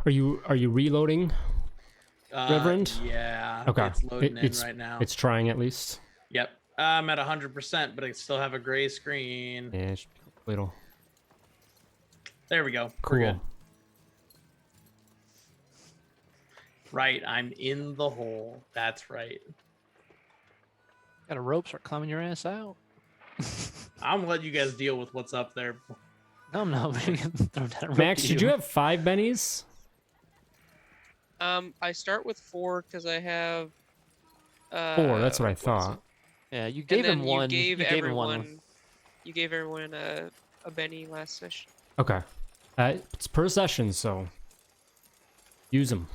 Are you reloading, Reverend? Yeah. Okay. It's loading in right now. It's trying at least. Yep. I'm at 100%, but I still have a gray screen. Yeah, it should be a little. There we go. Cool. We're good. Right, I'm in the hole. That's right. Got a rope, start climbing your ass out. I'm gonna let you guys deal with what's up there. No, Max, did you have 5 bennies? I start with 4 because I have 4, that's what I thought. Yeah, you gave him one. You gave everyone. You gave everyone a Benny last session. Okay. It's per session, so use them.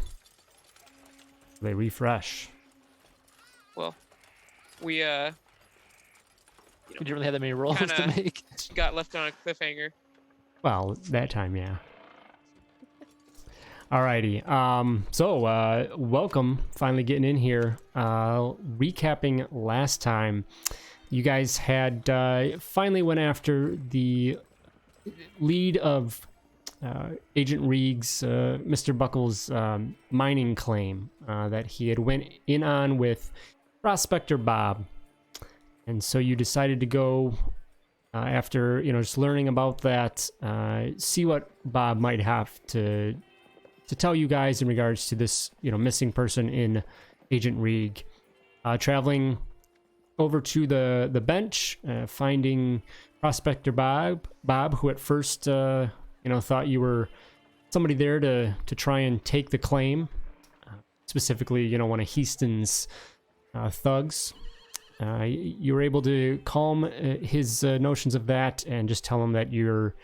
They refresh. Well, we You didn't really have that many rolls to make. got left on a cliffhanger. Well, that time, yeah. Alrighty. So welcome. Finally getting in here. Recapping last time, you guys had finally went after the lead of Agent Reeg's, Mr. Buckles' mining claim that he had went in on with Prospector Bob. And so you decided to go after, just learning about that, see what Bob might have to tell you guys in regards to this, missing person in Agent Reeg. Traveling over to the bench, finding Prospector Bob, who at first, thought you were somebody there to try and take the claim. Specifically, one of Heaston's thugs. You were able to calm his notions of that and just tell him that you're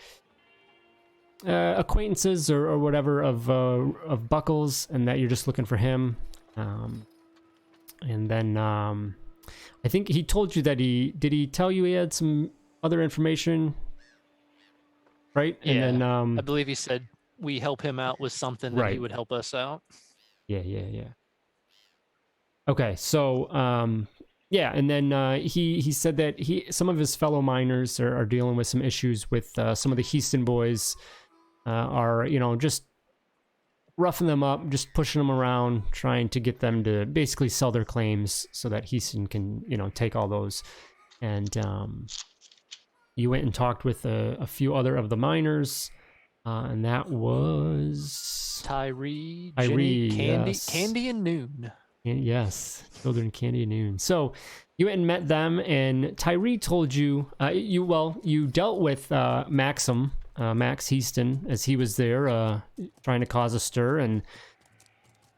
acquaintances or whatever of Buckles, and that you're just looking for him. And then I think he told you that did he tell you he had some other information, right? Yeah, and then I believe he said we help him out with something that he would help us out. Yeah. Okay, so yeah, and then he said that some of his fellow miners are dealing with some issues with some of the Heaston boys, are just roughing them up, just pushing them around, trying to get them to basically sell their claims so that Heaston can take all those. And you went and talked with a few other of the miners, and that was Tyree, Jenny, Candy, yes. Candy and Noon. Yes, Children, Candy, and Noon. So you went and met them, and Tyree told you, you dealt with Max Heaston as he was there trying to cause a stir, and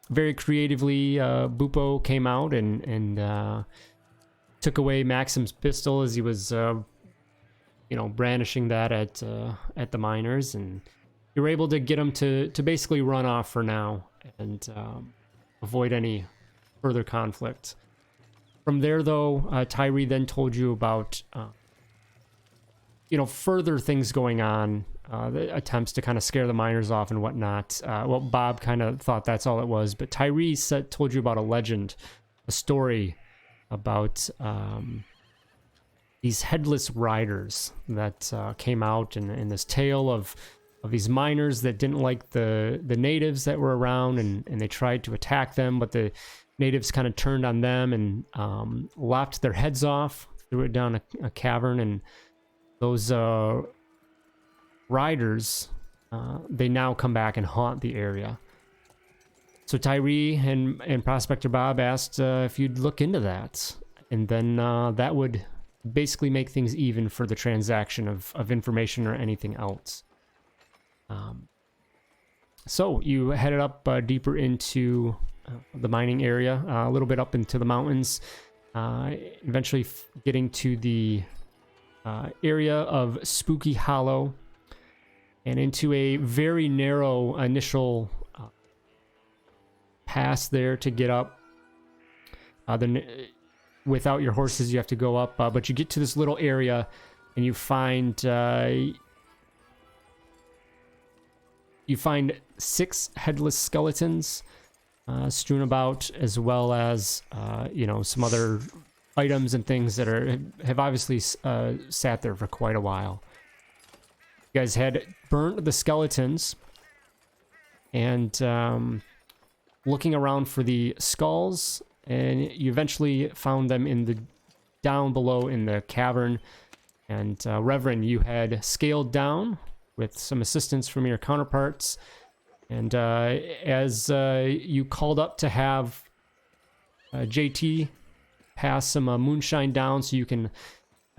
very creatively Bupo came out and took away Maxim's pistol as he was brandishing that at the miners, and you were able to get him to basically run off for now and avoid any further conflict. From there, though, Tyree then told you about further things going on, the attempts to kind of scare the miners off and whatnot. Well, Bob kind of thought that's all it was, but Tyree told you about a legend, a story about these headless riders that came out in this tale of these miners that didn't like the natives that were around, and they tried to attack them, but the natives kind of turned on them and lopped their heads off, threw it down a cavern, and those riders, they now come back and haunt the area. So Tyree and Prospector Bob asked if you'd look into that, and then that would basically make things even for the transaction of information or anything else. So you headed up deeper into the mining area, a little bit up into the mountains, eventually getting to the area of Spooky Hollow, and into a very narrow initial pass there to get up. Without your horses, you have to go up, but you get to this little area, and you find 6 headless skeletons strewn about, as well as some other items and things that have obviously sat there for quite a while. You guys had burnt the skeletons, and looking around for the skulls, and you eventually found them in the down below in the cavern. And Reverend, you had scaled down with some assistance from your counterparts, and as you called up to have JT pass some moonshine down so you can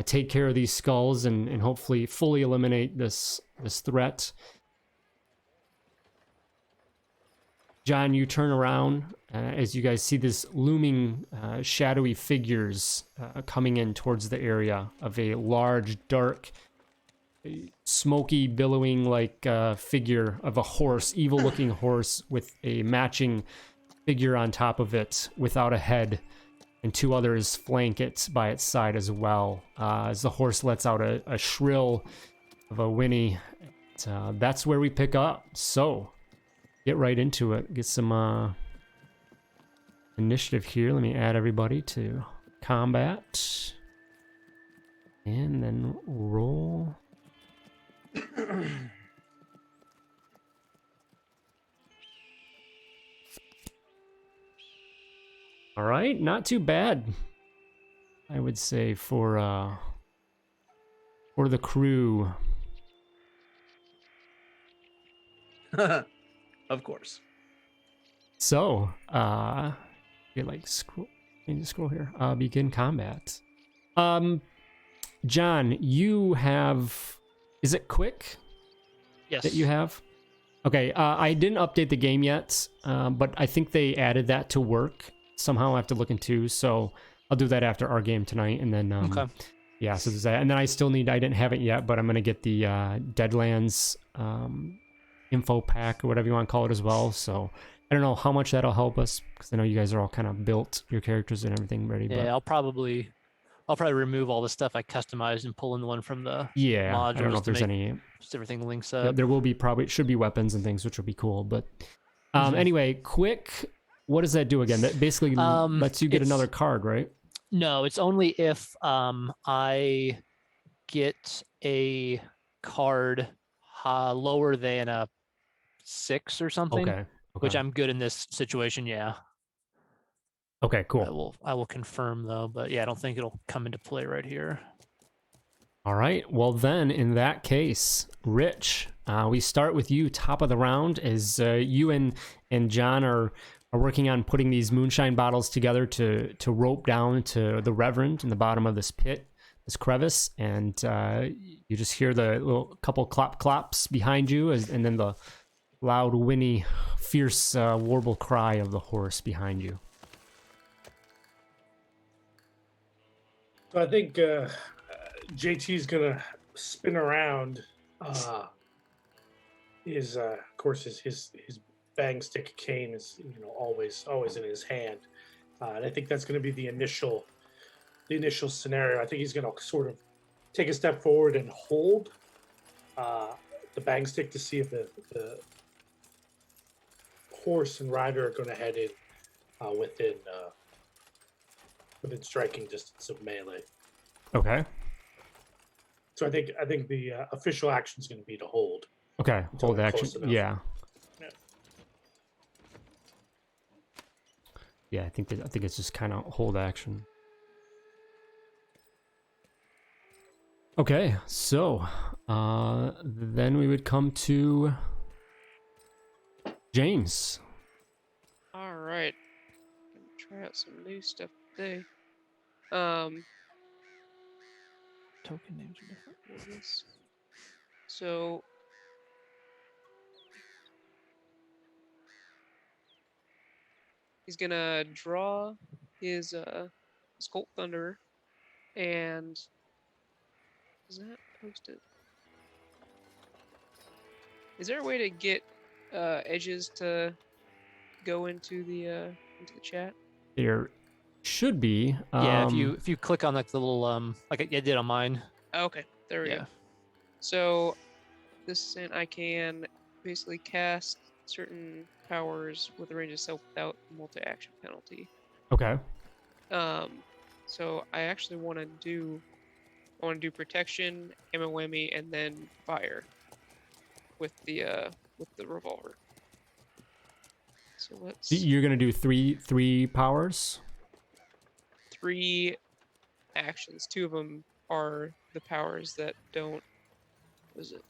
take care of these skulls and hopefully fully eliminate this threat. John, you turn around as you guys see this looming shadowy figures coming in towards the area of a large, dark, smoky, billowing like figure of a horse, evil-looking horse with a matching figure on top of it without a head, and two others flank it by its side as well. As the horse lets out a shrill of a whinny. That's where we pick up. So, get right into it. Get some initiative here. Let me add everybody to combat. And then roll. All right, not too bad, I would say, for the crew. Of course. So, get like scroll. I need to scroll here. Begin combat. John, you have. Is it quick? Yes. That you have? Okay. I didn't update the game yet, but I think they added that to work somehow. I have to look into. So I'll do that after our game tonight, and then. Okay. Yeah. So there's that, and then I still need. I didn't have it yet, but I'm gonna get the Deadlands info pack or whatever you want to call it as well. So I don't know how much that'll help us, because I know you guys are all kind of built your characters and everything ready. Yeah, but I'll probably remove all the stuff I customized and pull in the one from the yeah, I modules don't know if to there's make any. just everything links up. There will be it should be weapons and things, which will be cool. But anyway, quick. What does that do again? That basically lets you get another card, right? No, it's only if I get a card lower than a 6 or something. Okay. Which I'm good in this situation. Yeah. Okay. Cool. I will confirm though, but yeah, I don't think it'll come into play right here. All right. Well, then in that case, Rich, we start with you, top of the round, as you and John are working on putting these moonshine bottles together to rope down to the Reverend in the bottom of this pit, this crevice, and you just hear the little couple claps behind you, and then the loud, whinny, fierce warble cry of the horse behind you. So I think JT's gonna spin around. Of course, his bang stick cane is always in his hand, and I think that's going to be the initial scenario. I think he's going to sort of take a step forward and hold the bang stick to see if the horse and rider are going to head in within striking distance of melee. Okay. So I think the official action is going to be to hold. Okay. Hold action. Yeah. Yeah, I think it's just kind of hold action. Okay, so then we would come to James. All right. Gonna try out some new stuff today. Token names are different. What is this? So he's gonna draw his Colt Thunder, and is that posted? Is there a way to get edges to go into the chat? There should be. Yeah, if you click on like the little like I did on mine. Okay, there we Yeah. go. So this is saying I can basically cast certain powers with a range of self without multi-action penalty. Okay. So I actually want to do protection, ammo whammy, and then fire with the revolver. So let's You're gonna do three powers. 3 actions. 2 of them are the powers that don't. What is it?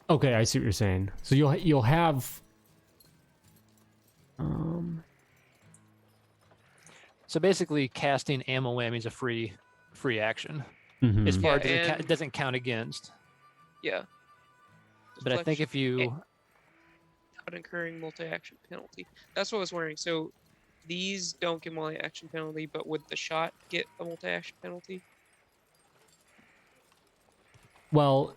Okay, I see what you're saying. So you'll have. So basically, casting ammo whammy is a free action. Mhm. As far as Yeah, it doesn't count against. Yeah. But I think if you Without incurring multi-action penalty. That's what I was wondering. So these don't get multi-action penalty, but would the shot get a multi-action penalty? Well,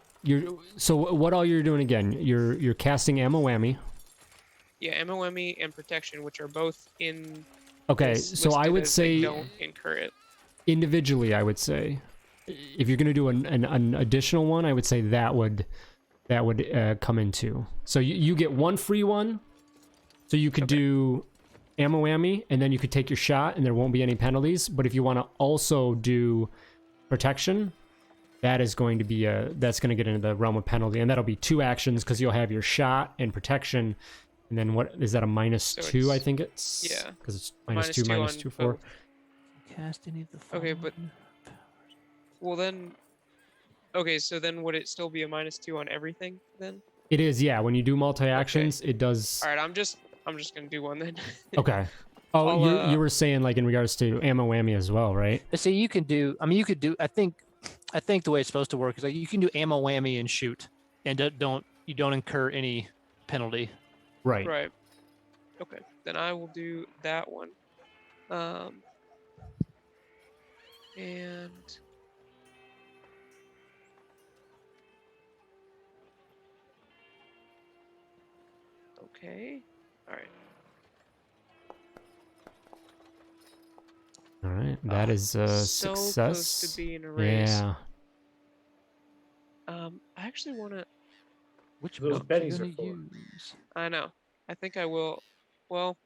so what all you're doing again? You're casting ammo whammy. Yeah, ammo whammy and protection, which are both in. Okay, this so I listed would as they say don't incur it. individually. I would say if you're gonna do an additional one, I would say that would come into. So you get one free one. So you could do ammo whammy, and then you could take your shot, and there won't be any penalties. But if you want to also do protection, that is going to be that's going to get into the realm of penalty, and that'll be 2 actions because you'll have your shot and protection, and then what is that, a -2? I think it's because it's -2, -2, 4. cast any of the Okay, but well then. Okay, so then would it still be a -2 on everything then? It is, yeah. When you do multi-actions, it does. All right, I'm just gonna do one then. Okay. Oh, I'll, you were saying like in regards to ammo whammy as well, right? But see, you can do. I mean, you could do. I think the way it's supposed to work is like you can do ammo whammy and shoot, and you don't incur any penalty. Right. Right. Okay, then I will do that one. And okay. All right. All right. That is a so success. close to being erased. Yeah. I actually want to. Which Those ones are you bennies are gonna for. use? I know. I think I will. Well,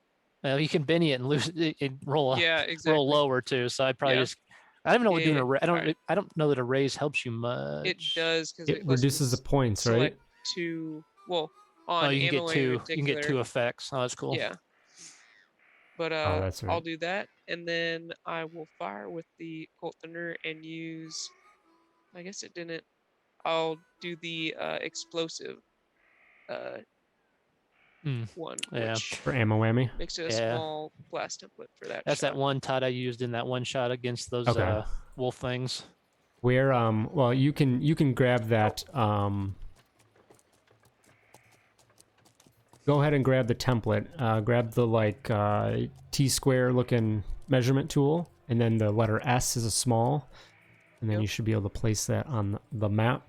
Well, you can Benny it and lose it and roll up, yeah, exactly. roll lower too. So I'd probably Yeah. just. I don't even know what doing a. I don't. alright. I don't know that a raise helps you much. It does because It reduces the points, right? select 2. Well, on Oh, you can ammo get whammy in 2. You can get 2 particular, effects. Oh, that's cool. Yeah. But Oh, that's I'll right. do that, and then I will fire with the Colt Thunder and use. I guess it didn't. I'll do the explosive one, Yeah. which For ammo whammy. makes it a Yeah. small blast template for that. That's shot. that one Todd I used in that one shot against those Okay. wolf things. Where well you can grab that go ahead and grab the template. Grab the like T-square looking measurement tool, and then the letter S is a small, and then Yep. you should be able to place that on the map.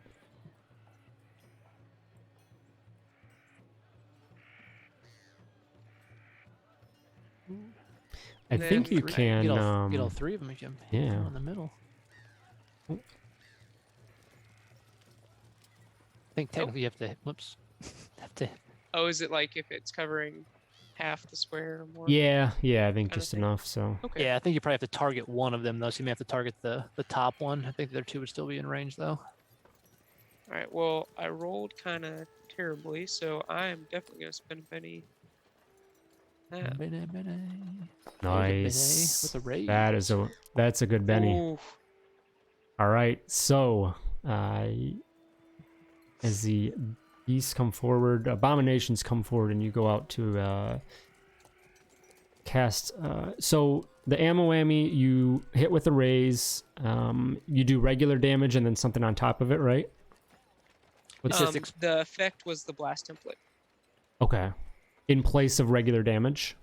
I And think then you can Get all 3 of them if you hit yeah. one in the middle. I think technically you have to. Whoops. have to. Oh, is it like if it's covering half the square or more? Yeah, I think Kinda just thing. enough. So Okay. Yeah, I think you probably have to target one of them though. So you may have to target the top one. I think the other 2 would still be in range though. All right. Well, I rolled kind of terribly, so I am definitely gonna spend a penny. Benny. nice. With a raise. That's a good Benny. Oof. All right, so as the beasts come forward, abominations come forward, and you go out to cast. So the ammo whammy, you hit with a raise. You do regular damage and then something on top of it, right? What's The effect was the blast template. okay? In place of regular damage,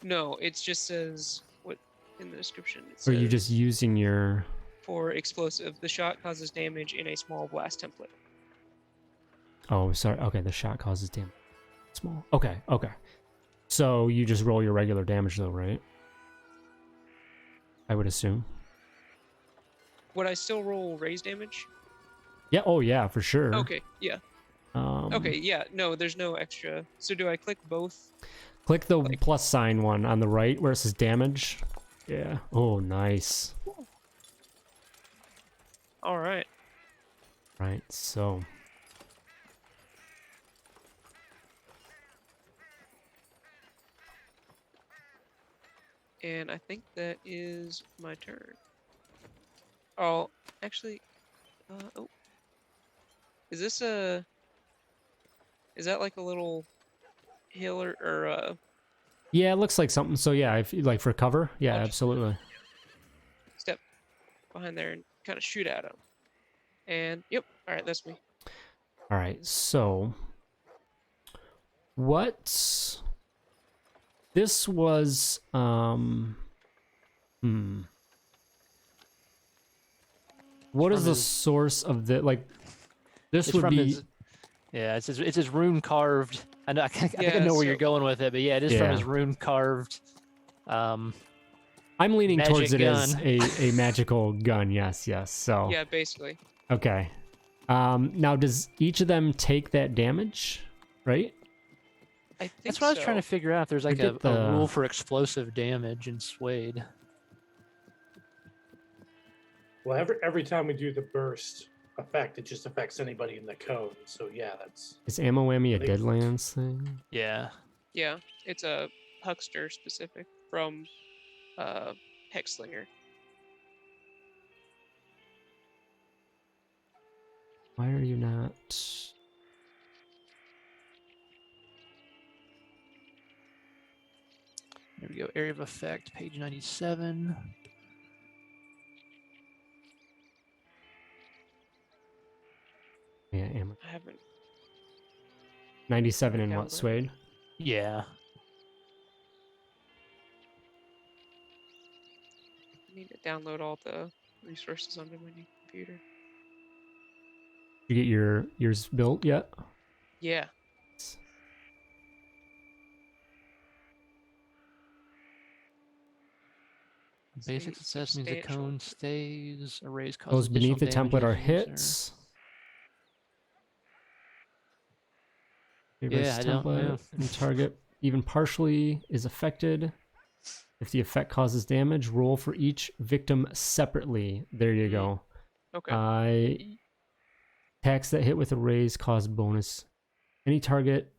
No, it just says what in the description. It or are you says, just using your? for explosive, the shot causes damage in a small blast template. Oh, sorry. Okay, the shot causes damage. Small. Okay. So you just roll your regular damage though, right? I would assume. Would I still roll raise damage? Yeah. Oh, yeah, for sure. Okay. Yeah. Okay. Yeah. No, there's no extra. So do I click both? Click the like- plus sign one on the right where it says damage. Yeah. Oh, nice. All right. Right. So. And I think that is my turn. Oh, actually, oh, is this a? Is that like a little hill or Yeah, it looks like something. So yeah, if like for cover, yeah, I'll just absolutely. step behind there and kind of shoot at him? And yep, all right, that's me. All right, so what? This was What is the source of the like? This It's would from be his. Yeah, it's his rune carved. I know. I think I Yeah, know where you're so- going with it, but yeah, it is from Yeah. his rune carved. I'm leaning Magic towards it as gun. a magical gun. Yes, yes. So Yeah, basically. okay. Now does each of them take that damage? Right? I think That's what I was trying to so. figure out. If there's like Forget a the- rule for explosive damage in SWADE. Well, every time we do the burst effect, it just affects anybody in the cone. So yeah, that's Is ammo whammy a I think- Deadlands thing? Yeah. Yeah, it's a huckster specific from Hexslinger. Why are you not? There we go. Area of effect, page 97. Yeah, ammo. I haven't. 97 in Yeah, what, but- Suede? Yeah. I need to download all the resources onto my new computer. You get yours built yet? Yeah. Basic success means the substantial. cone stays. Arrays cause Those beneath the additional template are damage to the user. hits. Yeah, I don't know. And target even partially is affected. If the effect causes damage, roll for each victim separately. There you go. Okay. Attacks that hit with arrays cause bonus. Any target.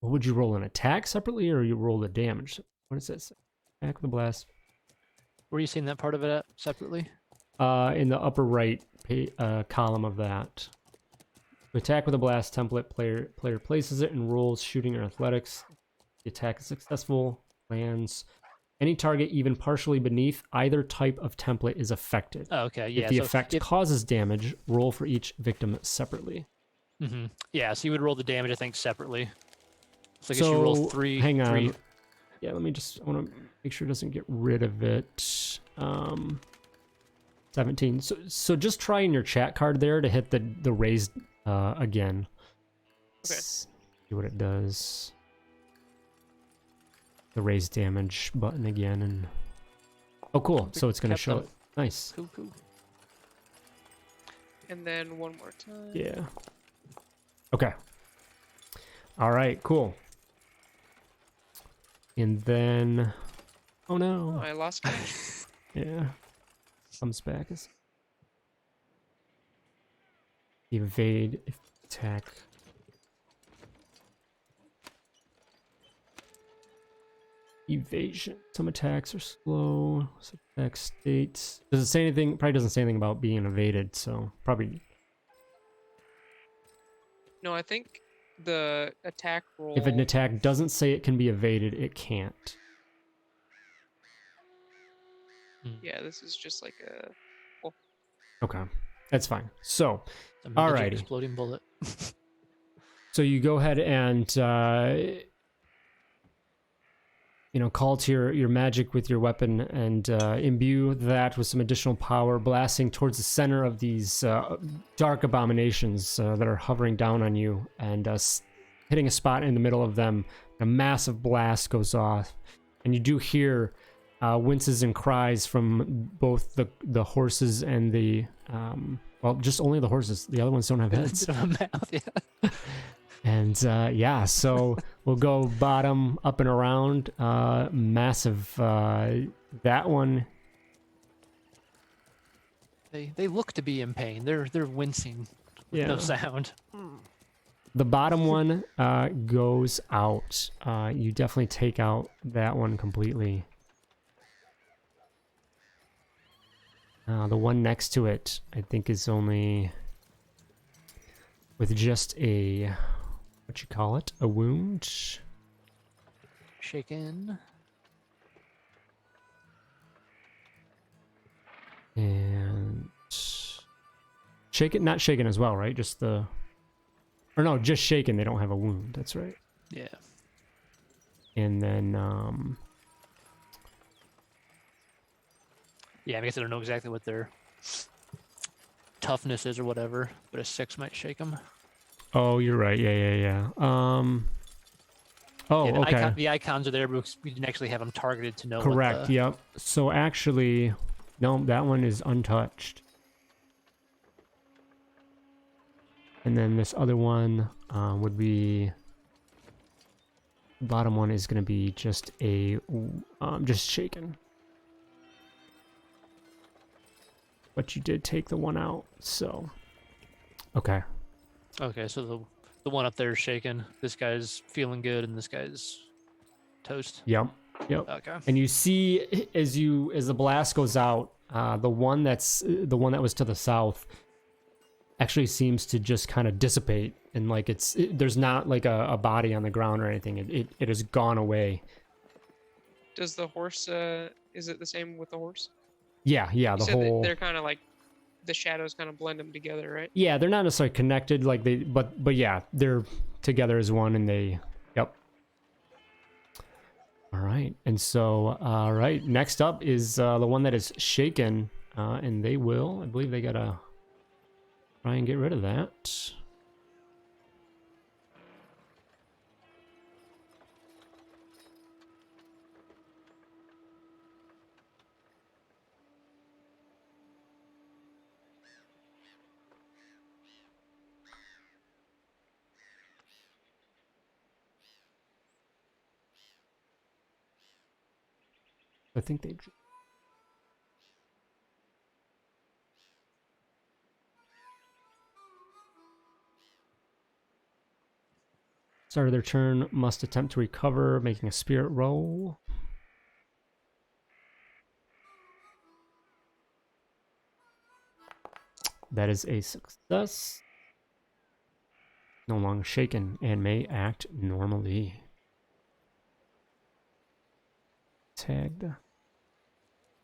What would you roll, an attack separately, or you roll the damage? What does that say? Attack with a blast. Were you seeing that part of it at separately? In the upper right column of that. To attack with a blast template, player places it and rolls shooting or athletics. The attack is successful, lands. Any target even partially beneath either type of template is affected. Oh, okay, yeah. If the so effect causes damage, roll for each victim separately. Yeah, so you would roll the damage, I think, separately. So I guess So, you roll three. hang on. Three. Yeah, let me just, I want to make sure it doesn't get rid of it. 17. So just try in your chat card there to hit the raised again. Okay. See what it does. The raised damage button again, and oh cool, so it's gonna Kept show them. it. Nice. Cool, cool. And then one more time. Yeah. Okay. All right, cool. And then, oh Oh, no. I lost cash. Yeah. Comes back as evade, attack. Evasion. Some attacks are slow. Some attack states. Does it say anything? Probably doesn't say anything about being evaded, so probably. No, I think the attack roll. If an attack doesn't say it can be evaded, it can't. Yeah, this is just like a. Okay. That's fine. So, A magic Alrighty. exploding bullet. so you go ahead and call to your magic with your weapon and imbue that with some additional power, blasting towards the center of these dark abominations that are hovering down on you, and hitting a spot in the middle of them. A massive blast goes off, and you do hear winces and cries from both the horses and the well, just only the horses. The other ones don't have heads. Bit of a mouth, yeah. And yeah, so we'll go bottom, up and around. Massive. That one. They look to be in pain. They're wincing with Yeah. no sound. The bottom one goes out. You definitely take out that one completely. The one next to it, I think, is only with just a, what you call it, a wound. Shaken. And shaken, not shaken as well, right? Just the, or no, just shaken. They don't have a wound. That's right. Yeah. And then, Yeah, I guess I don't know exactly what their toughness is or whatever, but a 6 might shake them. oh, you're right. Yeah. Oh, Yeah, okay. the icons are there, but we didn't actually have them targeted to know. Correct. What the... Yep. So actually, no, that one is untouched. And then this other one would be, the bottom one is going to be just a, just shaken. But you did take the one out, so okay. Okay, so the one up there is shaken. This guy's feeling good, and this guy's toast. Yep. Okay. And you see, as the blast goes out, the one that was to the south actually seems to just kind of dissipate, and like there's not like a body on the ground or anything. It has gone away. Does the horse? Is it the same with the horse? Yeah. You The said that whole. they're kind of like the shadows kind of blend them together, right? Yeah, they're not necessarily connected, like but yeah, they're together as one, and they. Yep. All right, and so next up is the one that is shaken, and they will. I believe they gotta try and get rid of that. I think they. Start of their turn, must attempt to recover, making a spirit roll. That is a success. No longer shaken and may act normally. Tagged.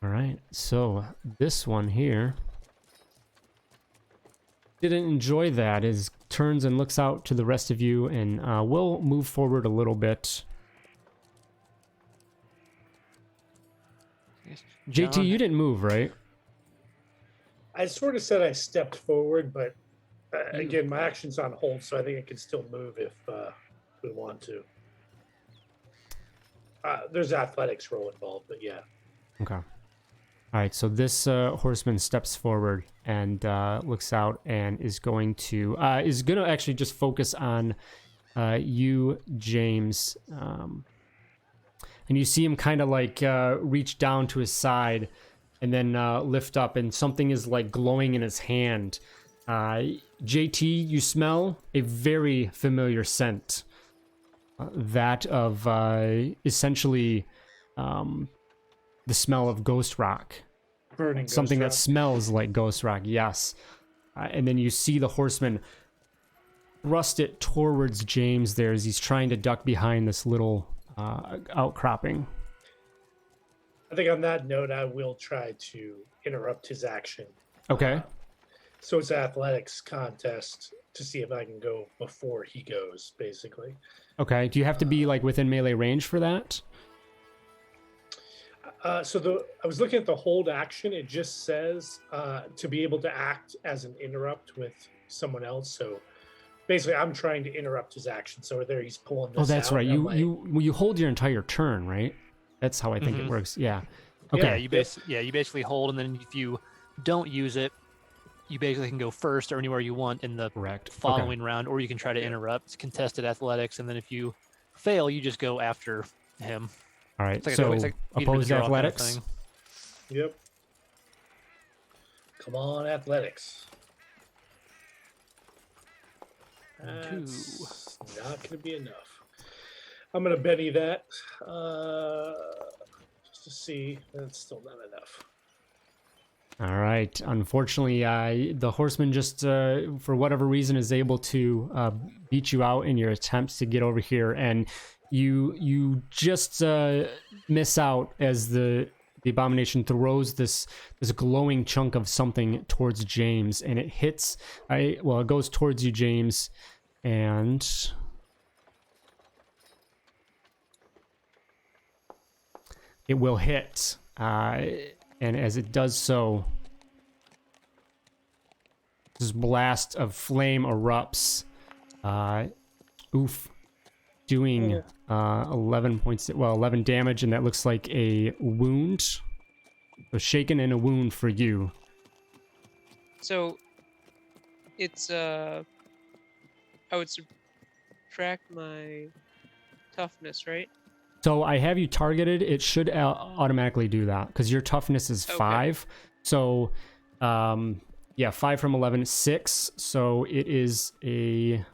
Alright, so this one here didn't enjoy that. Is turns and looks out to the rest of you, and will move forward a little bit. JT, John? you didn't move, right? I sort of said I stepped forward, but again, my action's on hold, so I think I can still move if we want to. There's athletics roll involved, but yeah. Okay. All right, so this horseman steps forward and looks out and is going to actually just focus on you, James. And you see him kind of like reach down to his side and then lift up, and something is like glowing in his hand. JT, you smell a very familiar scent. That of essentially the smell of ghost rock. Burning Something ghost that rock. smells like ghost rock, yes. And then you see the horseman thrust it towards James there as he's trying to duck behind this little outcropping. I think on that note, I will try to interrupt his action. Okay. So it's an athletics contest to see if I can go before he goes, basically. Okay. Do you have to be like within melee range for that? I was looking at the hold action. It just says to be able to act as an interrupt with someone else. So basically, I'm trying to interrupt his action. So there, he's pulling this. Oh, that's out, right. and I'm You hold your entire turn, right? That's how I think it works. Yeah. Okay. Yeah, you basically hold, and then if you don't use it, you basically can go first or anywhere you want in the Correct. following round, or you can try to interrupt. It's contested athletics, and then if you fail, you just go after him. All right. It's like So it's like beat him to the opposed draw kind of athletics. thing. Yep. Come on, athletics. That's not going to be enough. I'm going to Benny that just to see. That's still not enough. All right. Unfortunately, the horseman just, for whatever reason, is able to beat you out in your attempts to get over here, and you just miss out as the abomination throws this glowing chunk of something towards James, and it hits. It goes towards you, James, and it will hit. And as it does so, this blast of flame erupts. Doing 11 points, 11 damage, and that looks like a wound. So shaken and a wound for you. So it's I would subtract my toughness, right? So I have you targeted. It should automatically do that because your toughness is 5. So, yeah, 5 from 11, 6. So it is a.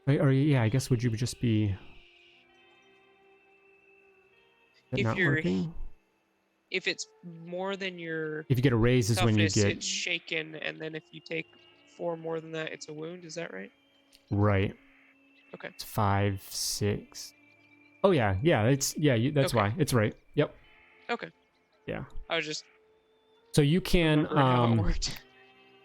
Or yeah, I guess would you just be? Is that not working? If it's more than your If you get a raise, is when you toughness, get it's shaken, and then if you take 4 more than that, it's a wound. Is that right? right. Okay. It's 5, 6. Oh yeah. It's that's why it's right. Yep. Okay. Yeah. I was just. So you can How it worked.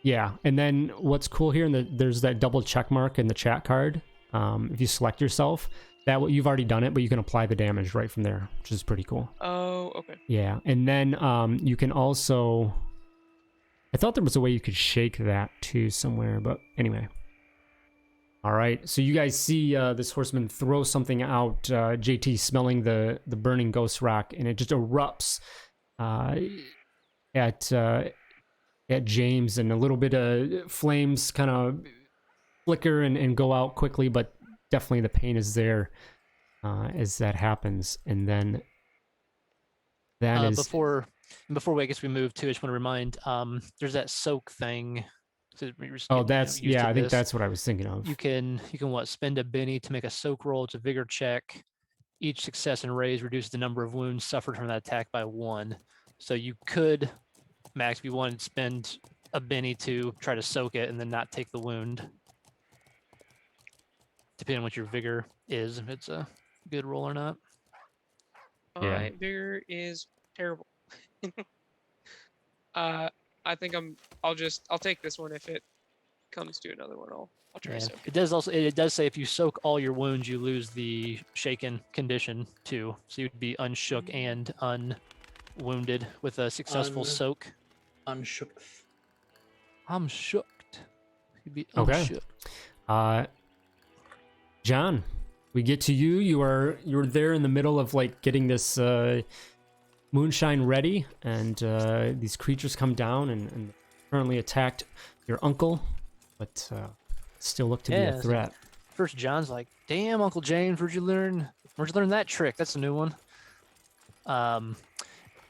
Yeah, and then what's cool here, there's that double check mark in the chat card. If you select yourself, you've already done it, but you can apply the damage right from there, which is pretty cool. Oh, okay. Yeah, and then you can also. I thought there was a way you could shake that too somewhere, but anyway. All right, so you guys see this horseman throw something out. JT smelling the burning ghost rock, and it just erupts at James, and a little bit of flames kind of flicker and go out quickly, but definitely the pain is there as that happens. And then that is before we move to, I just want to remind there's that soak thing. So that's I think that's what I was thinking of. You can spend a Benny to make a soak roll. It's a vigor check. Each success and raise reduces the number of wounds suffered from that attack by 1. So you could, Max, if you wanted to spend a Benny to try to soak it and then not take the wound, depending on what your vigor is, if it's a good roll or not. Yeah. My vigor is terrible. I think I'll take this one. If it comes to another one, I'll try to soak it. It does say if you soak all your wounds, you lose the shaken condition too. So you'd be unshook and unwounded with a successful soak. Unshook. I'm shooked. You'd be okay. unshooked. John, we get to you. You're there in the middle of like getting this moonshine ready, and these creatures come down and currently attacked your uncle, but still look to be a threat. First, John's like, "Damn, Uncle James, where'd you learn that trick? That's a new one."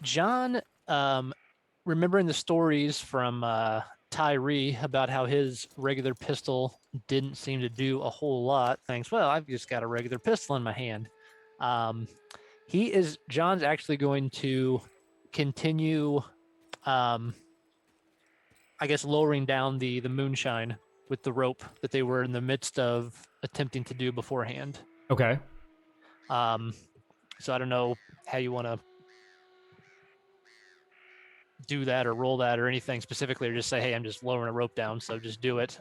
John, remembering the stories from Tyree about how his regular pistol didn't seem to do a whole lot, thinks, well, I've just got a regular pistol in my hand. John's actually going to continue, I guess, lowering down the moonshine with the rope that they were in the midst of attempting to do beforehand. Okay. So I don't know how you want to do that or roll that or anything specifically, or just say, hey, I'm just lowering a rope down, so just do it.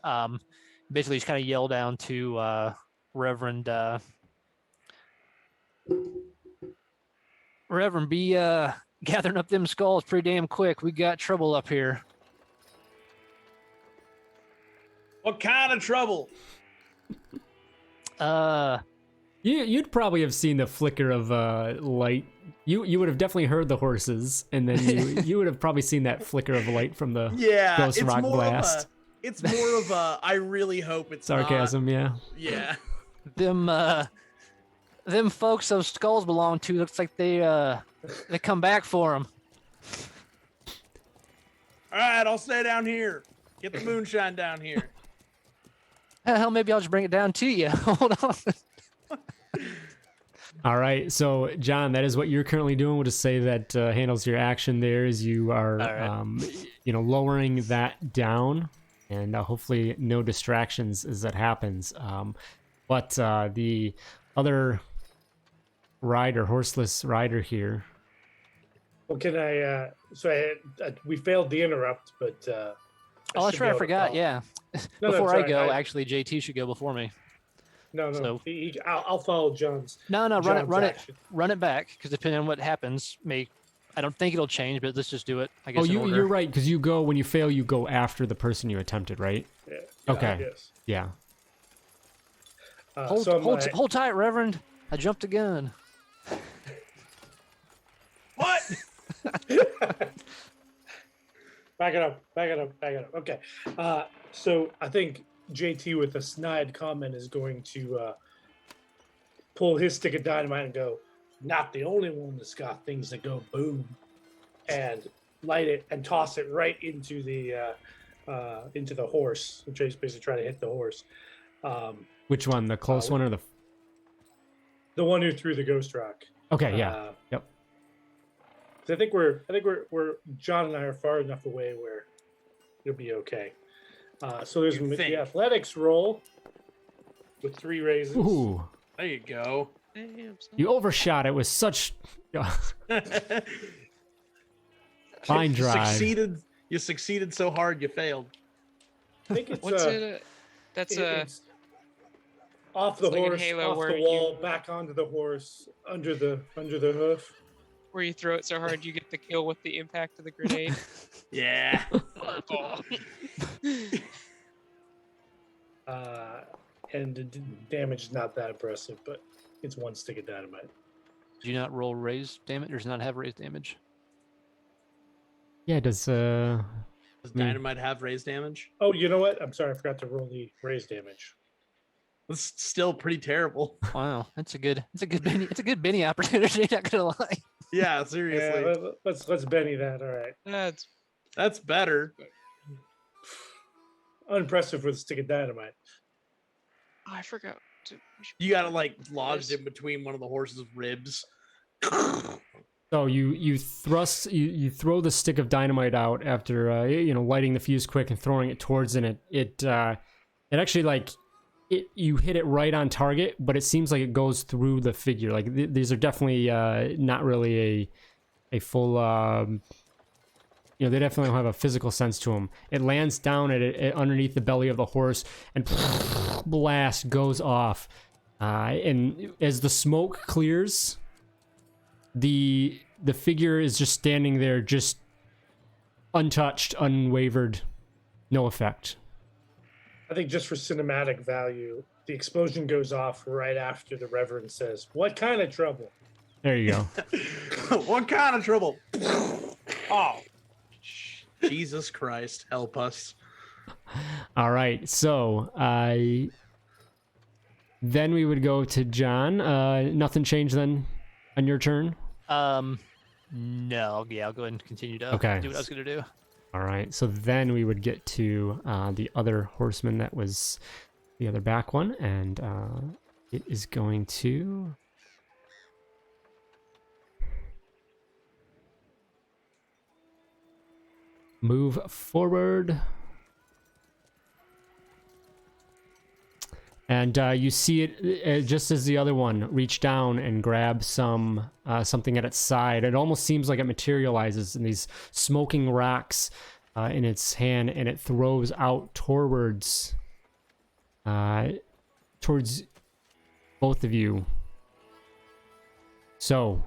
Basically just kind of yell down to Reverend be gathering up them skulls pretty damn quick. We got trouble up here. What kind of trouble? You'd probably have seen the flicker of light. You would have definitely heard the horses, and then you would have probably seen that flicker of light from the ghost rock blast. It's more of a I really hope it's sarcasm. Not. Yeah. Them folks those skulls belong to, looks like they come back for them. All right, I'll stay down here. Get the moonshine down here. Hell, maybe I'll just bring it down to you. Hold on. All right, so John, that is what you're currently doing. We'll just say that handles your action there as you are, right. lowering that down, and hopefully no distractions as that happens. But the other rider, horseless rider here. Well, can I? We failed the interrupt, but Oh, that's should be right. I able to forgot. call. Yeah. No, Before that's I right, go, actually, JT should go before me. No. So- I'll follow John's. No, run John's it, action. run it back. Because depending on what happens, I don't think it'll change, but let's just do it. I guess. Oh, in order. you're right, because when you fail, you go after the person you attempted, right? Yeah, Okay. Yes. Yeah. Hold tight, Reverend. I jumped the gun. What? Back it up. Okay. So I think JT with a snide comment is going to pull his stick of dynamite and go, "Not the only one that's got things that go boom," and light it and toss it right into the horse. Chase basically trying to hit the horse. Which one? The close one or the? The one who threw the ghost rock. Okay. Yeah. Yep. 'Cause I think we're John and I are far enough away where it'll be okay. So there's You think. the athletics roll with 3 raises. Ooh, There you go. Damn, son. you overshot it with such fine You drive. You succeeded so hard you failed. I think it's What's it? That's it's off the it's like in horse, Halo off where the wall, back onto the horse, under the hoof. where you throw it so hard you get the kill with the impact of the grenade. Yeah. And the damage is not that impressive, but it's 1 stick of dynamite. Do you not roll raised damage, or does it not have raised damage? Yeah. Does Does dynamite have raised damage? Oh, you know what? I'm sorry, I forgot to roll the raise damage. That's still pretty terrible. Wow, it's a good Benny opportunity. Not gonna lie. Yeah, seriously. Yeah, let's Benny that. All right. That's better. Unimpressive with a stick of dynamite. Oh, I forgot. We should You gotta like this. lodge it in between one of the horse's ribs. so you throw the stick of dynamite out after lighting the fuse quick and throwing it towards it actually you hit it right on target, but it seems like it goes through the figure. Like these are definitely not really a full. They definitely don't have a physical sense to them. It lands down at underneath the belly of the horse, and blast goes off. And as the smoke clears, the figure is just standing there, just untouched, unwavered, no effect. I think just for cinematic value, the explosion goes off right after the Reverend says, "What kind of trouble?" There you go. What kind of trouble? Oh, Jesus Christ, help us. All right, so then we would go to John. Nothing changed then on your turn? No. Yeah, I'll go ahead and continue to do what I was gonna do. All right, so then we would get to the other horseman that was the other back one, and it is going to... move forward. And you see it just as the other one reach down and grab something at its side. It almost seems like it materializes in these smoking rocks in its hand, and it throws out towards both of you. So,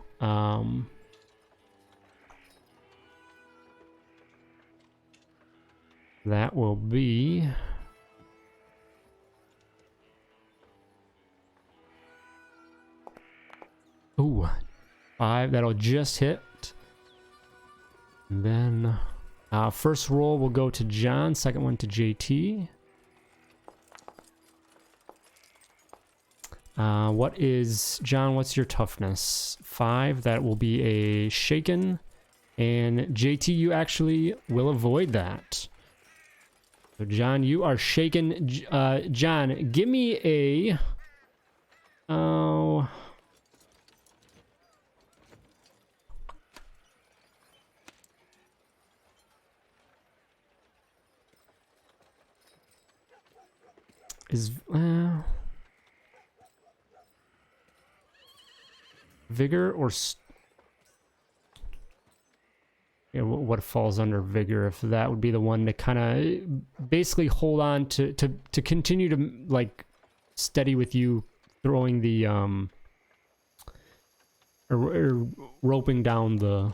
that will be... Ooh, 5. That'll just hit. And then first roll will go to John. Second one to JT. What is John? What's your toughness? 5. That will be a shaken. And JT, you actually will avoid that. So John, you are shaken. John, give me a... Oh... Is... vigor or... Yeah, what falls under vigor, if that would be the one to kind of basically hold on to continue to like steady with you throwing the or roping down the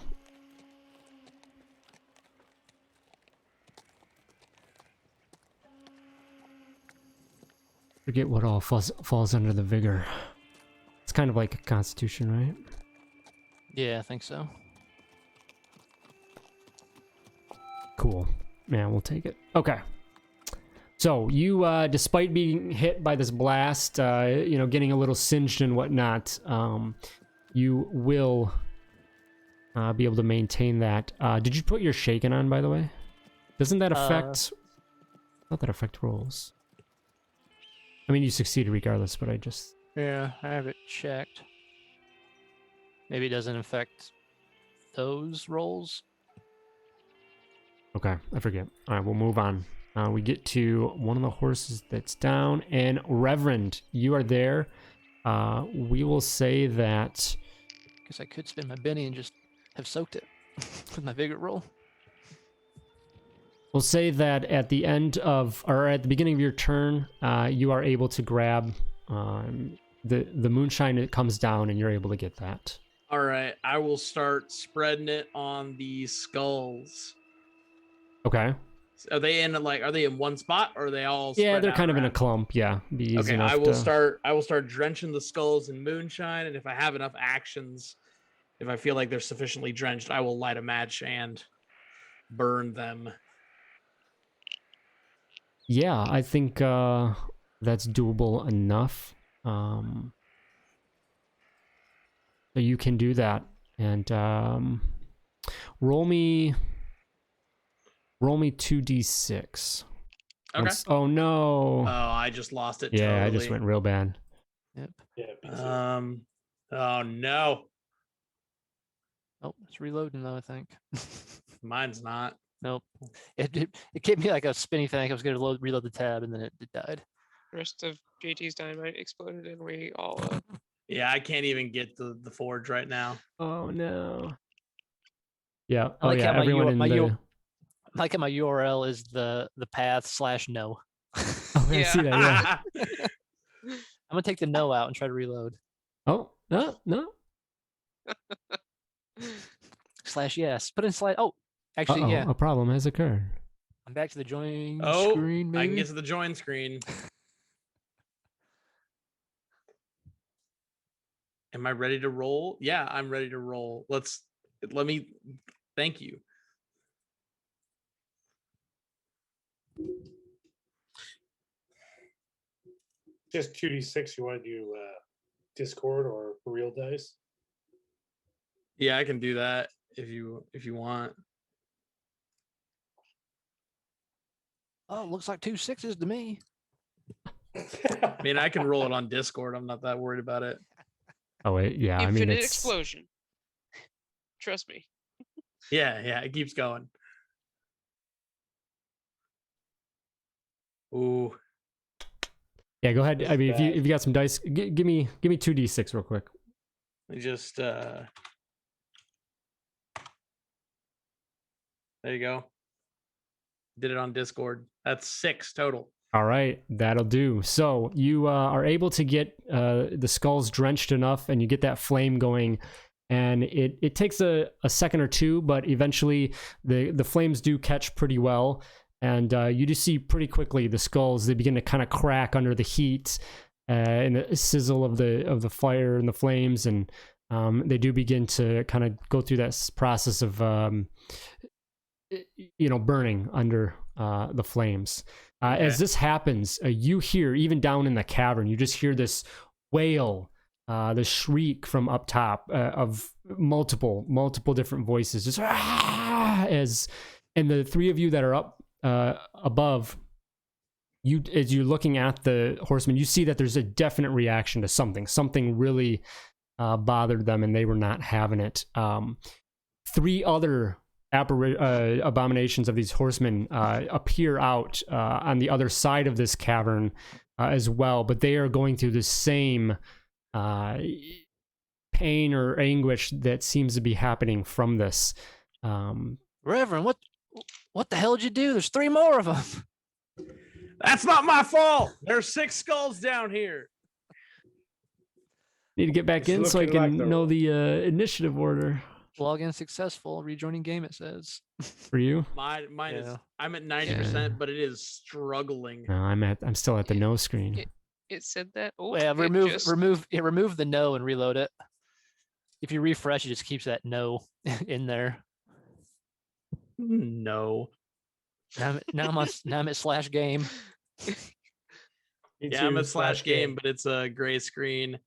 forget what all falls under the vigor. It's kind of like a constitution, right? Yeah, I think so. Cool. Man, we'll take it. Okay. So you, despite being hit by this blast, you know, getting a little singed and whatnot, you will be able to maintain that. Did you put your shaken on, by the way? Doesn't that affect... not that affect rolls. I mean, you succeeded regardless, but I just... Yeah, I have it checked. Maybe it doesn't affect those rolls. Okay, I forget. All right, we'll move on. We get to one of the horses that's down, and Reverend, you are there. We will say that... Guess I could spin my Benny and just have soaked it with my vigor roll. We'll say that at the end of, or at the beginning of your turn, you are able to grab the moonshine that comes down, and you're able to get that. All right, I will start spreading it on the skulls. Okay. Are they in like? Are they in one spot, or are they all? Yeah, spread they're out kind of in a around? clump. Yeah. Be easy Okay, enough I will to... start. I will start drenching the skulls in moonshine, and if I have enough actions, if I feel like they're sufficiently drenched, I will light a match and burn them. Yeah, I think that's doable enough. So you can do that, and roll me 2d6. Okay. Oh no! Oh, I just lost it. Yeah, totally. I just went real bad. Yep. Yeah. me too. Oh no, Oh, it's reloading though, I think. mine's not. Nope. It gave me like a spinny thing. I was going to reload the tab, and then it died. The rest of JT's dynamite exploded, and we all. Yeah, I can't even get the forge right now. Oh no! Yeah. I like oh yeah. how my Everyone in the... Like my URL is the path/no. Oh, I see that. Yeah. I'm gonna take the no out and try to reload. Oh no, no. /yes. Put in / Oh, actually, yeah. A problem has occurred. I'm back to the join Oh, screen. Maybe I can get to the join screen. Am I ready to roll? Yeah, I'm ready to roll. Let me. Thank you. Just 2d6. You want to do Discord or real dice? Yeah, I can do that if you want. Oh, looks like 2 6s to me. I mean, I can roll it on Discord. I'm not that worried about it. Oh wait, yeah. I mean, Infinite it's... explosion. Trust me. Yeah, it keeps going. Ooh. Yeah, go ahead. This I is mean, bad. if you got some dice, give me 2d6 real quick. Let me just there you go. Did it on Discord. That's 6 total. All right, that'll do. So you are able to get the skulls drenched enough, and you get that flame going. And it takes a second or two, but eventually the flames do catch pretty well. And you do see pretty quickly the skulls, they begin to kind of crack under the heat and the sizzle of the fire and the flames. And they do begin to kind of go through that process of, burning under the flames. Okay. As this happens, you hear, even down in the cavern, you just hear this wail, the shriek from up top of multiple different voices, just and the three of you that are up above as you're looking at the horsemen, you see that there's a definite reaction to something. Something really bothered them, and they were not having it. 3 other abominations of these horsemen appear out on the other side of this cavern as well, but they are going through the same pain or anguish that seems to be happening from this. Reverend, what the hell did you do? There's 3 more of them. That's not my fault. There's 6 skulls down here. Need to get back It's in so I looking like can the- know the initiative order. Login successful. Rejoining game, it says. For you? Mine is. Yeah. I'm at 90%, but it is struggling. No, I'm still at the no screen. It said that. Oh, Yeah, it remove just- remove the no and reload it. If you refresh, it just keeps that no in there. No. Now I'm at slash game. Me Yeah, I'm too, at slash game, but it's a gray screen.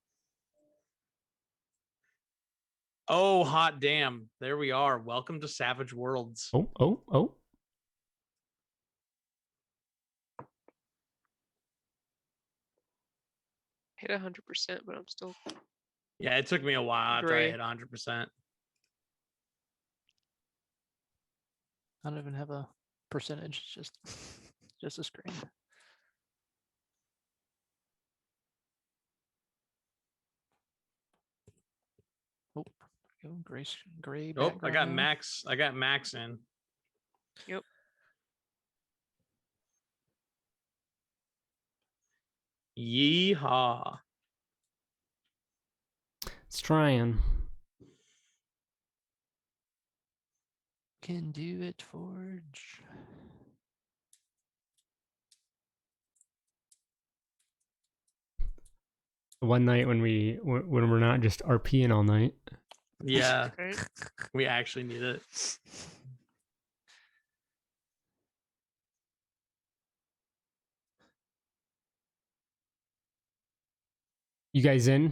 Oh, hot damn. There we are. Welcome to Savage Worlds. Oh. hit 100%, but I'm still. Yeah, it took me a while after I Gray. hit 100%. I don't even have a percentage. It's just a screen. Oh, there we go. Gray. Oh, I background got now. Max. I got Max in. Yep. Yeehaw. It's trying. Can do it, Forge. One night when we're not just RPing all night. Yeah, Right? we actually need it. You guys in?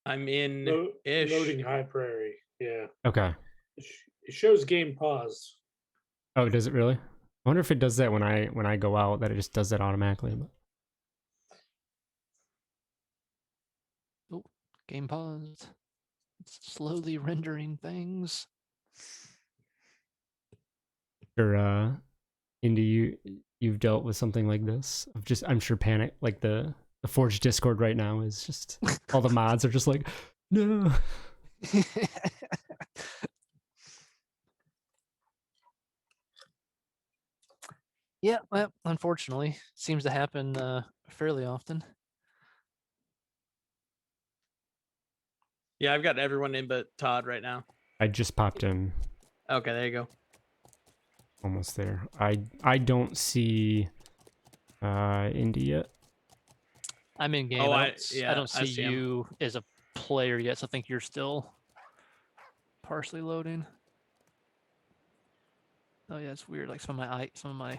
I'm in ish. Loading High Prairie. Yeah. Okay. It shows game pause. Oh, does it really? I wonder if it does that when I go out, that it just does that automatically. But Game paused. It's slowly rendering things. sure, you've dealt with something like this. I'm sure panic, like the Forge Discord right now is just all the mods are just like, no. Yeah, well, unfortunately, seems to happen fairly often. Yeah, I've got everyone in but Todd right now. I just popped in, Okay, there you go. almost there. I don't see Indy yet. I'm in game. Oh, I I- don't, s- yeah, I don't I see see 'em. you as a player yet, so I think you're still partially loading. Oh yeah, it's weird. Like some of my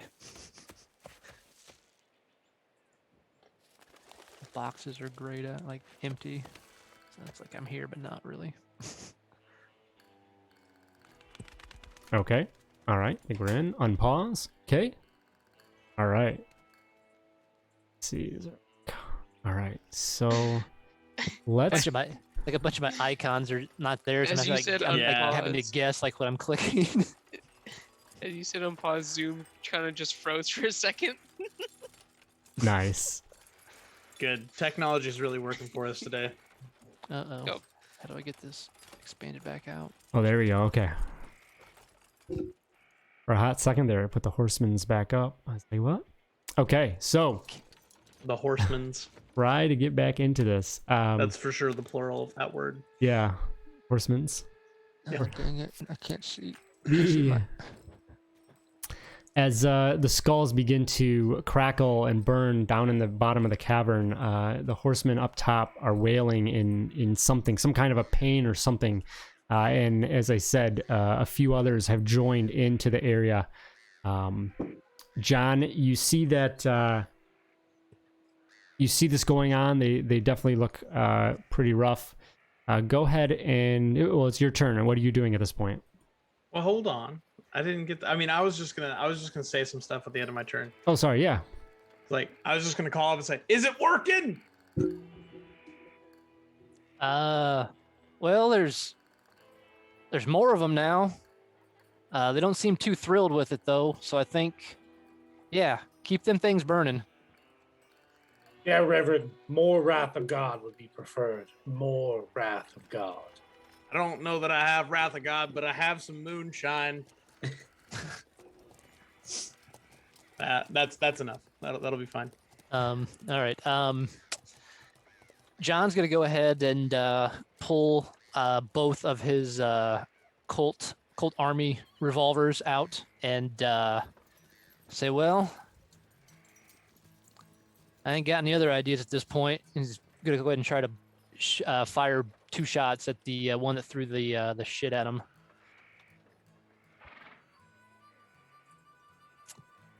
boxes are grayed out, like empty. So it's like I'm here, but not really. Okay. All right. I think we're in. Unpause. Okay. All right. Let's see. All right. So let's. A bunch of my icons are not there, so As I'm, you like, said, I'm Yeah. like having to unpause. guess like what I'm clicking. And you said on pause, Zoom kind of just froze for a second. Nice. Good. Technology is really working for us today. Uh-oh. Go. How do I get this expanded back out? Oh, there we go. Okay. For a hot second there, I put the horsemen's back up. I was like, what? Okay. So The horsemen's. try to get back into this. That's for sure the plural of that word. Yeah. Horsemen's. Oh, dang it. I can't see. As the skulls begin to crackle and burn down in the bottom of the cavern, the horsemen up top are wailing in something, some kind of a pain or something. And as I said, a few others have joined into the area. John, you see that you see this going on. They definitely look pretty rough. Go ahead and well, it's your turn. And what are you doing at this point? Well, hold on. I didn't get. I mean, I was just gonna say some stuff at the end of my turn. Oh, sorry. Yeah. Like I was just gonna call up and say, "Is it working?" Well, there's more of them now. They don't seem too thrilled with it though, so I think, yeah, keep them things burning. Yeah, Reverend, more wrath of God would be preferred. More wrath of God. I don't know that I have Wrath of God, but I have some moonshine. That's enough. That'll be fine. All right. John's gonna go ahead and pull both of his Colt Army revolvers out and say, "Well, I ain't got any other ideas at this point." And he's gonna go ahead and try to fire 2 shots at the one that threw the shit at him.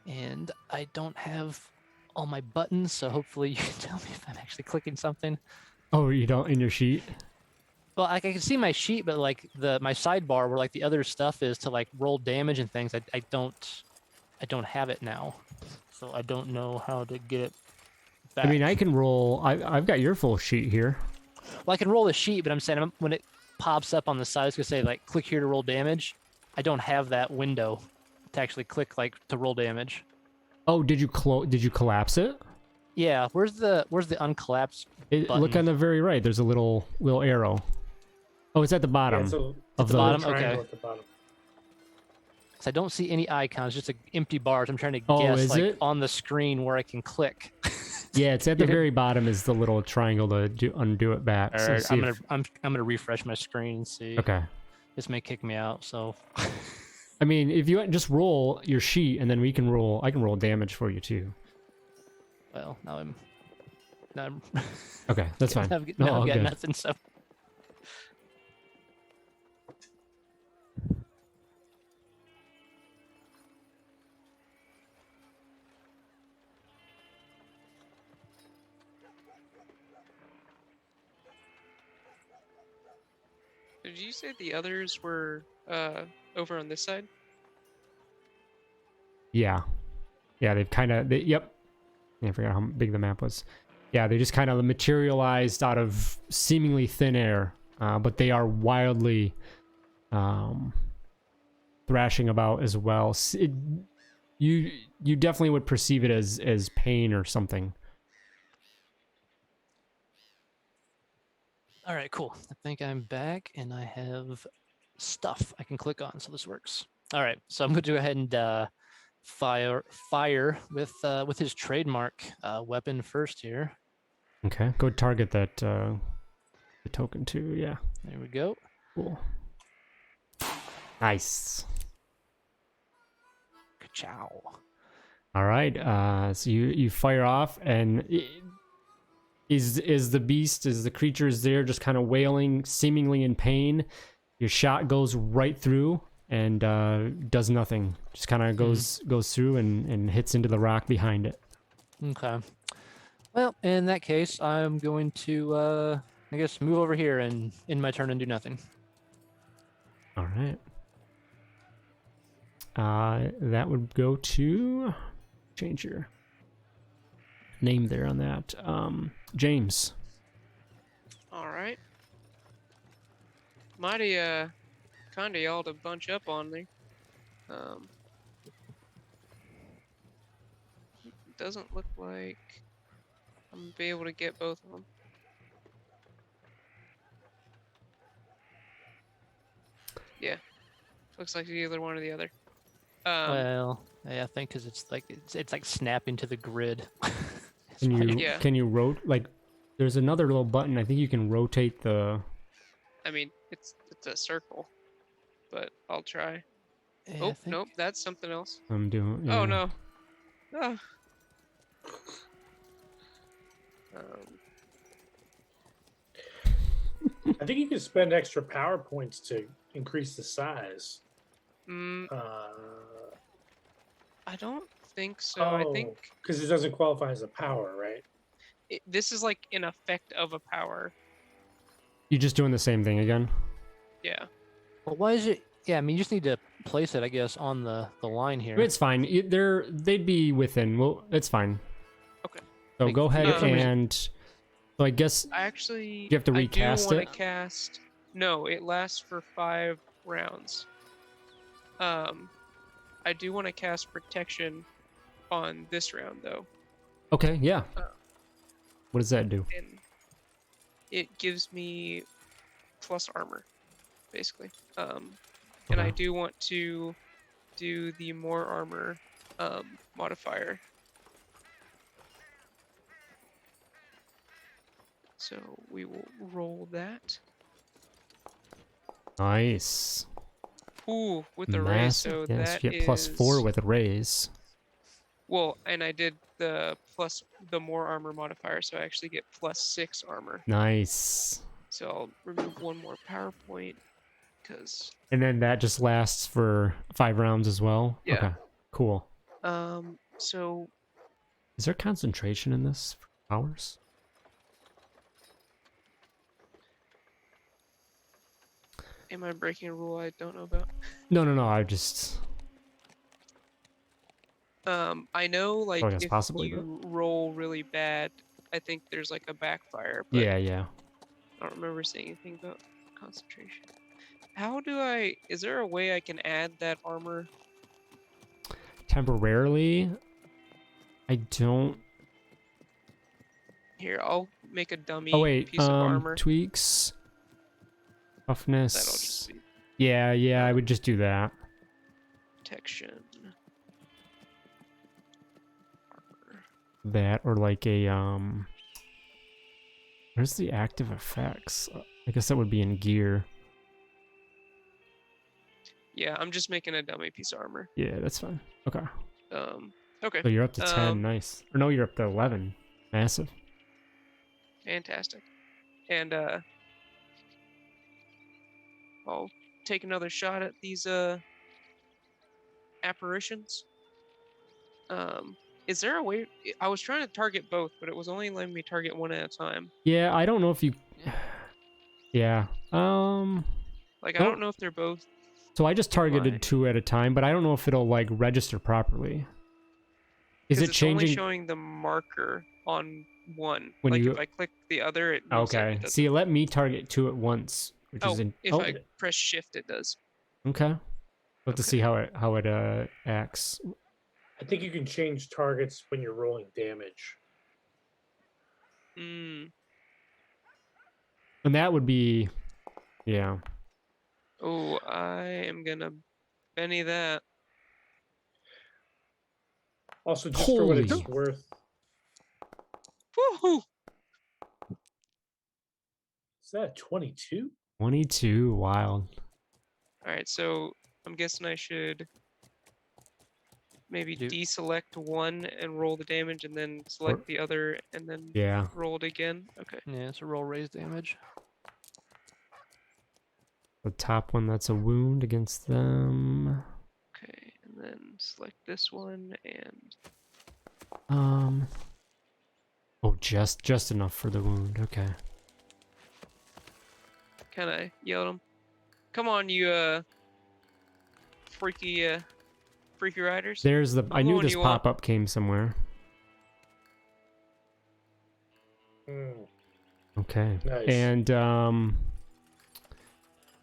And I don't have all my buttons, so hopefully you can tell me if I'm actually clicking something. Oh, you don't in your sheet? Well, I can see my sheet, but like my sidebar where like the other stuff is to like roll damage and things, I don't have it now, so I don't know how to get it back. I mean, I can roll. I've got your full sheet here. Well, I can roll the sheet, but I'm saying when it pops up on the side, it's gonna say like click here to roll damage. I don't have that window to actually click like to roll damage. Oh, did you collapse it? Yeah, where's the uncollapsed button? Look on the very right. There's a little arrow. Oh, it's at the bottom of the bottom. Okay. At the bottom. So I don't see any icons, just empty bars. I'm trying to Oh, guess is like it? on the screen where I can click. Yeah, it's at the very bottom is the little triangle to undo it back. All So right, see I'm gonna refresh my screen and see. Okay. This may kick me out. So. I mean, if you just roll your sheet and then I can roll damage for you too. Well, now I'm. Okay, that's fine. Now all I've got good. nothing. So. Did you say the others were over on this side? Yeah. Yeah, they've kind of... Yep. I forgot how big the map was. Yeah, they just kind of materialized out of seemingly thin air, but they are wildly thrashing about as well. You definitely would perceive it as pain or something. All right, cool. I think I'm back, and I have stuff I can click on, so this works. All right, so I'm going to go ahead and fire with his trademark weapon first here. Okay, go target that the token too. Yeah, there we go. Cool. Nice. Ka-chow. All right. So you fire off, and is the creature is there just kind of wailing, seemingly in pain. Your shot goes right through and does nothing. Just kind of goes through and hits into the rock behind it. Okay. Well, in that case, I'm going to, I guess, move over here and end my turn and do nothing. All right. That would go to... Change your name there on that. James. All right. Mighty kind of y'all to bunch up on me. Doesn't look like I'm gonna be able to get both of them. Yeah, looks like either one or the other. Well, yeah, I think because it's like snapping to the grid. Can you rotate? Like, there's another little button. I think you can rotate the. I mean, it's a circle, but I'll try. Yeah, Oh nope, that's something else. I'm doing. Oh yeah. no. Oh. I think you can spend extra power points to increase the size. I don't think so. I think because it doesn't qualify as a power, right? this is like an effect of a power. You just doing the same thing again? Yeah. Well, why is it Yeah, I mean, you just need to place it, I guess, on the line here. It's fine. They'd be within. Well, it's fine. Okay. So Like, go ahead for some reason- and. So I guess I actually you have to recast I do it. want to cast. No, it lasts for 5 rounds. I do want to cast protection on this round though, Okay, yeah. Uh, What does that do? and it gives me plus armor, basically. And I Okay. do want to do the more armor modifier. So we will roll that. Nice. Ooh, with the raise, so yes, that you get +4 is- with a raise. Well, and I did the more armor modifier, so I actually get +6 armor. Nice. So I'll remove one more PowerPoint because And then that just lasts for 5 rounds as well? Yeah. Okay, cool. so Is there concentration in this for powers? am I breaking a rule I don't know about? No, I just... I know like guess if possibly, you roll really bad, I think there's like a backfire, but Yeah. I don't remember seeing anything about concentration. Is there a way I can add that armor? Temporarily, I don't... Here, I'll make a dummy Oh, wait. piece of armor. Tweaks. That'll Toughness. just be Yeah, I would just do that. protection. Armor. That, or like a, Where's the active effects? I guess that would be in gear. Yeah, I'm just making a dummy piece of armor. Yeah, that's fine. Okay. Okay, So you're up to 10, Um, nice. Or no, you're up to 11. Massive. fantastic. And I'll take another shot at these apparitions. Is there a way? I was trying to target both, but it was only letting me target one at a time. Yeah, I don't know if you... Yeah. Like, I Nope. don't know if they're both. So I just targeted Fine. 2 at a time, but I don't know if it'll, like, register properly. Is 'Cause it it's changing? only showing the marker on one. When Like, you- if I click the other, it moves Okay. it. See, let me target 2 at once, which is in... If I press shift, it does. Okay. We'll have to Okay. see how it acts. I think you can change targets when you're rolling damage. Mm. And that would be... Yeah. Oh, I am gonna Benny that. Also, just for what it's Holy. worth, Woohoo! is that 22? 22, wild. All right, so I'm guessing I should maybe Do- deselect one and roll the damage, and then select the other, and then Yeah. roll it again. Okay. Yeah, it's a roll raise damage. The top one, that's a wound against them. Okay, and then select this one and Oh, just enough for the wound. Okay. kind of yell at him. Come on, you freaky riders. There's the... I knew Hold this you up. pop-up came somewhere. Mm, Okay. nice. And,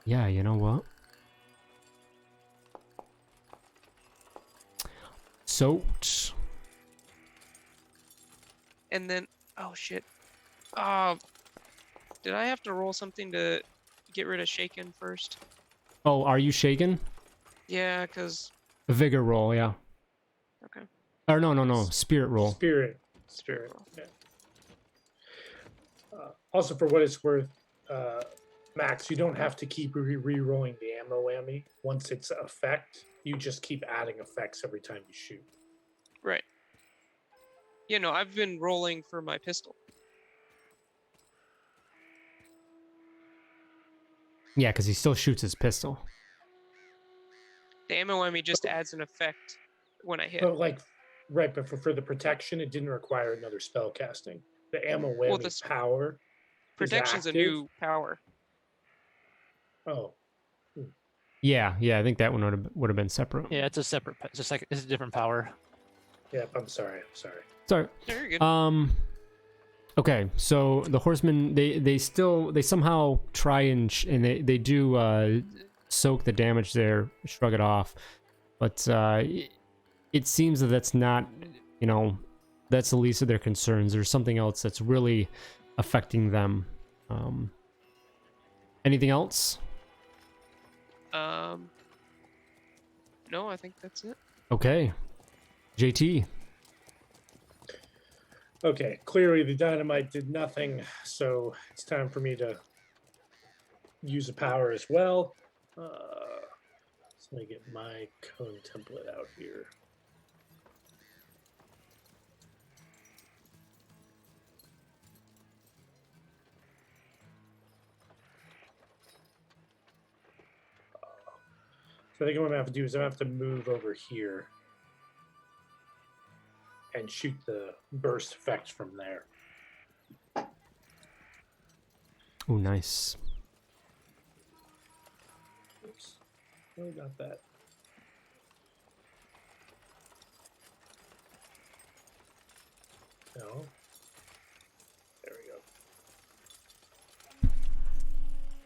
yeah, you know what? Soaked. And then, oh shit. Did I have to roll something to get rid of shaken first? Oh, are you shaken? Yeah, cause A vigor roll, yeah. okay. Or no. Spirit roll. Spirit. Yeah. Also, for what it's worth, Max, you don't have to keep re-rolling the ammo whammy. Once it's effect, you just keep adding effects every time you shoot. Right. Yeah, no, I've been rolling for my pistol. Yeah, because he still shoots his pistol. The ammo whammy just adds an effect when I hit. But but for the protection, it didn't require another spell casting. The ammo whammy the power. is Protection's a active. new power. Oh. Yeah, I think that one would have been separate. Yeah, it's a separate. It's just like it's a different power. Yep, I'm sorry. Sorry. Very good. Okay, so the horsemen they somehow try and they do soak the damage there, shrug it off, but it seems that that's not, that's the least of their concerns. There's something else that's really affecting them. Anything else? No, I think that's it. Okay, JT. Okay, clearly the dynamite did nothing, so it's time for me to use a power as well. So let me get my cone template out here. So I think what I'm gonna have to do is I'm gonna have to move over here and shoot the burst effect from there. Oh, nice. Oops. No, not that. No. There we go.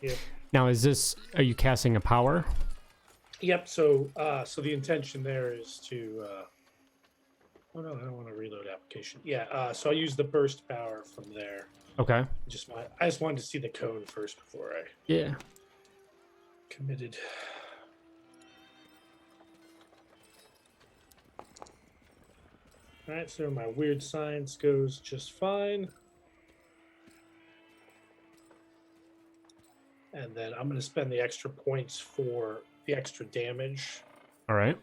Yep. Now, are you casting a power? Yep. So, so the intention there is to. Oh no, I don't want to reload application. Yeah. So I'll use the burst power from there. Okay. I just wanted to see the cone first before I Yeah. committed. All right. So my weird science goes just fine. And then I'm going to spend the extra points for the extra damage. All right.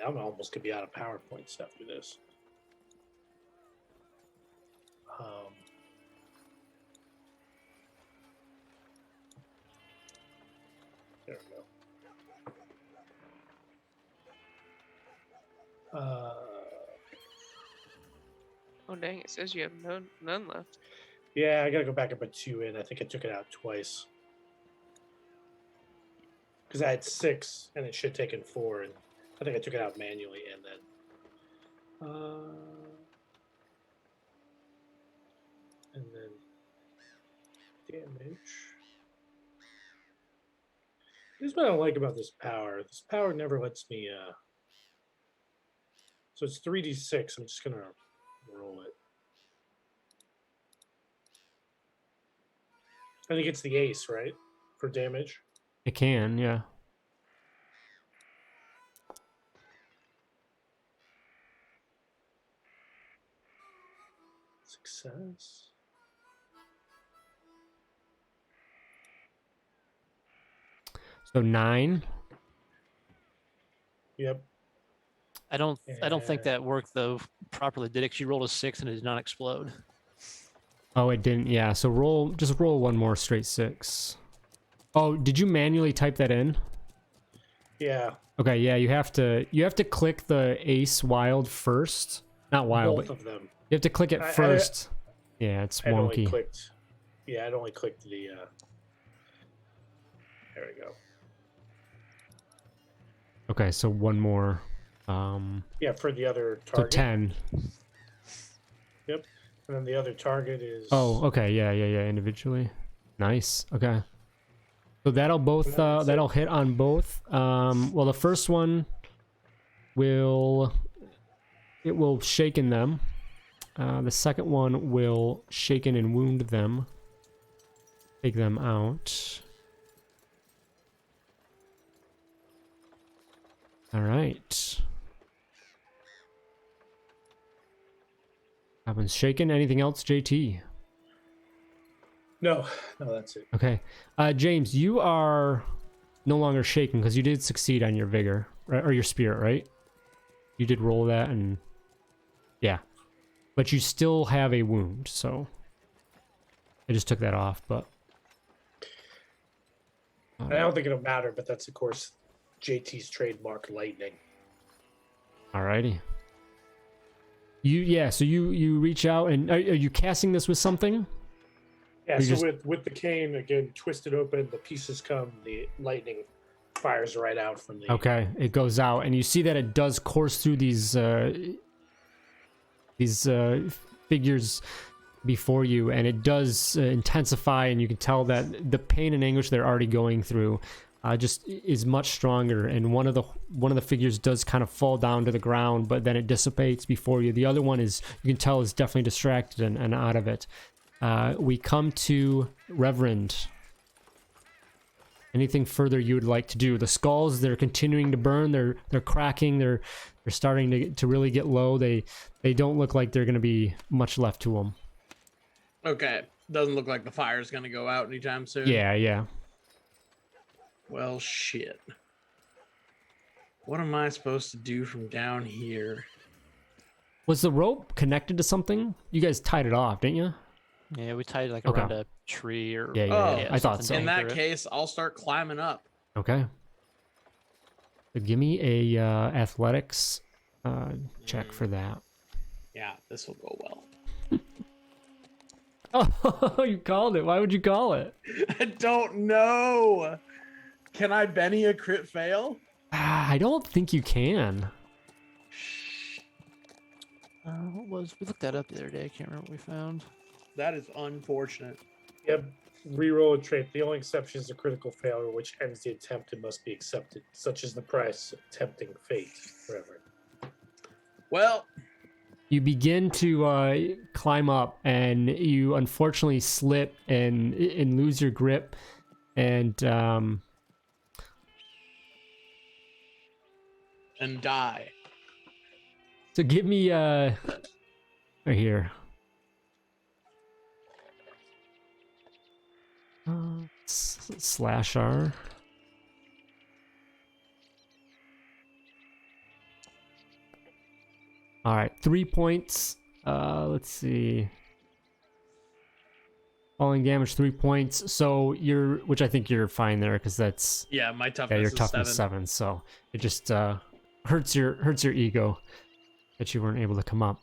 I'm almost gonna be out of PowerPoints after this. There we go. Oh dang! It says you have none left. Yeah, I gotta go back and put 2 in. I think I took it out twice because I had 6 and it should have taken 4, and I think I took it out manually and then damage. Here's what I don't like about this power. This power never lets me. So it's 3d6. I'm just gonna roll it. I think it's the ace, right, for damage. It can, yeah. Success. So 9. Yep. I don't think that worked though properly. Did it? She rolled a 6 and it did not explode. Oh, it didn't. Yeah. So just roll one more straight 6. Oh, did you manually type that in? Yeah. Okay. Yeah. You have to click the ace wild first. Not wild. Both But of them. you have to click it first. Yeah, it's I'd only wonky. clicked. Yeah, I'd only clicked the. There we go. Okay. So one more. Yeah, for the other So target. 10. Yep. And then the other target is. Oh, okay. Yeah. Individually. Nice. Okay. So that'll hit on both. Well, the first one will shaken them. The second one will shaken and wound them. Take them out. All right. That one's shaken. Anything else, JT? No, that's it. Okay. James, you are no longer shaken because you did succeed on your vigor, right? Or your spirit, right? You did roll that and... Yeah. But you still have a wound, so... I just took that off, but... I don't think it'll matter, but that's, of course, JT's trademark, lightning. Alrighty. So you reach out, and are you casting this with something? Yeah, You so just- with the cane, again, twisted open, the pieces come, the lightning fires right out from the... Okay, it goes out, and you see that it does course through these figures before you, and it does intensify, and you can tell that the pain and anguish they're already going through just is much stronger. And one of the figures does kind of fall down to the ground, but then it dissipates before you. The other one is, you can tell, is definitely distracted and out of it. We come to Reverend. Anything further you would like to do? The skulls, they're continuing to burn. They're cracking. They're starting to really get low. They don't look like they're going to be much left to them. Okay. Doesn't look like the fire's gonna go out anytime soon. Yeah. Well, shit. What am I supposed to do from down here? Was the rope connected to something? You guys tied it off, didn't you? Yeah, we tied it like Okay. around a tree or Yeah, Oh, I thought something so. to In that anchor it. case, I'll start climbing up. Okay. So give me a athletics check for that. Yeah, this will go well. Oh, you called it. Why would you call it? I don't know. Can I Benny a crit fail? I don't think you can. What was, we looked that up the other day. I can't remember what we found. That is unfortunate. Yep, reroll a trait. The only exception is a critical failure, which ends the attempt and must be accepted, such as the price of tempting fate forever. Well, You begin to climb up, and you unfortunately slip and lose your grip, and and die. so give me right here. Slash R. All right, 3 points. Let's see. Falling damage, 3 points. So which I think you're fine there, because that's Yeah, my toughness your is toughness 7. So it just hurts your ego that you weren't able to come up.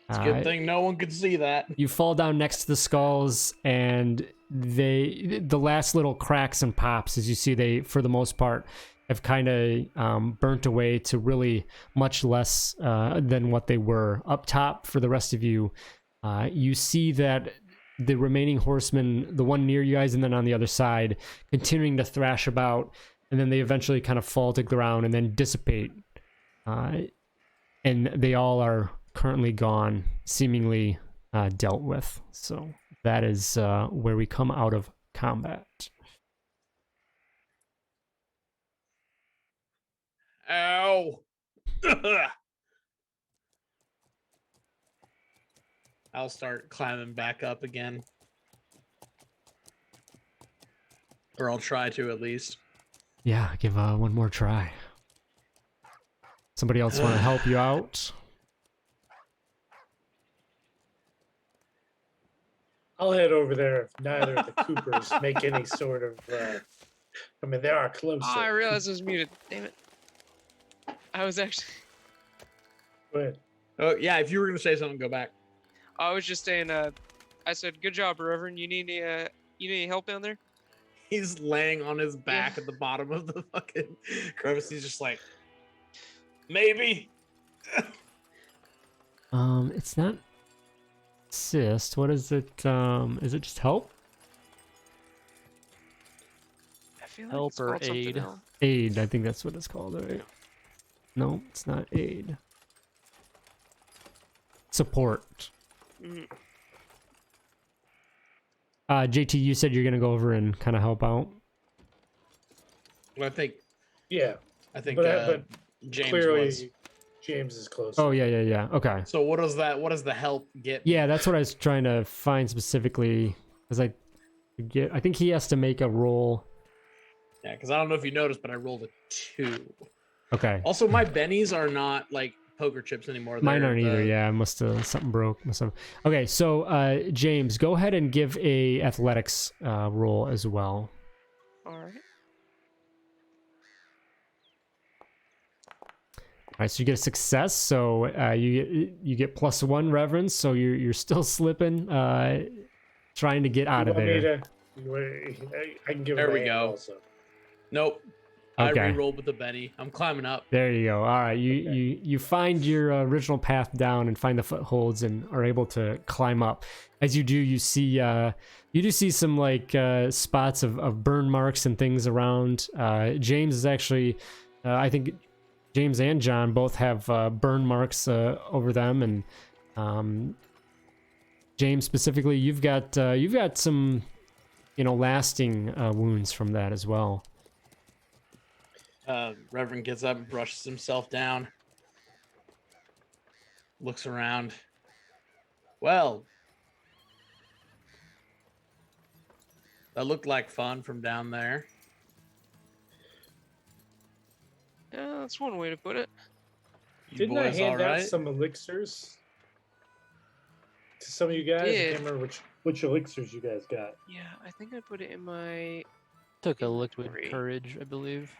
It's a good thing no one could see that. You fall down next to the skulls, and the last little cracks and pops, as you see, they, for the most part, have kind of burnt away to really much less than what they were. Up top, for the rest of you, you see that the remaining horsemen, the one near you guys and then on the other side, continuing to thrash about, and then they eventually kind of fall to the ground and then dissipate. And they all are currently gone, seemingly dealt with. So that is where we come out of combat. Ow. I'll start climbing back up again. Or I'll try to, at least. Yeah, give one more try. Somebody else want to help you out? I'll head over there if neither of the Coopers make any sort of... I mean, they are closer. Oh, I realized I was muted. Damn it. I was actually... Go ahead. Oh, yeah, if you were going to say something, go back. I was just saying, I said, good job, Reverend. You need any help down there? He's laying on his back at the bottom of the fucking crevice. He's just like, maybe. It's not assist. What is it? Is it just help? I feel like Help it's or called something aid? else. Aid, I think that's what it's called, right? No, it's not aid. Support. Mhm. JT, you said you're gonna go over and kind of help out. Well, Yeah, I think but James clearly was. James is close. Oh yeah. Okay. So what does the help get? Yeah, that's what I was trying to find specifically, because I think he has to make a roll. Yeah, because I don't know if you noticed, but I rolled a 2. Okay. Also, my bennies are not like poker chips anymore. Mine They're aren't either. the- Yeah, must have something broke. Okay, so James, go ahead and give a athletics roll as well. All right. right, so you get a success. So you get +1 reverence. So you're still slipping, trying to get out of there. I can give There him a we hand go. also. Nope. I Okay. re-rolled with the Benny. I'm climbing up. There you go. All right, you find your original path down and find the footholds and are able to climb up. As you do, you do see some like spots of burn marks and things around. James is actually, I think, James and John both have burn marks over them, and James specifically, you've got some, lasting wounds from that as well. Reverend gets up and brushes himself down. Looks around. Well, that looked like fun from down there. Yeah, that's one way to put it. You Didn't I boys hand all out right? some elixirs to some of you guys? I did. can't remember which elixirs you guys got. Yeah, I think I put it in my. Took a liquid Inventory. courage, I believe.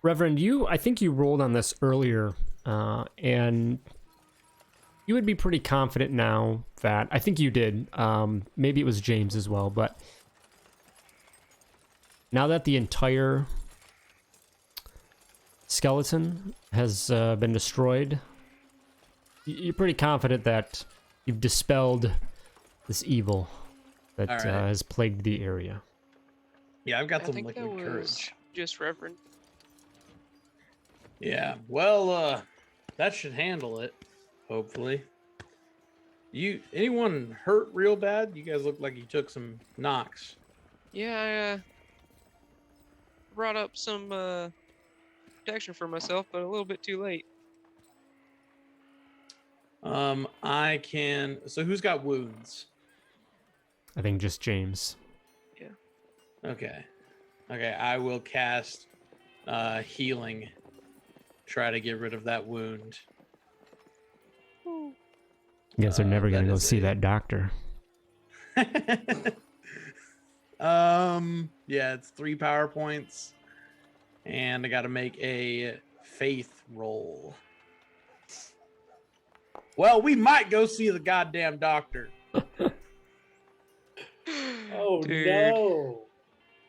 Reverend, I think you rolled on this earlier, and you would be pretty confident now that, I think you did, maybe it was James as well, but now that the entire skeleton has been destroyed, you're pretty confident that you've dispelled this evil that All right. has plagued the area. Yeah, I've got I some think that liquid was courage. just Reverend. Yeah. Well, that should handle it. Hopefully. Anyone hurt real bad? You guys look like you took some knocks. Yeah, I brought up some protection for myself, but a little bit too late. I can. So who's got wounds? I think just James. Okay. Okay, I will cast healing. Try to get rid of that wound. You guys are never that gonna go is see a- that doctor. Yeah, it's 3 power points. And I gotta make a faith roll. Well, we might go see the goddamn doctor. Oh Dude. no!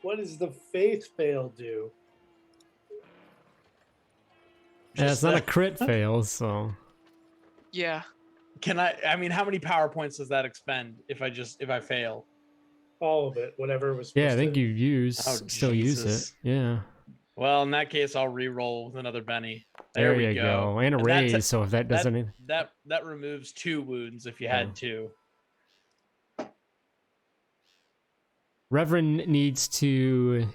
What does the faith fail do? Yeah, it's not a that- crit fail, so Yeah, Can I mean, how many power points does that expend if I fail? All of it, whatever was. yeah, I supposed think to- you Oh, still use it. Jesus. Yeah, Well, in that case, I'll re-roll with another Benny. there we you go. And a And that's raise. So if that doesn't, that removes 2 wounds if you Yeah. had 2. Reverend needs to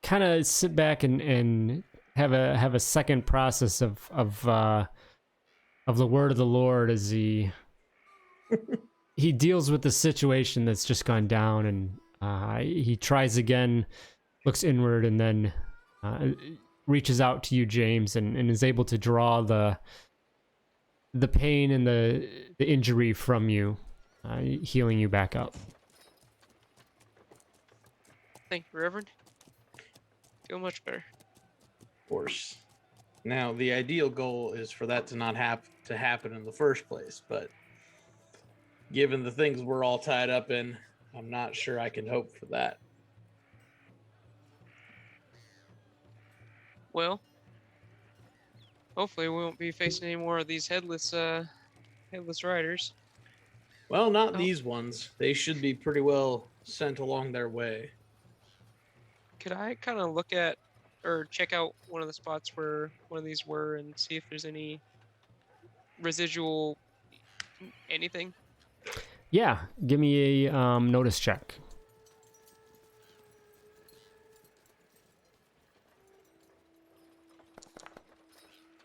kind of sit back and have a second process of the word of the Lord as he deals with the situation that's just gone down, and he tries again, looks inward, and then reaches out to you, James, and is able to draw the pain and the injury from you, healing you back up. thank you, Reverend. Feel much better. Of course. Now, the ideal goal is for that to not happen in the first place, but given the things we're all tied up in, I'm not sure I can hope for that. Well, hopefully we won't be facing any more of these headless riders. Well, not Oh. these ones. They should be pretty well sent along their way. Could I kind of look at or check out one of the spots where one of these were and see if there's any residual anything? Yeah, give me a notice check.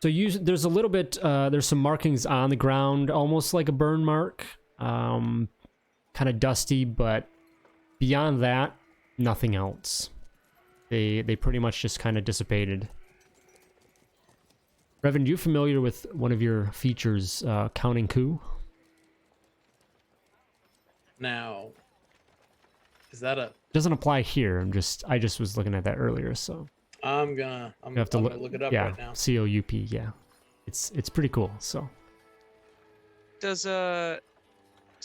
So there's a little bit, there's some markings on the ground, almost like a burn mark, kind of dusty, but beyond that, nothing else. They pretty much just kind of dissipated. Reverend, you familiar with one of your features, counting coup? Now, is that a... Doesn't apply here. I just was looking at that earlier, so. I'm You have to gonna look it up yeah, right now. COUP. Yeah, it's pretty cool. So Does so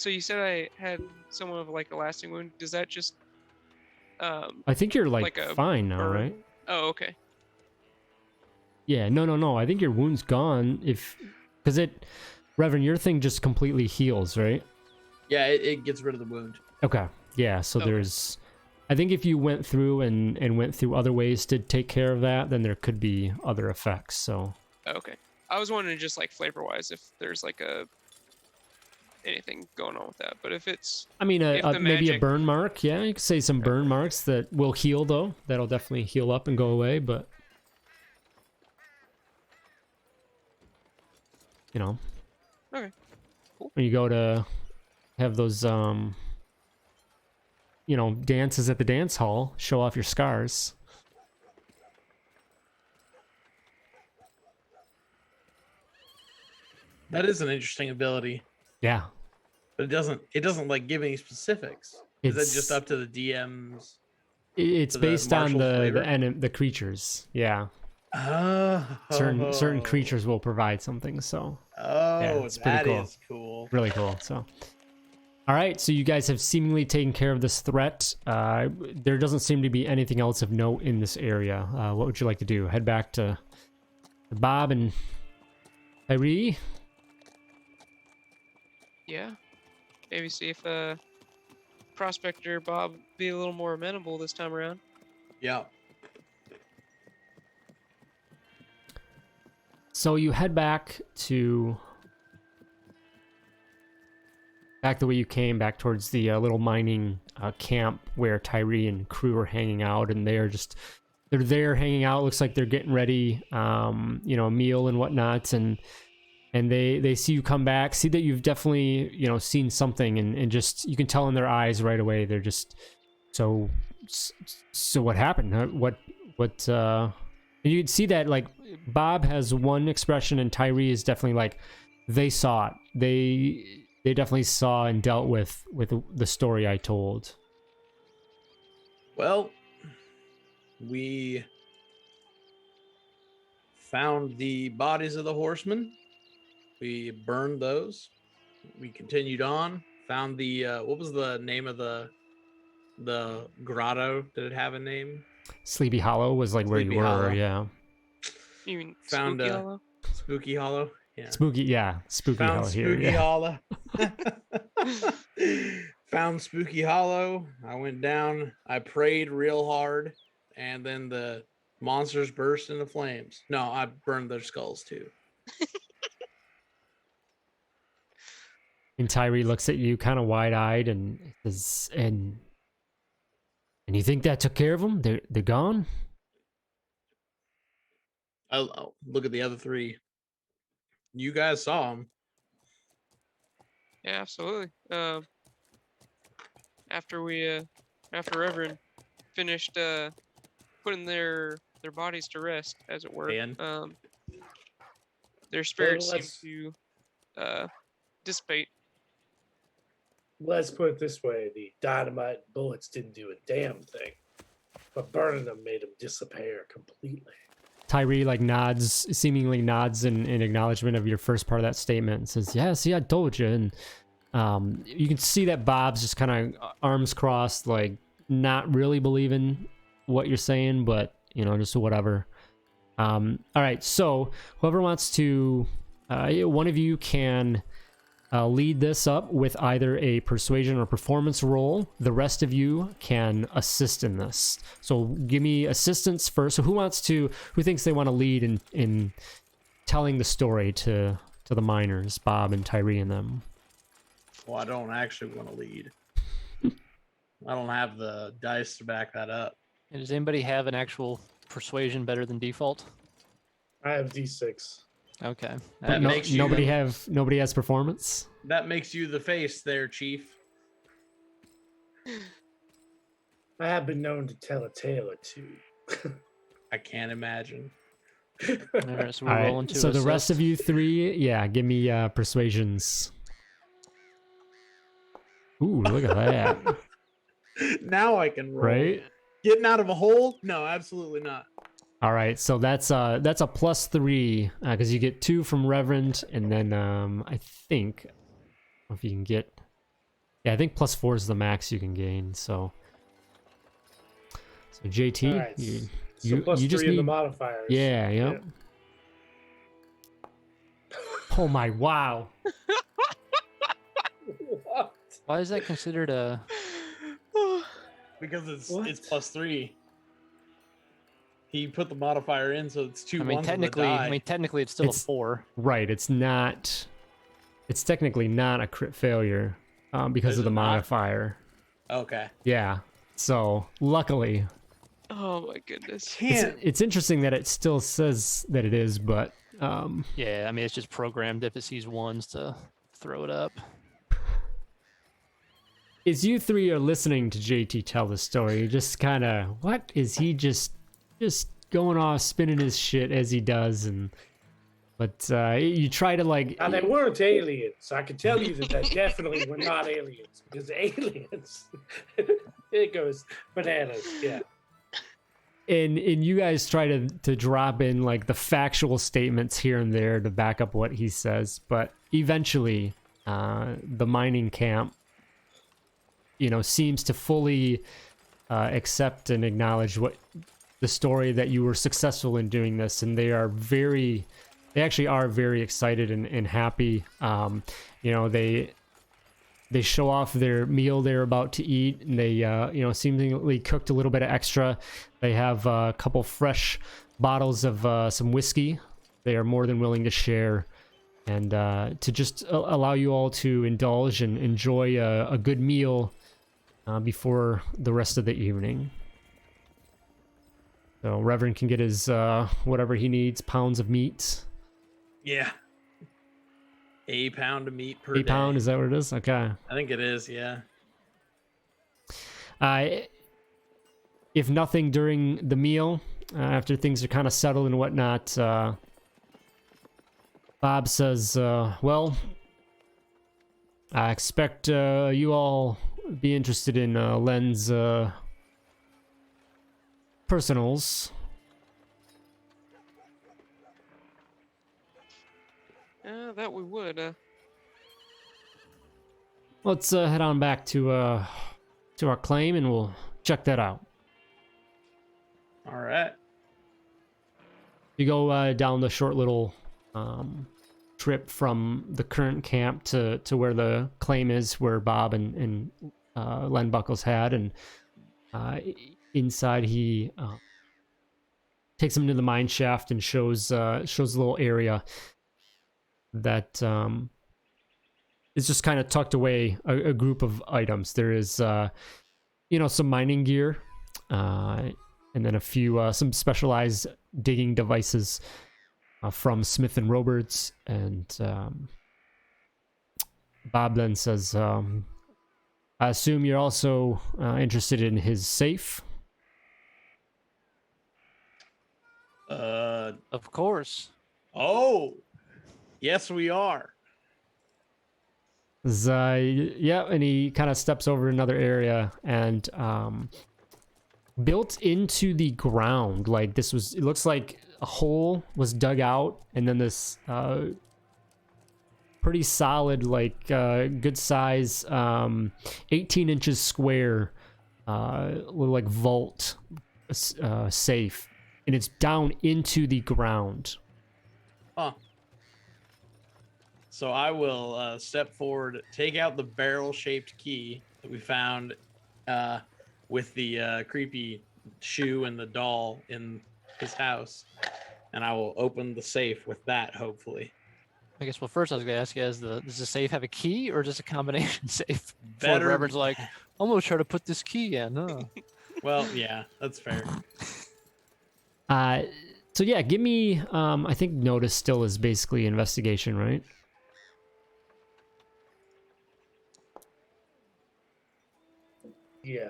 you said I had somewhat of like a lasting wound. Does that just I think you're like a fine now, burn? right? Oh, okay. Yeah, no. I think your wound's gone because Reverend, your thing just completely heals, right? Yeah, it gets rid of the wound. Okay. Yeah, so Okay. there's I think if you went through and went through other ways to take care of that, then there could be other effects. So Okay. I was wondering just like flavor wise if there's like anything going on with that. But if it's I mean, If the maybe a magic- burn mark. Yeah, you could say some burn marks that will heal though. That'll definitely heal up and go away, but you know. Okay, cool. When you go to have those dances at the dance hall, show off your scars. That is an interesting ability, Yeah. but it doesn't like give any specifics. Is that just It's up to the DMs? it's to the based on martial the flavor? the creatures. Yeah. Oh, Certain creatures will provide something, so Oh, it's pretty that cool. is cool. really cool. So all right, so you guys have seemingly taken care of this threat. There doesn't seem to be anything else of note in this area. What would you like to do? Head back to Bob and Tyree? Yeah. Maybe see if Prospector Bob be a little more amenable this time around. Yeah. So you head back the way you came, back towards the little mining camp where Tyree and crew are hanging out, and they're there hanging out. Looks like they're getting ready, a meal and whatnot, and they see you come back, see that you've definitely seen something, and just you can tell in their eyes right away. They're just so what happened? And you can see that like Bob has one expression and Tyree is definitely like they saw it. They definitely saw and dealt with the story I told. Well, we found the bodies of the horsemen. We burned those. We continued on. Found the what was the name of the grotto? Did it have a name? Sleepy Hollow was like where you Sleepy were, Hollow. yeah. You mean Found Spooky a- Hollow? Spooky Hollow. Yeah. Spooky Found Hollow here. Spooky Yeah. Hollow. Found Spooky Hollow. I went down. I prayed real hard, and then the monsters burst into flames. No, I burned their skulls too. And Tyree looks at you kind of wide-eyed and says, and you think that took care of them? They're gone? I'll look at the other three. You guys saw them. Yeah, absolutely. After Reverend finished putting their bodies to rest, as it were, And? their spirits seem let's- to dissipate. Let's put it this way: the dynamite bullets didn't do a damn thing, but burning them made them disappear completely. Tyree like seemingly nods in acknowledgement of your first part of that statement and says, yeah, see, I told you. And you can see that Bob's just kind of arms crossed, like not really believing what you're saying, but just whatever. All right, so whoever wants to, one of you can lead this up with either a persuasion or performance roll. The rest of you can assist in this. So give me assistance first. So who thinks they want to lead in telling the story to the miners, Bob and Tyree and them? Well, I don't actually want to lead. I don't have the dice to back that up. And does anybody have an actual persuasion better than default? I have D6. Okay. That No- makes you- nobody has performance. That makes you the face there, Chief. I have been known to tell a tale or two. I can't imagine. All right, so we're All rolling right, to so the rest of assist. you three, yeah, give me persuasions. Ooh, look at that. Now I can roll. Right? Getting out of a hole? No, absolutely not. All right, so that's a +3 because you get 2 from Reverend, and then I think if you can get, yeah, I think +4 is the max you can gain. So JT, All right. you So plus you just 3 in the need, modifiers. yeah, yep. Oh my, wow. What? Why is that considered a? Because it's What? +3. He put the modifier in, so it's 2 I mean, ones on the technically, die. it's still It's- a 4. Right, it's technically not a crit failure because Is of the it not? modifier. Okay. Yeah, so luckily. Oh my goodness. It's interesting that it still says that it is, but Yeah, I mean, it's just programmed if it sees ones to throw it up. as you three are listening to JT tell the story, you're just kind of, what is he just going off spinning his shit as he does, but you try to like, Now, they weren't aliens. I can tell you that they definitely were not aliens. Because aliens, it goes bananas. Yeah. and you guys try to drop in like the factual statements here and there to back up what he says, but eventually the mining camp, seems to fully accept and acknowledge what the story that you were successful in doing this, and they actually are very excited and happy. They show off their meal they're about to eat, and they seemingly cooked a little bit of extra. They have a couple fresh bottles of some whiskey they are more than willing to share, and to just allow you all to indulge and enjoy a good meal before the rest of the evening. So Reverend can get his whatever he needs, pounds of meat. Yeah. A pound of meat per day. 8 pound, is that what it is? Okay. I think it is, yeah. If nothing during the meal, after things are kind of settled and whatnot, Bob says, well, I expect you all be interested in Len's personals. That we would. Let's head on back to our claim, and we'll check that out. All right. You go down the short little trip from the current camp to where the claim is, where Bob and Len Buckles had, and inside he takes him to the mine shaft and shows a little area that is just kind of tucked away, a group of items. There is some mining gear, and then a few some specialized digging devices from Smith and Roberts, and Bob then says, I assume you're also interested in his safe? Of course. Oh, yes, we are. Yeah, and he kind of steps over another area, and built into the ground, like this was, it looks like a hole was dug out, and then this pretty solid, like good size 18 inches square little like vault safe, and it's down into the ground. Huh. So I will step forward, take out the barrel-shaped key that we found with the creepy shoe and the doll in his house, and I will open the safe with that, hopefully. I guess, well, first I was going to ask you, does the safe have a key, or just a combination safe? Before Better. the Reverend's like, I'm going to try to put this key in. Huh? Well, yeah, that's fair. So yeah, give me I think notice still is basically investigation, right? Yeah.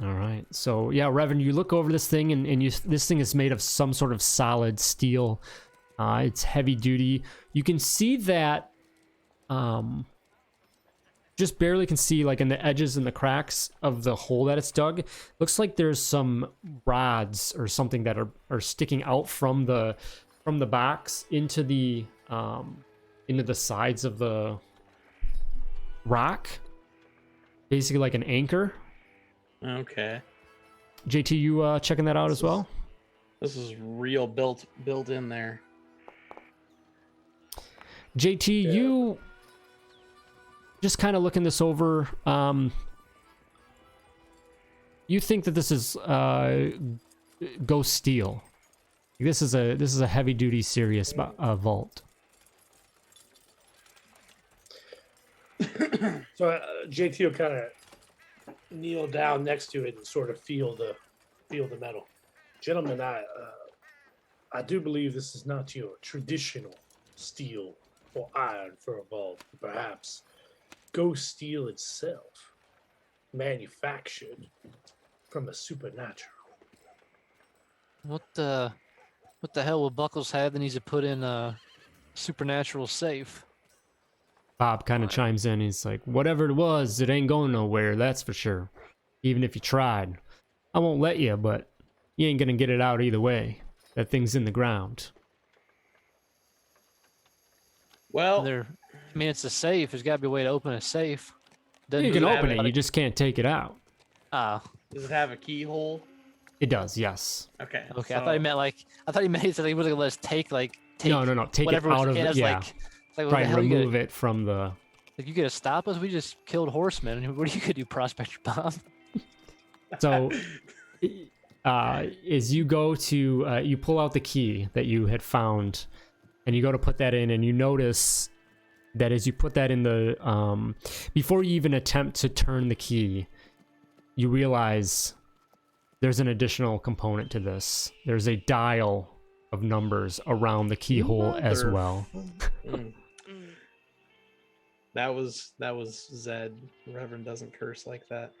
All right. So yeah, Reverend, you look over this thing, and this thing is made of some sort of solid steel. It's heavy duty. You can see that just barely can see, like, in the edges and the cracks of the hole that it's dug. Looks like there's some rods or something that are sticking out from the box into the sides of the rock, basically like an anchor. Okay. JT, you checking that out as well? This is real built in there. JT, Yeah. you just kind of looking this over. You think that this is ghost steel? This is a heavy duty, serious vault. So JT will kind of kneel down next to it and sort of feel the metal. Gentlemen, I do believe this is not your traditional steel or iron for a vault. Perhaps ghost steel itself, manufactured from the supernatural. What the hell will Buckles have that needs to put in a supernatural safe? Bob kind of chimes in. He's like, whatever it was, it ain't going nowhere, that's for sure. Even if you tried. I won't let you, but you ain't gonna get it out either way. That thing's in the ground. Well, I mean, it's a safe. There's got to be a way to open a safe. Doesn't You do can that, open it, but you just can't take it out. Ah, does it have a keyhole? It does, yes. Okay. okay. I thought he meant he said he was gonna let us take No, take it whatever out was of in. I it. was Yeah, like what try the and hell you remove gonna, it from the... like, you gonna stop us? We just killed horsemen. What are you gonna do, Prospector Bob? So, as you go to, you pull out the key that you had found, and you go to put that in, and you notice that as you put that in the, before you even attempt to turn the key, you realize there's an additional component to this. There's a dial of numbers around the keyhole as well. Mm. Mm. That was Zed. Reverend doesn't curse like that.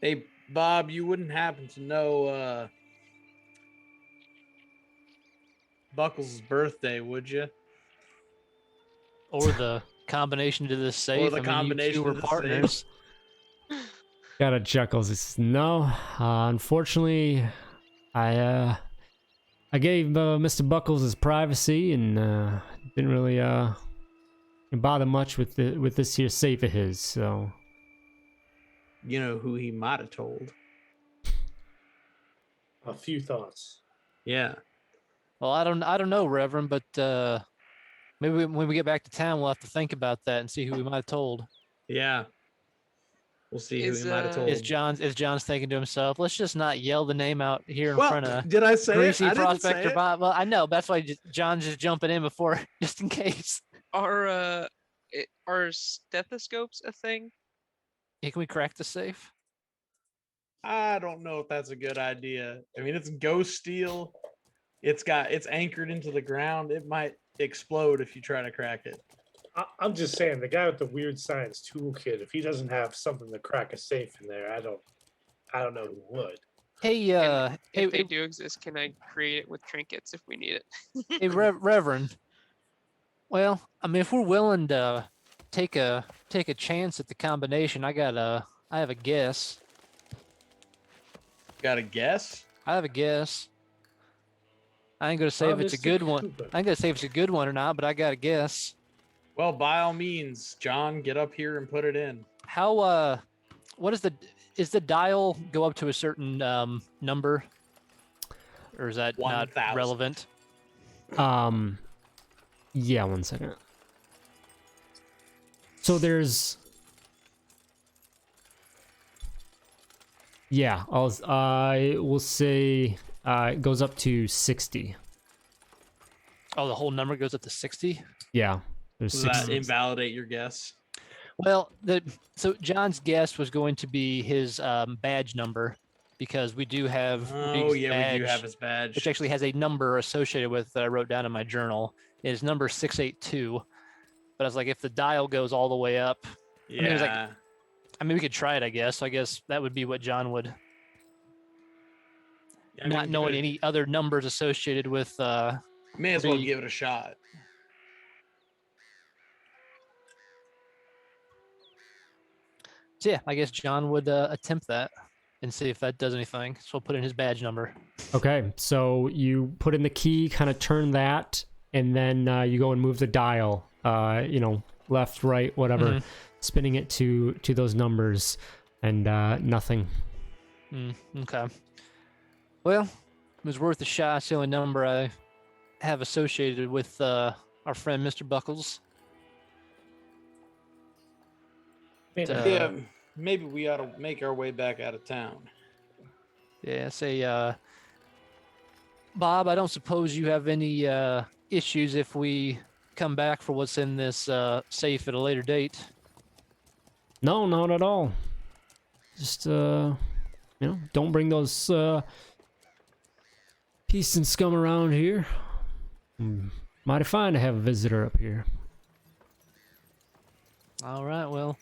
Hey Bob, you wouldn't happen to know Buckles' birthday, would you? Or the combination to this safe? the I mean, combination you two to were the safe. partners. Got a chuckles. He says, no, unfortunately, I gave Mr. Buckles his privacy and didn't really bother much with this here safe of his. So, You know who he might have told. A few thoughts. Yeah. Well, I don't know, Reverend, but maybe when we get back to town, we'll have to think about that and see who we might have told. Yeah. We'll see who Is, he might have told. Is John's thinking to himself, let's just not yell the name out here in front of did I say Greasy it? I didn't say Prospector it. Bob? Well, I know, that's why John's just jumping in before, just in case. Are stethoscopes a thing? Yeah, can we crack the safe? I don't know if that's a good idea. I mean, it's ghost steel. It's anchored into the ground. It might explode if you try to crack it. I'm just saying, the guy with the weird science toolkit, if he doesn't have something to crack a safe in there, I don't know who would. Hey, If they do exist, can I create it with trinkets if we need it? hey, Reverend. Well, I mean, if we're willing to take a chance at the combination, I have a guess. Got a guess? I have a guess. I ain't gonna say if it's a good one. I ain't gonna say if it's a good one or not, but I got a guess. Well, by all means, John, get up here and put it in. How what is the dial go up to a certain number, or is that not 1,000. relevant? Yeah, 1 second. So there's... Yeah, I will say it goes up to 60. Oh, the whole number goes up to 60. Yeah, there's Does 60. that invalidate your guess? Well, so John's guess was going to be his badge number, because we do have Oh, Rig's yeah, we do badge, have his badge. which actually has a number associated with that I wrote down in my journal. It is number 682. But I was like, if the dial goes all the way up, Yeah. mean, it was like- I mean, we could try it, I guess. So I guess that would be what John would, I mean, not knowing any other numbers associated with. May as well Rig. give it a shot. So yeah, I guess John would attempt that and see if that does anything. So we'll put in his badge number. Okay, so you put in the key, kind of turn that, and then you go and move the dial. Left, right, whatever, spinning it to those numbers, and nothing. Okay. Well, it was worth a shot. It's the only number I have associated with our friend Mr. Buckles. Yeah, maybe we ought to make our way back out of town. Yeah, say, Bob, I don't suppose you have any issues if we come back for what's in this safe at a later date? No, not at all. Just, don't bring those peace and scum around here. Mighty fine to have a visitor up here. All right, well,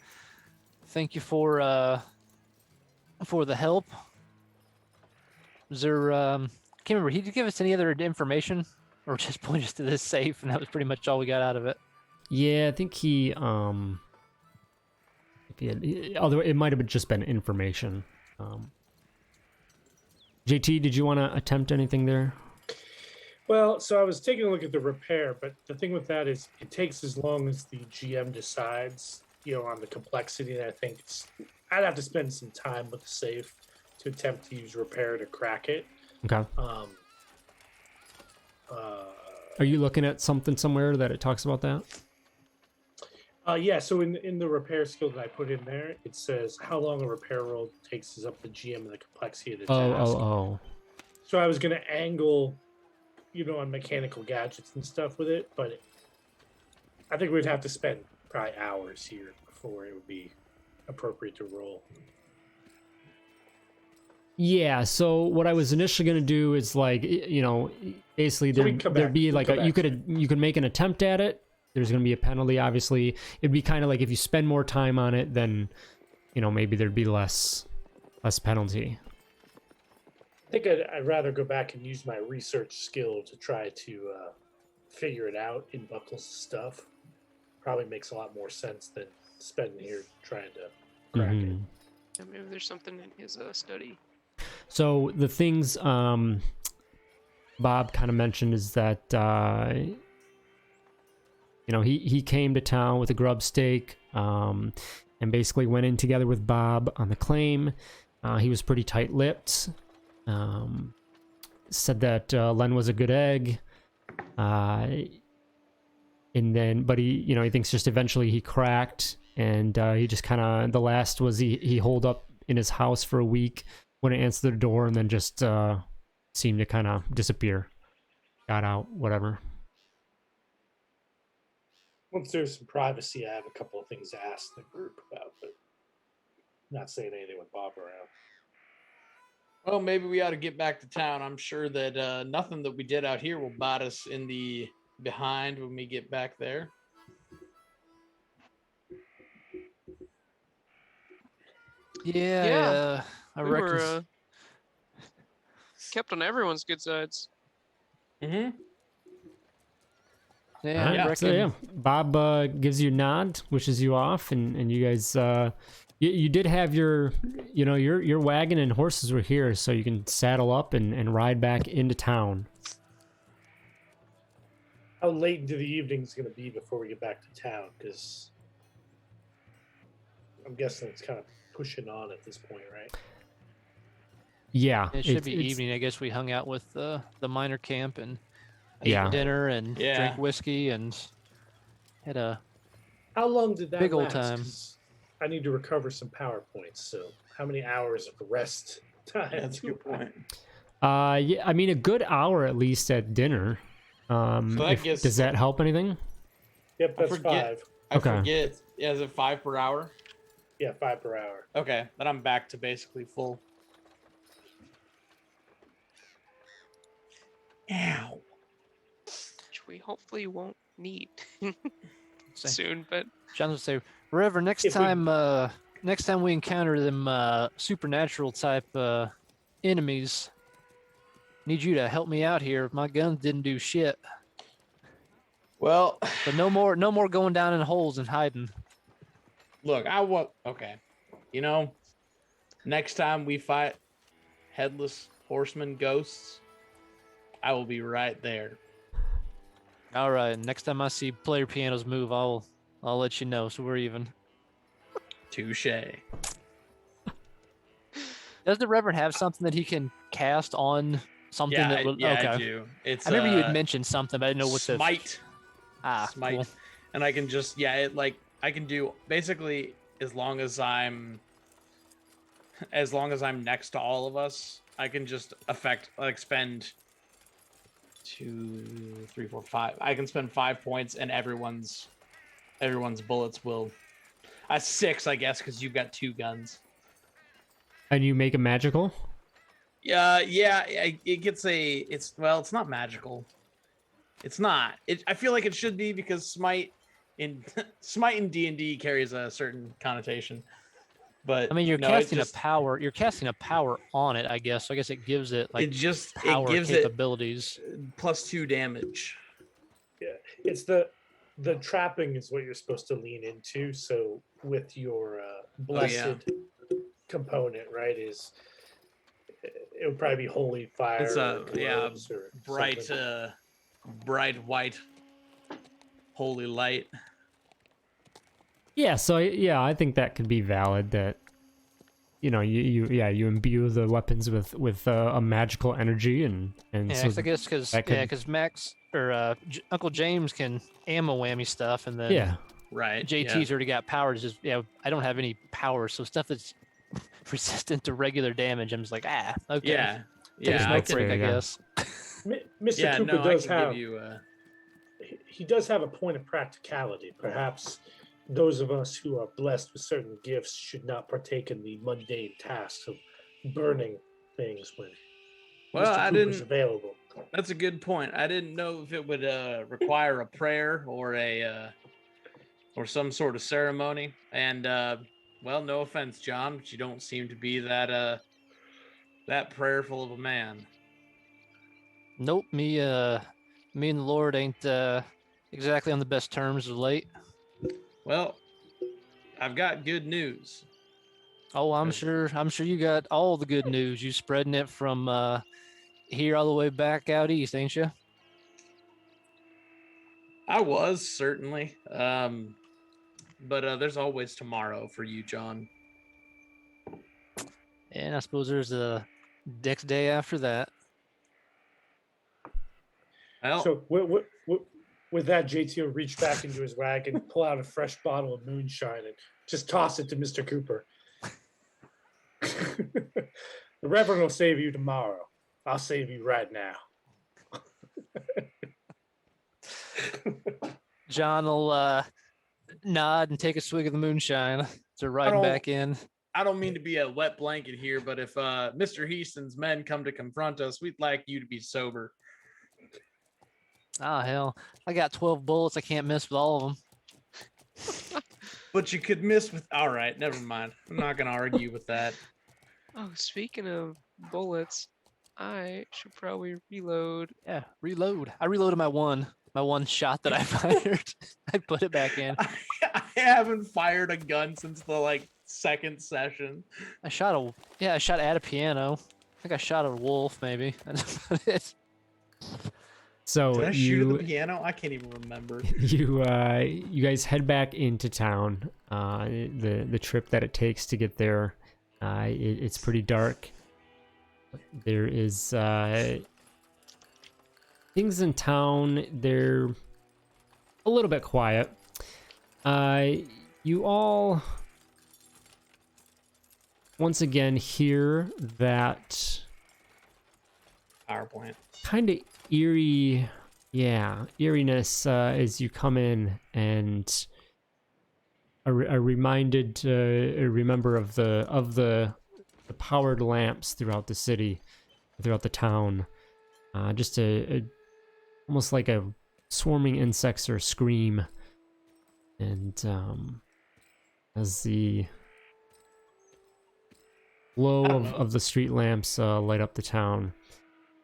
thank you for the help. Was there, I can't remember, did he give us any other information? Or just point us to this safe, and that was pretty much all we got out of it? Yeah, I think he although it might have just been information. JT, did you want to attempt anything there? Well, so I was taking a look at the repair, but the thing with that is it takes as long as the GM decides, on the complexity. And I think I'd have to spend some time with the safe to attempt to use repair to crack it. Okay. Are you looking at something somewhere that it talks about that? Yeah, so in the repair skill that I put in there, it says how long a repair roll takes is up to GM and the complexity of the task. Oh. So I was going to angle, on mechanical gadgets and stuff with it, but I think we'd have to spend probably hours here before it would be appropriate to roll. Yeah, so what I was initially going to do is basically there'd be like you could make an attempt at it. There's going to be a penalty, obviously. It'd be kind of like if you spend more time on it, then maybe there'd be less penalty. I think I'd rather go back and use my research skill to try to figure it out in Buckles' stuff. Probably makes a lot more sense than spending here trying to crack it. Yeah, maybe there's something in his study. So the things Bob kind of mentioned is that he came to town with a grub stake and basically went in together with Bob on the claim. He was pretty tight-lipped. Said that Len was a good egg. But he thinks just eventually he cracked, and he just kind of, the last was he holed up in his house for a week, wouldn't answer the door, and then just seemed to kind of disappear. Got out, whatever. Once there's some privacy, I have a couple of things to ask the group about, but I'm not saying anything with Bob around. Well, maybe we ought to get back to town. I'm sure that nothing that we did out here will bite us in the behind when we get back there. Yeah, I we reckon. were kept on everyone's good sides. Mm-hmm. Yeah, All right, I reckon. so yeah, Bob gives you a nod, wishes you off, and you guys, you did have your wagon and horses were here, so you can saddle up and ride back into town. How late into the evening is going to be before we get back to town? Because I'm guessing it's kind of pushing on at this point, right? Yeah, It should be evening. I guess we hung out with the minor camp and ate dinner and drank whiskey and had a How long did that big old last? time. 'Cause I need to recover some PowerPoints. So how many hours of rest time? That's a good point. Yeah, I mean a good hour at least at dinner. Does that help anything? Yep, that's forget- 5. I forget. Yeah, is it 5 per hour? Yeah, 5 per hour. Okay, then I'm back to basically full. Ow. Which we hopefully won't need Say- soon, but John would say, Reverend, next time we encounter them supernatural type enemies, need you to help me out here. My guns didn't do shit. Well, But no more going down in holes and hiding. look, okay. you know, next time we fight headless horseman ghosts, I will be right there. All right. Next time I see player pianos move, I'll let you know. So we're even. Touche. Does the Reverend have something that he can cast on something Yeah, that will? yeah, Okay. I do. It's I remember you had mentioned something, but I didn't know what the smite. Smite. Cool. And I can just I can do basically as long as I'm next to all of us, I can just spend 2, 3, 4, 5. I can spend 5 points and everyone's bullets will 6, I guess, because you've got 2 guns. And you make a magical? It gets it's not magical. It's not. I feel like it should be because smite in D&D carries a certain connotation. But I mean, you're no, casting a power. You're casting a power on it, I guess. So I guess it gives it like power it gives capabilities. it +2 damage. Yeah, it's the trapping is what you're supposed to lean into. So with your blessed component, right, is it would probably be holy fire. It's or gloves or bright something. bright white holy light. Yeah, so I think that could be valid. That you imbue the weapons with a magical energy and Yeah, so I guess because Max or Uncle James can ammo whammy stuff, and then Right. JT's already got powers. Just I don't have any power, so stuff that's resistant to regular damage. I'm just like okay. Yeah. Take a smoke that's break, fair, I yeah. guess. Mr. Cooper I does can have give you he does have a point of practicality. Perhaps those of us who are blessed with certain gifts should not partake in the mundane tasks of burning things when Mr. Cooper's available. That's a good point. I didn't know if it would require a prayer or or some sort of ceremony. And no offense, John, but you don't seem to be that prayerful of a man. Nope, me and the Lord ain't exactly on the best terms of late. Well, I've got good news. Oh, I'm sure you got all the good news. You spreading it from here all the way back out east, ain't you? I was certainly, but there's always tomorrow for you, John. And I suppose there's a next day after that. Well, So with that, JT will reach back into his wagon, pull out a fresh bottle of moonshine, and just toss it to Mr. Cooper. The Reverend will save you tomorrow. I'll save you right now. John will nod and take a swig of the moonshine to ride back in. I don't mean to be a wet blanket here, but if Mr. Heaston's men come to confront us, we'd like you to be sober. Oh, hell. I got 12 bullets. I can't miss with all of them. But you could miss with... All right, never mind. I'm not going to argue with that. Oh, speaking of bullets, I should probably reload. Yeah, reload. I reloaded my one shot that I fired. I put it back in. I haven't fired a gun since the, second session. I shot at a piano. I think I shot a wolf, maybe. So Did I shoot at the piano? I can't even remember. You guys head back into town. The trip that it takes to get there, it's pretty dark. There is things in town. They're a little bit quiet. You all once again hear that Power plant. kind of eeriness as you come in and are remember of the powered lamps throughout the city, throughout the town. Just almost like a swarming insects or scream, and as the glow of the street lamps light up the town.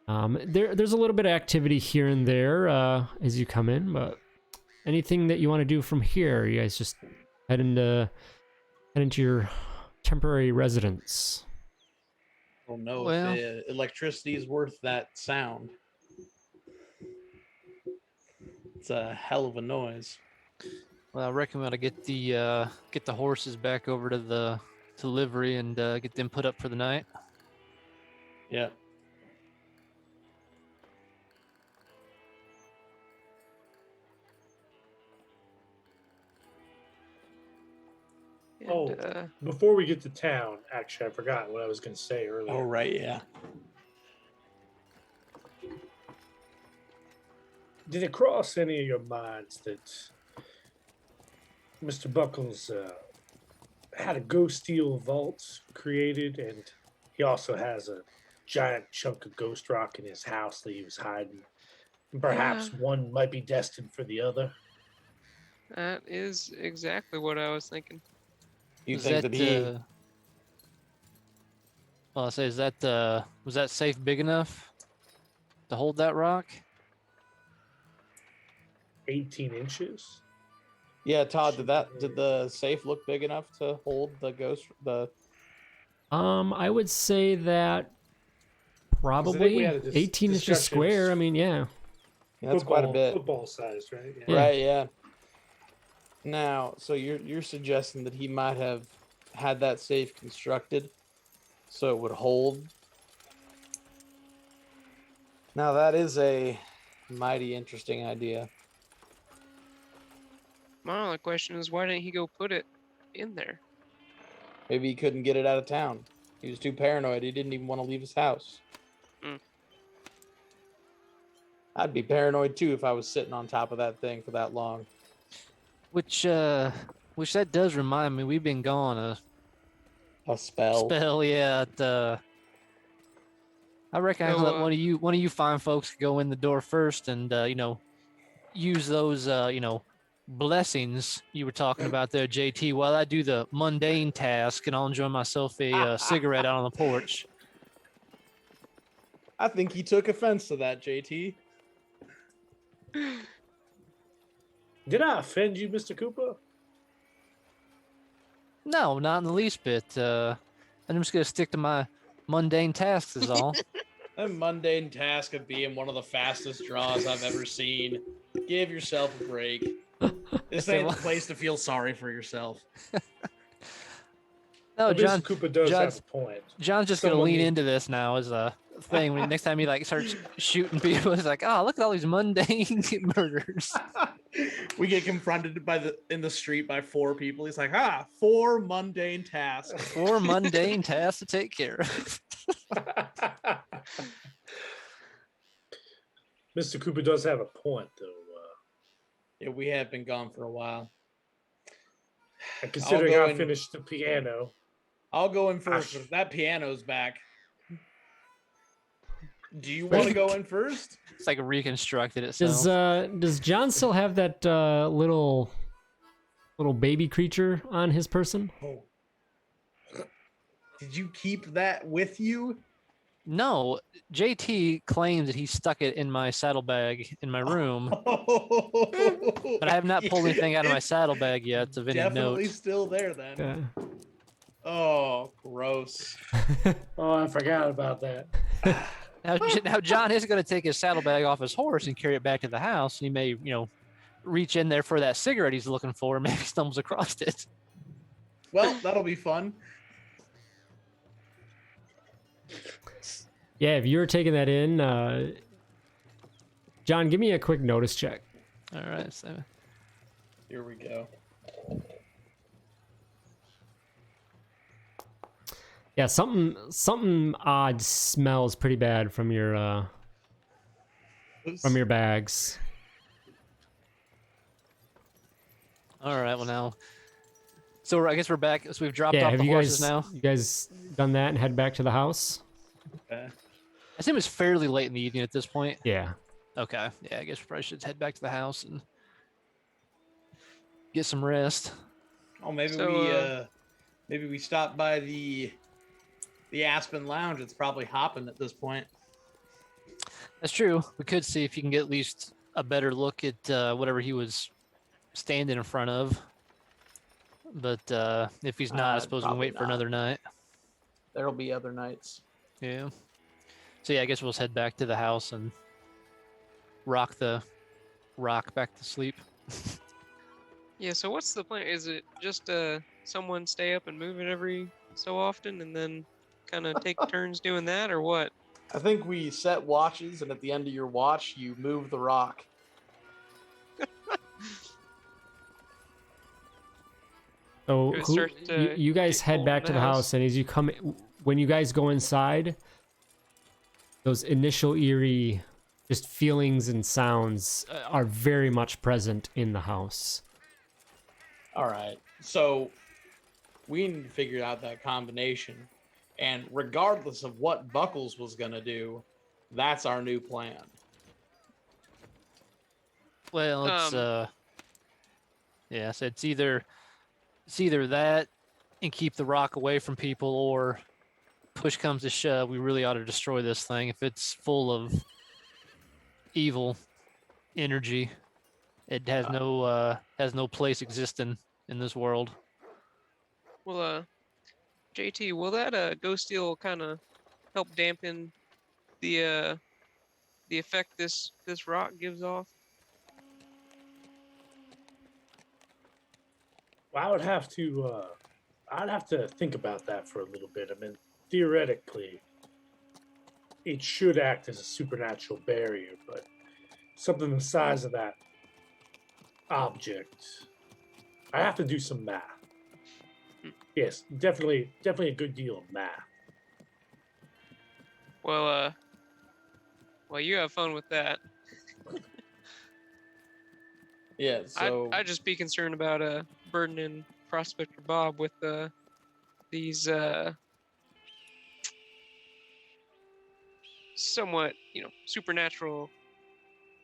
There's a little bit of activity here and there as you come in, but anything that you want to do from here, you guys just head into your temporary residence. I don't know Well- if the electricity is worth that sound. It's a hell of a noise. Well, I reckon we ought to get the horses back over to the livery and get them put up for the night. Yeah. And, Oh. Before we get to town, actually, I forgot what I was going to say earlier. Oh, right. Yeah. Did it cross any of your minds that Mr. Buckles had a ghost steel vault created, and he also has a giant chunk of ghost rock in his house that he was hiding? And perhaps one might be destined for the other. that is exactly what I was thinking. You Is think that he? Well, I say, was that safe big enough to hold that rock? 18 inches? Yeah, Todd. Did the safe look big enough to hold the ghost? I would say that probably had a 18 inches discussion. square. I mean, yeah. Yeah, that's quite a bit. Football sized, right? Yeah. Right. Yeah. Now, so you're suggesting that he might have had that safe constructed so it would hold. Now that is a mighty interesting idea. My only question is, why didn't he go put it in there? Maybe he couldn't get it out of town. He was too paranoid. He didn't even want to leave his house. Mm. I'd be paranoid too if I was sitting on top of that thing for that long. Which that does remind me, we've been gone A spell. yeah. I reckon I can So, let one of you fine folks go in the door first and use those blessings you were talking about there, JT, while I do the mundane task and I'll enjoy myself a cigarette out on the porch. I think he took offense to that, JT. Did I offend you, Mr. Cooper? No, not in the least bit. I'm just gonna stick to my mundane tasks is all. A mundane task of being one of the fastest draws I've ever seen. Give yourself a break. This ain't the place to feel sorry for yourself. No, But John. Mr. Cooper does John's- have a point. John's just gonna Someone lean needs- into this now as a thing. When next time he starts shooting people, it's like, oh, look at all these mundane murders. We get confronted in the street by 4 people. He's like, 4 mundane tasks. 4 mundane tasks to take care of. Mr. Cooper does have a point, though. Yeah, we have been gone for a while. And considering go I in- finished the piano, I'll go in first, but if that piano's back, do you want to go in first? It's like reconstructed itself. Does John still have that little baby creature on his person? Oh. Did you keep that with you? No, JT claims that he stuck it in my saddlebag in my room, but I have not pulled anything out of my It's saddlebag yet of any definitely note. still there then. Yeah. Oh, gross. oh, I forgot about that. Now John is going to take his saddlebag off his horse and carry it back to the house. He may, reach in there for that cigarette he's looking for and maybe stumbles across it. Well, that'll be fun. Yeah, if you were taking that in, John, give me a quick notice check. All right, so Here we go. Yeah, something odd smells pretty bad from your bags. all right, well now, so I guess we're back. So we've dropped Yeah, off have the you horses guys now. you guys done that and head back to the house? Okay. I assume it's fairly late in the evening at this point. Yeah. Okay, yeah, I guess we probably should head back to the house and get some rest. Oh, maybe So, we stop by the Aspen Lounge. It's probably hopping at this point. That's true. We could see if you can get at least a better look at whatever he was standing in front of. But if he's not, I suppose we can Probably wait for not. another night. There'll be other nights. Yeah. So yeah, I guess we'll just head back to the house and rock the rock back to sleep. Yeah, so what's the plan? Is it just someone stay up and move it every so often and then kind of take turns doing that, or what? I think we set watches, and at the end of your watch, you move the rock. So It starts to you guys get head cold back in to the the house. house, and as you come, when you guys go inside, those initial eerie, just feelings and sounds are very much present in the house. All right. So we need to figure out that combination. And regardless of what Buckles was going to do, that's our new plan. Well, it's yeah, so it's either that and keep the rock away from people, or push comes to shove, we really ought to destroy this thing. If it's full of evil energy, it has no place existing in this world. Well, JT, will that ghost steel kind of help dampen the effect this rock gives off? Well, I'd have to think about that for a little bit. I mean, theoretically, it should act as a supernatural barrier, but something the size of that object, I have to do some math. Yes, definitely a good deal of math. Well, you have fun with that. Yeah, so I'd just be concerned about burdening Prospector Bob with these somewhat, supernatural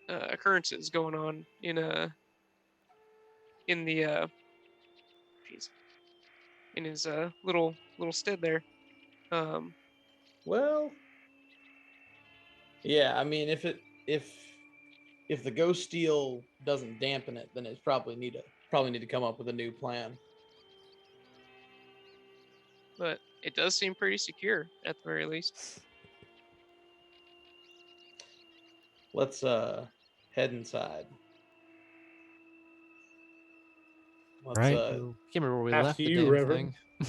occurrences going on in the jeez, in his little stead there. well, yeah, I mean, if the ghost steel doesn't dampen it, then it's probably need to come up with a new plan. But it does seem pretty secure at the very least. Let's head inside. Let's Right. Can't remember where we After left the you, damn Reverend. thing.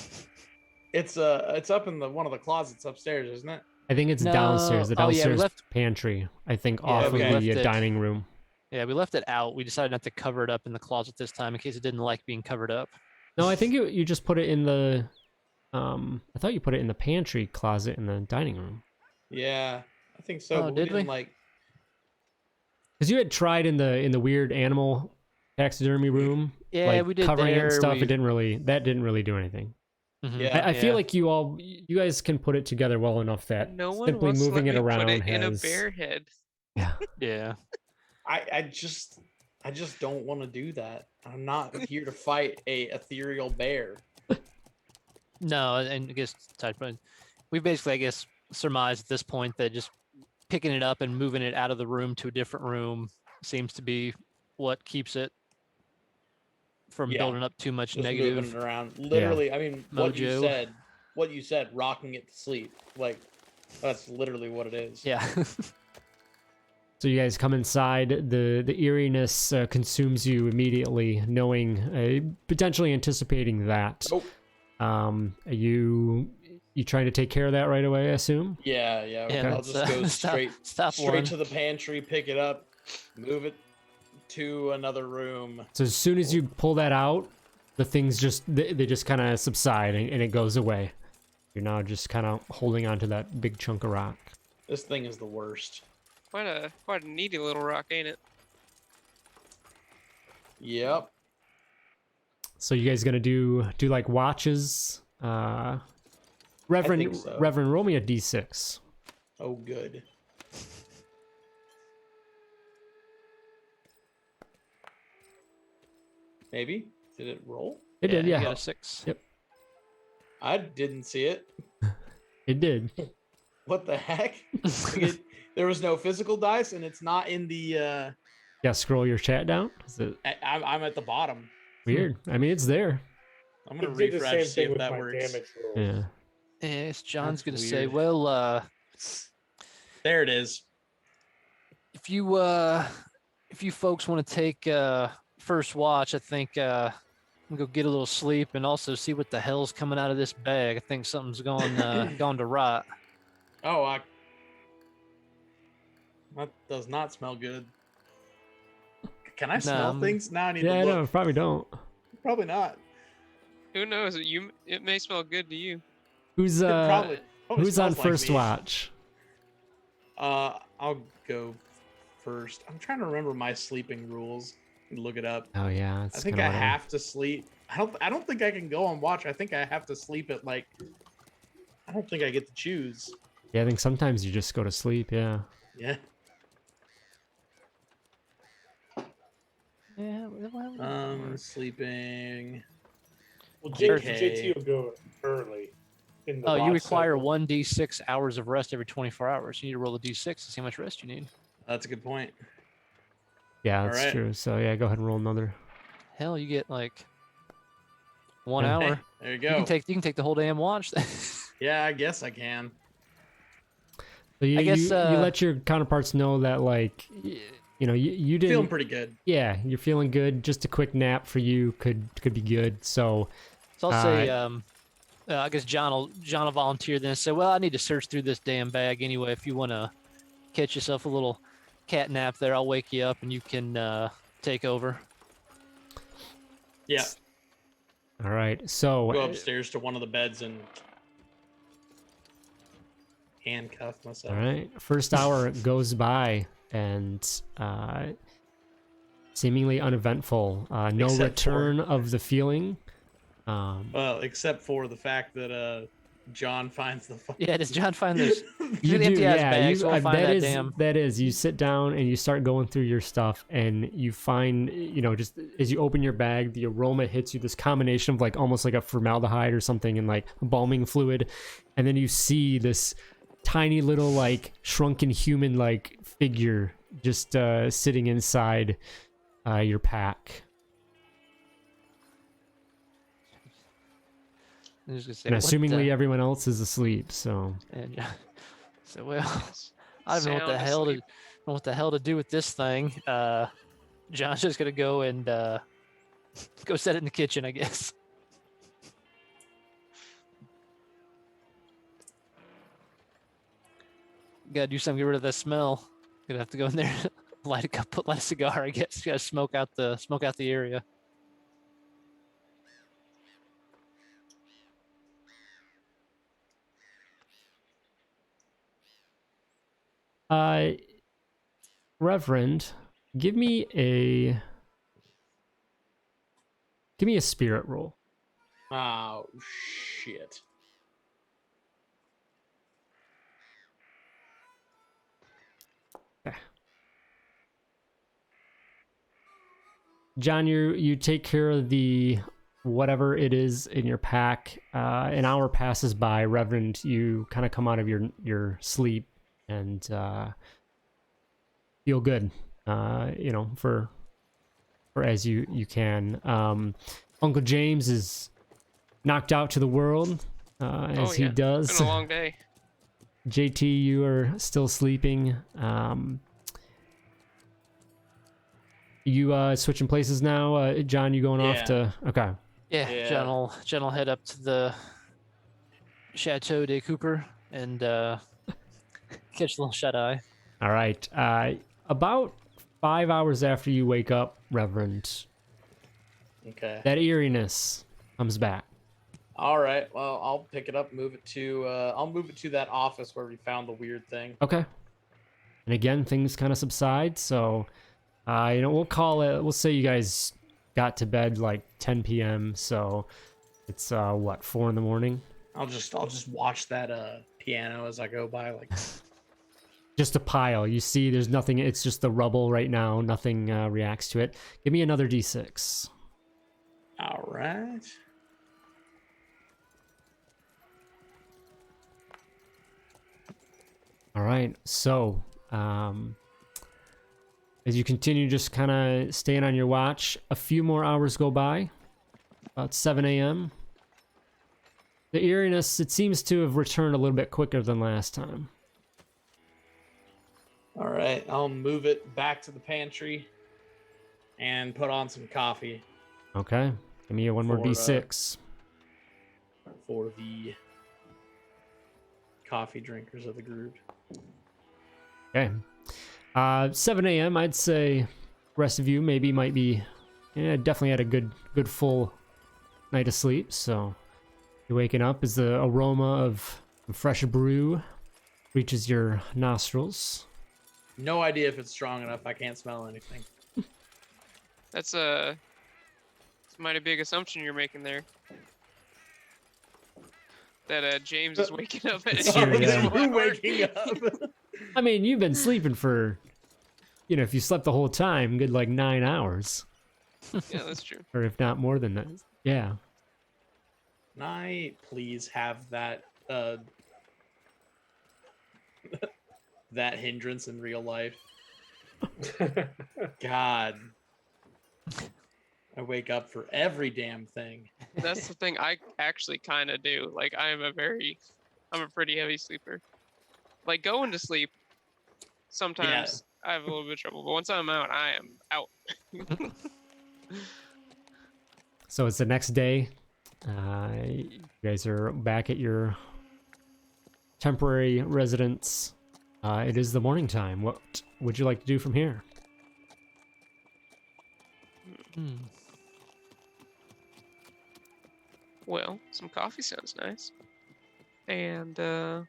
it's up in one of the closets upstairs, isn't it? I think it's No. downstairs, the Oh, yeah, we downstairs left- pantry. I think Yeah, off of we the left it- dining room. Yeah, we left it out. We decided not to cover it up in the closet this time in case it didn't like being covered up. No, I think you just put it in the. I thought you put it in the pantry closet in the dining room. Yeah, I think so. Oh, but did we? didn't like. Because you had tried in the weird animal taxidermy room, Yeah, like we did covering it and there, stuff. we- It didn't really do anything. Mhm. Yeah. I feel like you guys can put it together well enough that No one simply wants to moving let it me around put it has. in a bear head. Yeah. Yeah. I just don't want to do that. I'm not here to fight a ethereal bear. No, and I guess we basically, I guess, surmised at this point that just picking it up and moving it out of the room to a different room seems to be what keeps it from Yeah. building up too much Just negative. moving it around. Literally, I mean, what you mojo. said, rocking it to sleep. Like, that's literally what it is. Yeah. So you guys come inside. The eeriness consumes you immediately, knowing, potentially anticipating that. Oh. Are you trying to take care of that right away? I assume. Yeah. Yeah, I'll let's, just go stop straight one. to the pantry, pick it up, move it to another room. So as soon as you pull that out, the things they just kind of subside and it goes away. You're now just kind of holding onto that big chunk of rock. This thing is the worst. Quite a needy little rock, ain't it? Yep. So you guys gonna do like watches? Reverend, think so. Reverend, roll me a d6. Oh, good. Maybe? Did it roll? It did, You yeah. got a 6. Yep. I didn't see it. It did. What the heck? There was no physical dice, and it's not in the. Yeah, scroll your chat down. Is it I'm at the bottom. weird? I mean, it's there. I'm gonna It did the refresh, same see thing if with that my works. damage rolls. Yeah. Yes, John's That's gonna say, weird. well, There it is. if you folks want to take first watch, I think I'm gonna go get a little sleep and also see what the hell's coming out of this bag. I think something's gone to rot. Oh, that does not smell good. Can I smell things? Now I need Yeah, to I look. know. Probably don't. Probably not. Who knows? It may smell good to you. Who's It probably who's on smells like first me. watch? I'll go first. I'm trying to remember my sleeping rules and look it up. Oh yeah, I it's think kinda I what have to sleep. I don't think I can go on watch. I think I have to sleep at like. I don't think I get to choose. Yeah, I think sometimes you just go to sleep. Yeah. Yeah. Yeah, Sleeping. Well, Okay. JT will go early. In the Oh, you watch require cycle. 1d6 hours of rest every 24 hours. You need to roll a d6 to see how much rest you need. That's a good point. Yeah, that's Alright. true. So yeah, go ahead and roll another. Hell, you get like 1 Yeah. hour. Hey, there you You go. can take the whole damn watch. Yeah, I guess I can. So you, I guess, you let your counterparts know that like you know you didn't. Feeling pretty good. Yeah, you're feeling good. Just a quick nap for you could be good. So So I'll say, I guess John will volunteer then and say, well, I need to search through this damn bag anyway. If you want to catch yourself a little cat nap there, I'll wake you up and you can take over. Yeah. all right. So Go upstairs to one of the beds and handcuff myself. all right. First hour goes by and seemingly uneventful. No Except return of the feeling. Well, except for the fact that John finds the Yeah, does John find those You do, empty ass yeah. bags? So we'll find that damn. That is. You sit down and you start going through your stuff, and you find, you know, just as you open your bag, the aroma hits you. This combination of like almost like a formaldehyde or something, and like embalming fluid, and then you see this tiny little like shrunken human like figure just sitting inside your pack. I'm just gonna say, And what assumingly the- everyone else is asleep, so And yeah. So well, I don't know what the Sound hell to asleep. know what the hell to do with this thing. John's just gonna go and go set it in the kitchen, I guess. Gotta do something to get rid of that smell. Gonna have to go in there, light a cigar, I guess. Gotta smoke out the area. Reverend, give me a spirit roll. Oh shit. John, you take care of the whatever it is in your pack. An hour passes by. Reverend, you kind of come out of your sleep and feel good. You know, for as you can. Uncle James is knocked out to the world as he does. It's been a long day. JT, you are still sleeping. You switching places now, John? You going off Yeah. to? Okay. Yeah, John will head up to the Chateau de Cooper and catch a little shut eye. All right. About 5 hours after you wake up, Reverend, Okay. that eeriness comes back. All right. Well, I'll pick it up, move it to. I'll move it to that office where we found the weird thing. Okay. And again, things kind of subside. So, you know, we'll call it. We'll say you guys got to bed like 10 p.m. So it's what, 4 in the morning? I'll just watch that piano as I go by. Like, Just a pile. You see, there's nothing. It's just the rubble right now. Nothing reacts to it. Give me another d6. all right. All right. So, as you continue just kind of staying on your watch, a few more hours go by. about 7 a.m. The eeriness, it seems to have returned a little bit quicker than last time. All right, I'll move it back to the pantry and put on some coffee Okay. Give me one more For, D6. for the coffee drinkers of the group. Okay. 7 a.m. I'd say rest of you maybe might be, yeah, definitely had a good full night of sleep. So you're waking up as the aroma of fresh brew reaches your nostrils. No idea if it's strong enough. I can't smell anything. That's a mighty big assumption you're making there. That James is waking up at It's true, yeah. We're waking up. I mean, you've been sleeping for, if you slept the whole time, good like 9 hours. Yeah, that's true. Or if not more than that. Yeah. Can I please have that that hindrance in real life? God. I wake up for every damn thing. That's the thing I actually kind of do. Like, I'm a pretty heavy sleeper. Like, going to sleep, sometimes I have a little bit of trouble. But once I'm out, I am out. So it's the next day. You guys are back at your temporary residence. It is the morning time. What would you like to do from here? Well, some coffee sounds nice. And I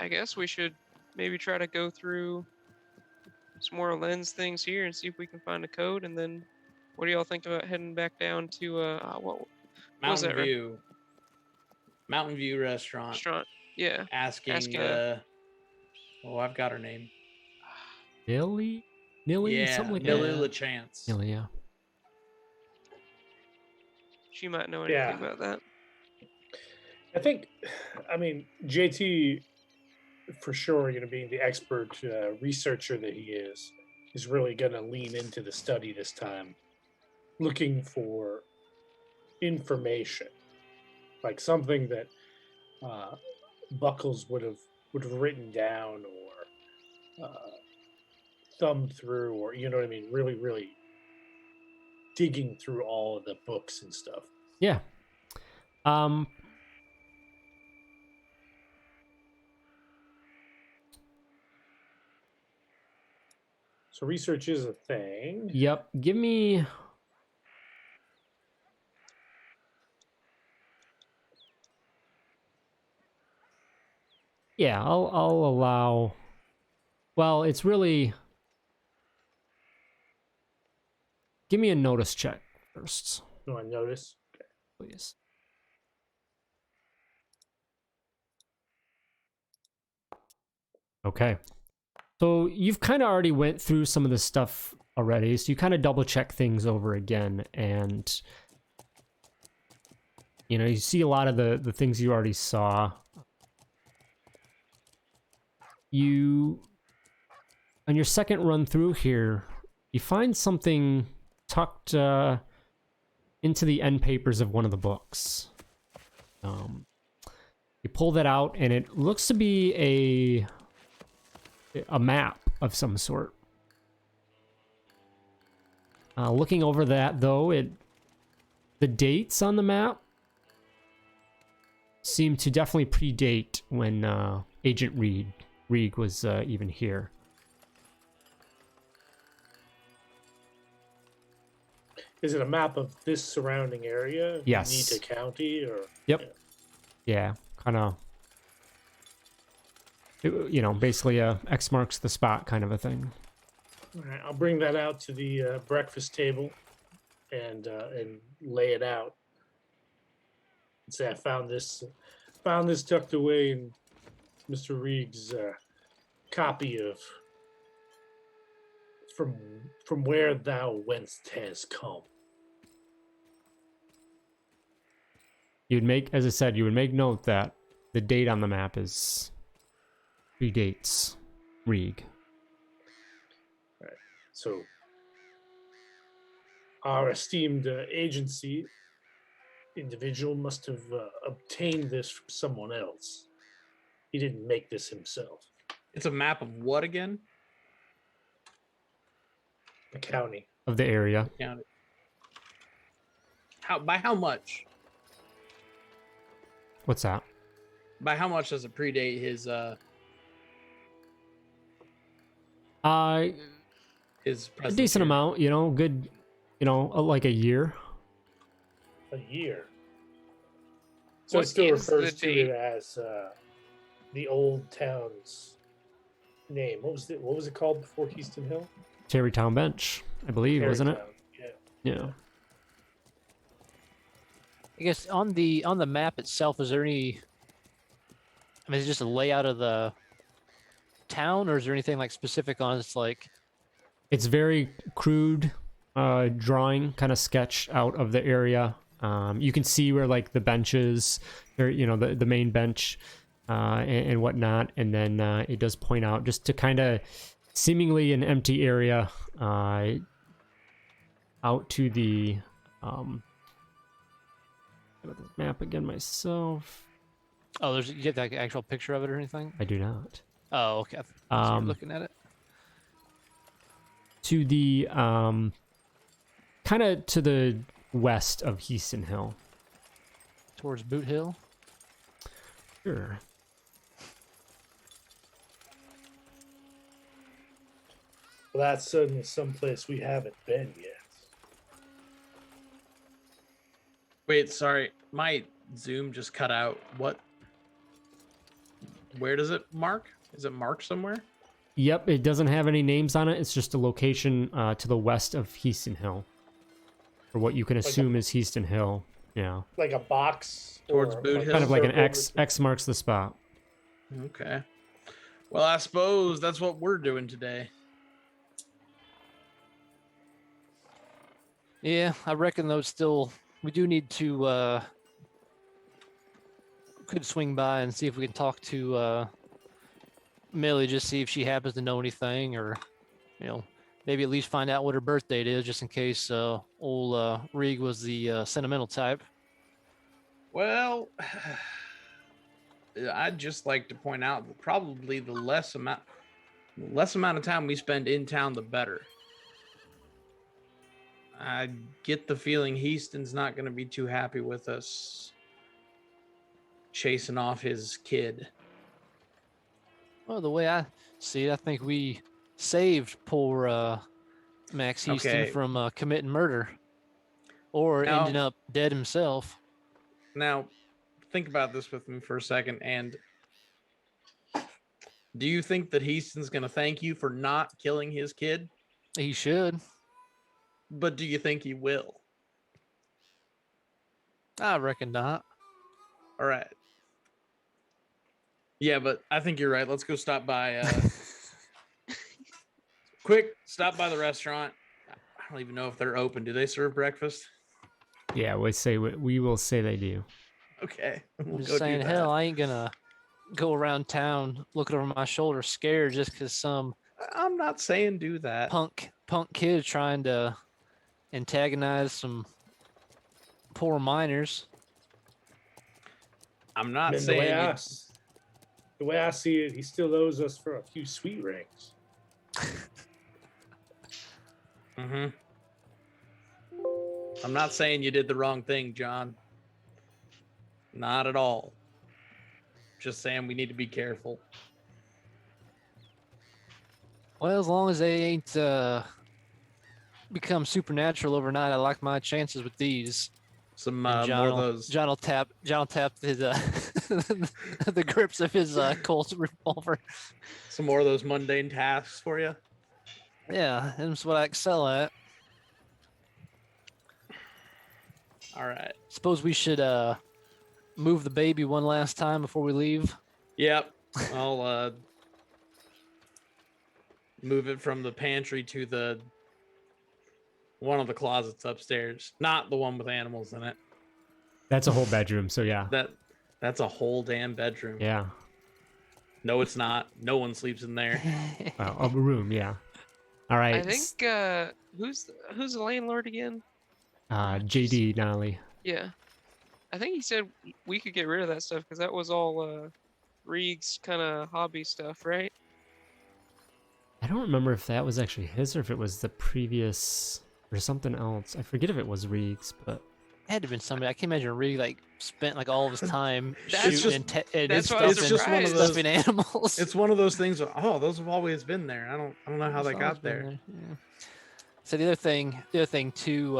guess we should maybe try to go through some more lens things here and see if we can find a code. And then what do y'all think about heading back down to what was Mountain that View. Mountain View restaurant. restaurant? Yeah. Asking oh, I've got her name. Nilly, Yeah, something like Nilly that. LaChance. Nilly, yeah. She might know anything about that. I think, JT, for sure, being the expert researcher that he is really going to lean into the study this time, looking for information, like something that Buckles would have written down or thumbed through, or really, really digging through all of the books and stuff. Yeah. So research is a thing. Yep. Give me. Yeah, I'll allow. Well, it's really. Give me a notice check first, No, I notice. please. Okay. So you've kind of already went through some of the stuff already, so you kind of double check things over again, and you see a lot of the things you already saw. You, on your second run through here, you find something tucked into the end papers of one of the books. You pull that out, and it looks to be a map of some sort. Looking over that, though, the dates on the map seem to definitely predate when Agent Reed was even here. Is it a map of this surrounding area? Yes. Nita County, or? Yep. Yeah, kind of. Basically X marks the spot kind of a thing. All right, I'll bring that out to the breakfast table and lay it out. And say I found this tucked away in Mr. Reed's copy of From Where Thou Wentst Has Come. As I said, you would make note that the date on the map predates Reed. Right. So our esteemed agency individual must have obtained this from someone else. He didn't make this himself. It's a map of what again? The county. Of the area. County. By how much? What's that? By how much does it predate his A presence decent here? amount, good, like a year. A year. So it What still is the refers to it date? as the old town's name. What was it called before Heaston Hill? Terrytown Bench, I believe, wasn't it? Tarrytown, Yeah. Yeah. I guess on the map itself, is there any? I mean, is it just a layout of the town, or is there anything like specific on it? It's like, It's very crude drawing, kind of sketch out of the area. You can see where like the benches, or the main bench, and whatnot, and then it does point out just to kind of seemingly an empty area out to the Look at this map again myself. oh, you get that actual picture of it or anything? I do not. Oh, okay. So you're looking at it. To the kind of to the west of Heaston Hill. Towards Boot Hill. Sure. Well, that's certainly someplace we haven't been yet. Wait, sorry. My Zoom just cut out. What? Where does it mark? Is it marked somewhere? Yep, it doesn't have any names on it. It's just a location to the west of Heaston Hill. Or what you can assume is Heaston Hill. Yeah. Like a box Towards or Boot Hill? Kind of like an circle X. X marks the spot. Okay. Well, I suppose that's what we're doing today. Yeah, I reckon those still. We do need to. Could swing by and see if we can talk to Millie, just see if she happens to know anything, or maybe at least find out what her birth date is, just in case old Rig was the sentimental type. Well, I'd just like to point out that probably the less amount of time we spend in town, the better. I get the feeling Heaston's not going to be too happy with us chasing off his kid. Well, the way I see it, I think we saved poor Max Houston Okay. from committing murder, or Now- ending up dead himself. Now, think about this with me for a second. And do you think that Heaston's going to thank you for not killing his kid? He should. But do you think he will? I reckon not. All right. Yeah, but I think you're right. Let's go stop by. Quick, stop by the restaurant. I don't even know if they're open. Do they serve breakfast? Yeah, we will say they do. Okay. I'm We'll just go do saying, that. hell, I ain't gonna go around town looking over my shoulder scared just because some I'm not saying do that. punk kid is trying to antagonize some poor miners. I'm not And saying. the way I see it, he still owes us for a few sweet rings. Mm-hmm. I'm not saying you did the wrong thing, John. Not at all. Just saying we need to be careful. Well, as long as they ain't become supernatural overnight, I like my chances with these. Some And more of those. John will tap his the grips of his Colt revolver. Some more of those mundane tasks for you. Yeah, that's what I excel at. All right. Suppose we should move the baby one last time before we leave. Yep. I'll move it from the pantry to the one of the closets upstairs. Not the one with animals in it. That's a whole bedroom, so yeah. That's a whole damn bedroom. Yeah. No, it's not. No one sleeps in there. Well, a room, yeah. All right. I think who's the landlord again? JD Nolly. Yeah. I think he said we could get rid of that stuff because that was all Reeg's kind of hobby stuff, right? I don't remember if that was actually his or if it was the previous or something else. I forget if it was Reeg's, but It had to have been somebody. I can't imagine really like spent like all of his time That's shooting and that's why I was it's just one of surprised. those- stuffing animals. It's one of those things. Oh, those have always been there. I don't know how It's they always got been there. Yeah. So the other thing too,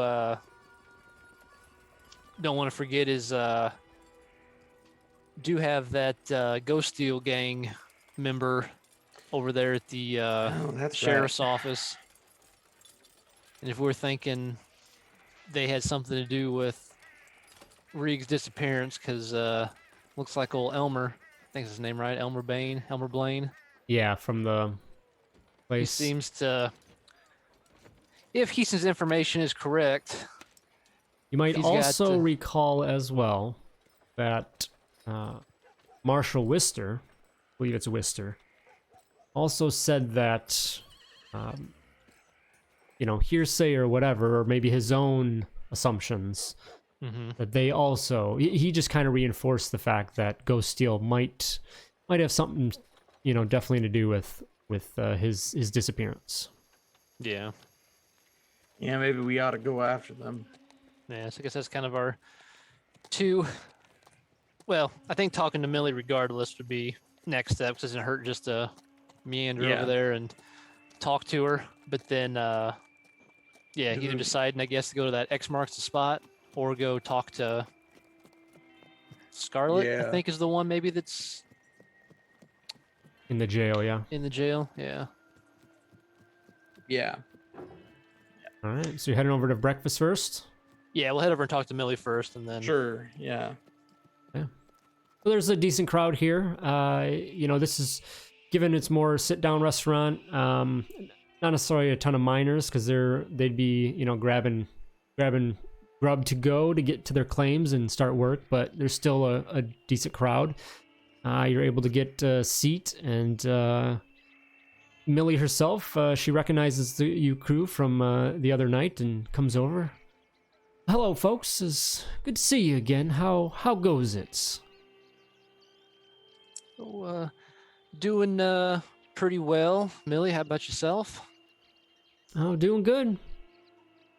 don't want to forget is do have that Ghost Steel gang member over there at the Oh, that's sheriff's office. And if we're thinking they had something to do with Reeg's disappearance, because looks like old Elmer, I think is his name, right? Elmer Blaine. yeah, from the He place. seems to, if Heason's information is correct, You might he's got, also recall as well that Marshal Wister, I believe it's Wister, also said that, hearsay or whatever, or maybe his own assumptions, that they also, he just kind of reinforced the fact that Ghost Steel might have something, definitely to do with his disappearance. yeah. Yeah, maybe we ought to go after them. Yeah, so I guess that's kind of our two. Well, I think talking to Millie regardless would be next step, because it doesn't hurt just to meander Yeah. over there and talk to her. But then, yeah, Do either the- deciding, I guess, to go to that X marks the spot or go talk to Scarlet, I Yeah. think is the one maybe that's In the jail, yeah. in the jail. Yeah. Yeah. All right, so you're heading over to breakfast first? Yeah, we'll head over and talk to Millie first, and then Sure. Yeah. Well, there's a decent crowd here. This is, given it's more sit-down restaurant, not necessarily a ton of miners because they'd be, grabbing grub to go to get to their claims and start work, but there's still a decent crowd. You're able to get a seat, and Millie herself, she recognizes you crew from the other night and comes over. Hello, folks. It's good to see you again. How goes it? so, doing pretty well. Millie, how about yourself? Oh, doing good.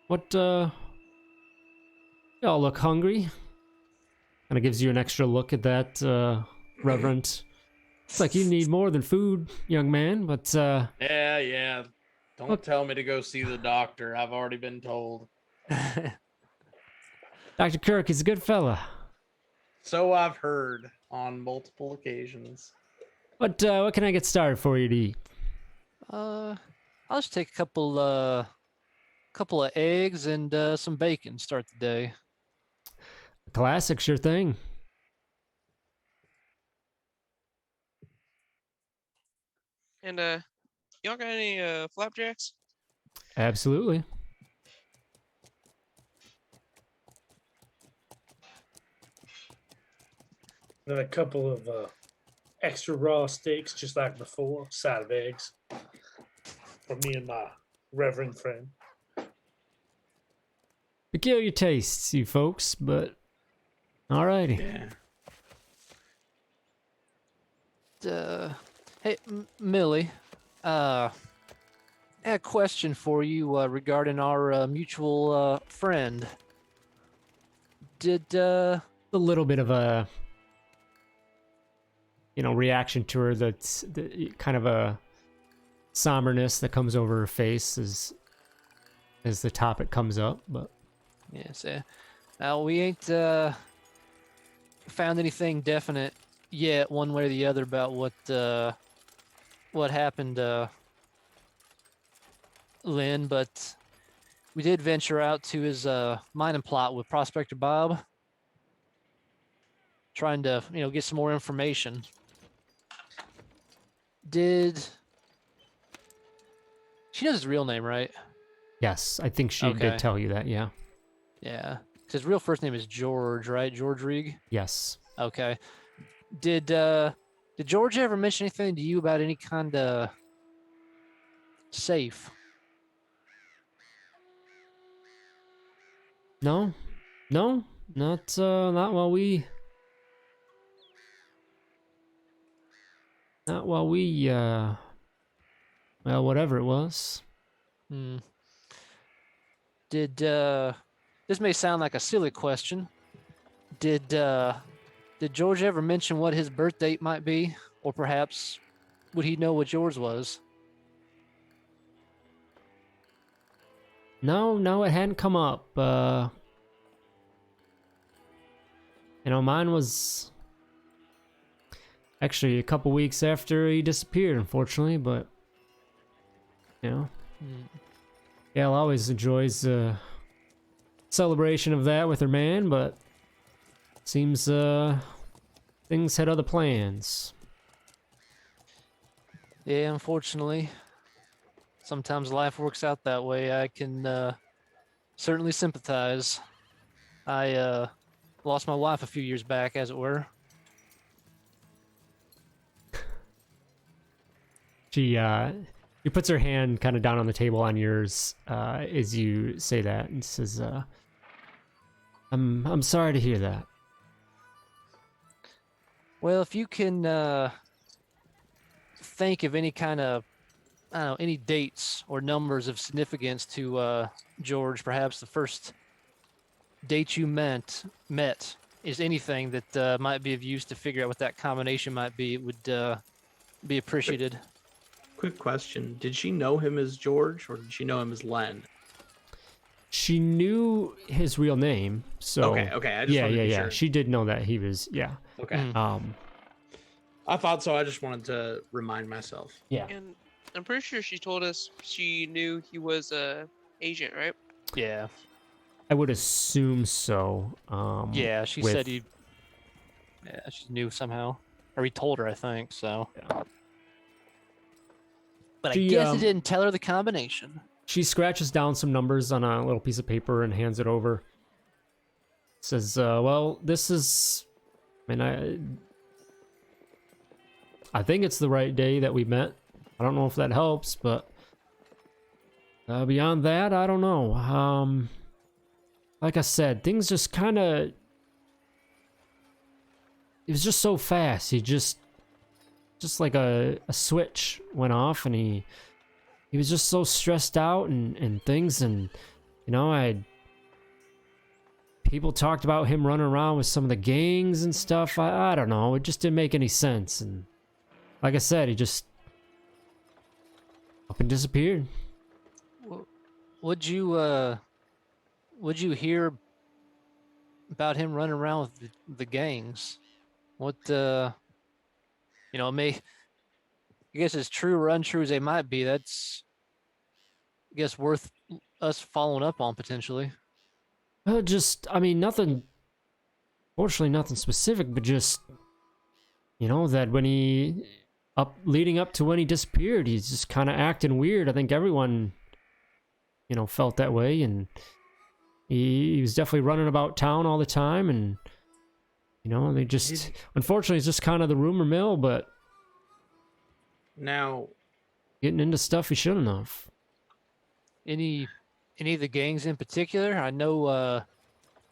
What, y'all look hungry. Kind of gives you an extra look at that, Reverend. It's like you need more than food, young man, but, Yeah. Don't Look- tell me to go see the doctor. I've already been told. Dr. Kirk is a good fella. So I've heard on multiple occasions. What can I get started for you to eat? I'll just take a couple of eggs and some bacon. Start the day. Classic, sure thing. And y'all got any flapjacks? Absolutely. And a couple of extra raw steaks, just like before, side of eggs, for me and my reverend friend. Peculiar tastes, you folks, but alrighty. Yeah. Hey, Millie, I had a question for you regarding our mutual friend. Did A little bit of a reaction to her, that's kind of a somberness that comes over her face as the topic comes up, but yes, we ain't found anything definite yet, one way or the other, about what happened, Lynn. But we did venture out to his mining plot with Prospector Bob, trying to get some more information. She knows his real name, right? yes, I think she Okay. did tell you that, yeah. Yeah, 'cause his real first name is George, right? George Reeg. Yes. Okay. Did George ever mention anything to you about any kind of safe? No, no, not while we. Not while we. Well, whatever it was. Hmm. Did this may sound like a silly question. Did George ever mention what his birth date might be, or perhaps would he know what yours was? No, it hadn't come up. Mine was actually a couple weeks after he disappeared, unfortunately, but Hmm. Gail always enjoys celebration of that with her man, but seems things had other plans. Yeah, unfortunately, sometimes life works out that way. I can certainly sympathize. I lost my wife a few years back, as it were. She puts her hand kind of down on the table on yours as you say that, and says, I'm sorry to hear that." Well, if you can think of any kind of, I don't know, any dates or numbers of significance to George, perhaps the first date you met is anything that might be of use to figure out what that combination might be, it would be appreciated. Quick question: did she know him as George, or did she know him as Len? She knew his real name, so Okay. I just wanted to be sure. She did know that he was, Okay. Mm. I thought so. I just wanted to remind myself. Yeah. And I'm pretty sure she told us she knew he was a agent, right? Yeah, I would assume so. yeah. She with- said he. Yeah, she knew somehow, or he told her, I think. So. Yeah. But I She, guess he didn't tell her the combination. She scratches down some numbers on a little piece of paper and hands it over. Says, well, this is... I think it's the right day that we met. I don't know if that helps, but... beyond that, I don't know. Like I said, things just kind of... It was just so fast. He just like a switch went off, and he was just so stressed out and things, and people talked about him running around with some of the gangs and stuff. I don't know, it just didn't make any sense, and like I said, he just up and disappeared. Would you hear about him running around with the gangs? What I guess as true or untrue as they might be, that's, I guess, worth us following up on potentially. Nothing, fortunately nothing specific, but just that when leading up to when he disappeared, he's just kind of acting weird. I think everyone felt that way, and he was definitely running about town all the time, and they just, unfortunately, it's just kind of the rumor mill, but Now, getting into stuff he shouldn't have. Any of the gangs in particular? I know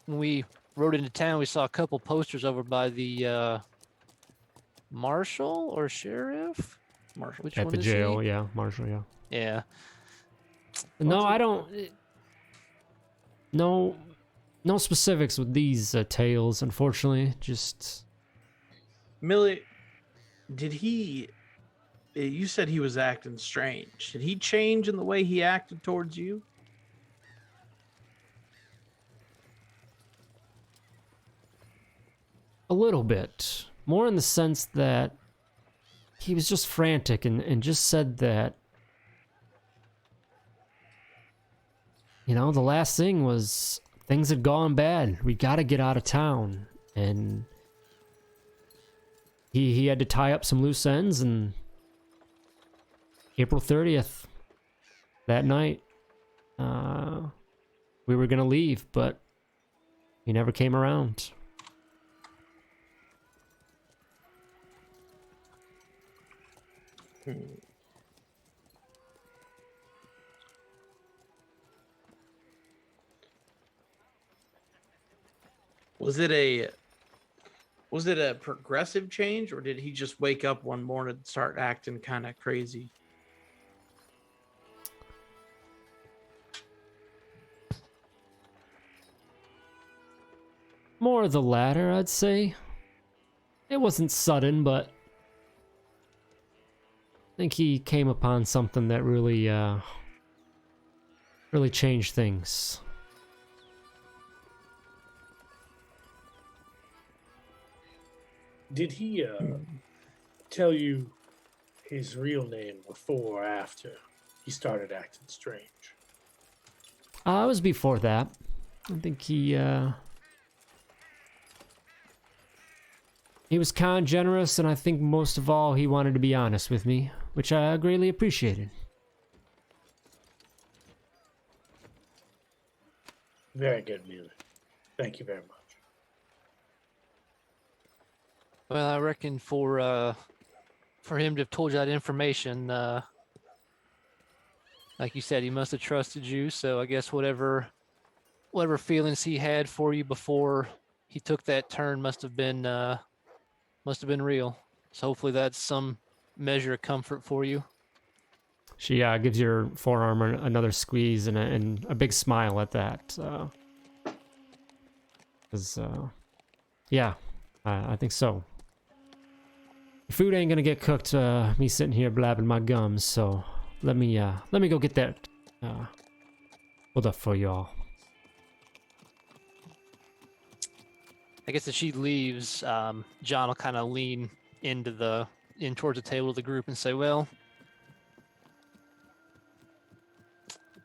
when we rode into town, we saw a couple posters over by the marshal or sheriff. Marshall. Which At one the is jail, he? yeah, Marshall, yeah. Yeah. No, I don't. No specifics with these tales, unfortunately. Just Millie, did he? You said he was acting strange. Did he change in the way he acted towards you? a little bit. More in the sense that he was just frantic and just said that, the last thing was things had gone bad. We got to get out of town. And he had to tie up some loose ends, and April 30th, that night, we were going to leave, but he never came around. Was it a progressive change, or did he just wake up one morning and start acting kind of crazy? More of the latter, I'd say. It wasn't sudden, but I think he came upon something that really, really changed things. Did he tell you his real name before or after he started acting strange? It was before that. I think he was kind of generous, and I think most of all, he wanted to be honest with me, which I greatly appreciated. Very good, Muley. Thank you very much. Well, I reckon for him to have told you that information, like you said, he must have trusted you. So I guess whatever feelings he had for you before he took that turn must have been real. So hopefully that's some measure of comfort for you. She gives your forearm another squeeze and a big smile at that. Yeah, I think so. Food ain't gonna get cooked. Me sitting here blabbing my gums. So let me go get that pulled up for y'all. I guess as she leaves, John will kind of lean in towards the table of the group and say, "Well,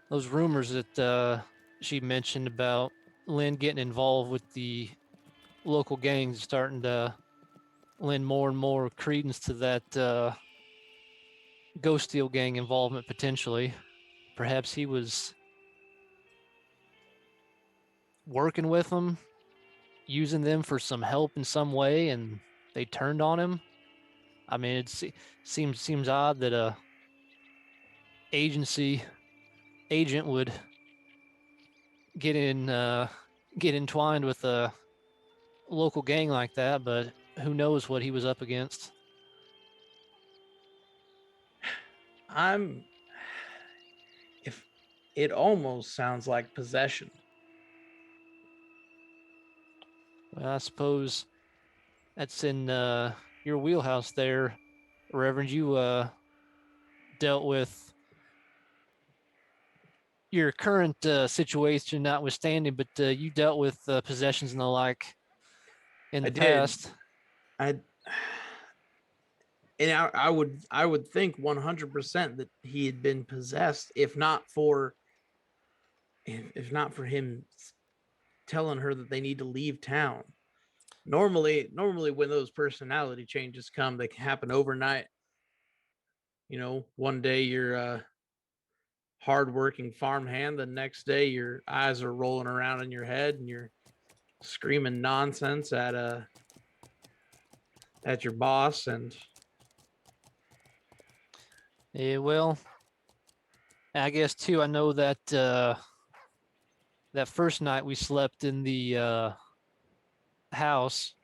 those rumors that she mentioned about Lynn getting involved with the local gangs starting to lend more and more credence to that Ghost Steel gang involvement potentially. Perhaps he was working with them, using them for some help in some way, and they turned on him. I mean, it seems odd that a agency agent would get entwined with a local gang like that, but who knows what he was up against." If it almost sounds like possession. Well, I suppose that's in your wheelhouse there, Reverend. You dealt with your current situation notwithstanding, but you dealt with possessions and the like in the past. I would think 100% that he had been possessed, if not for him telling her that they need to leave town. Normally when those personality changes come, they can happen overnight. You know, one day you're a hardworking farmhand, the next day your eyes are rolling around in your head and you're screaming nonsense at your boss. And Yeah, well, I guess too, I know that that first night we slept in the house,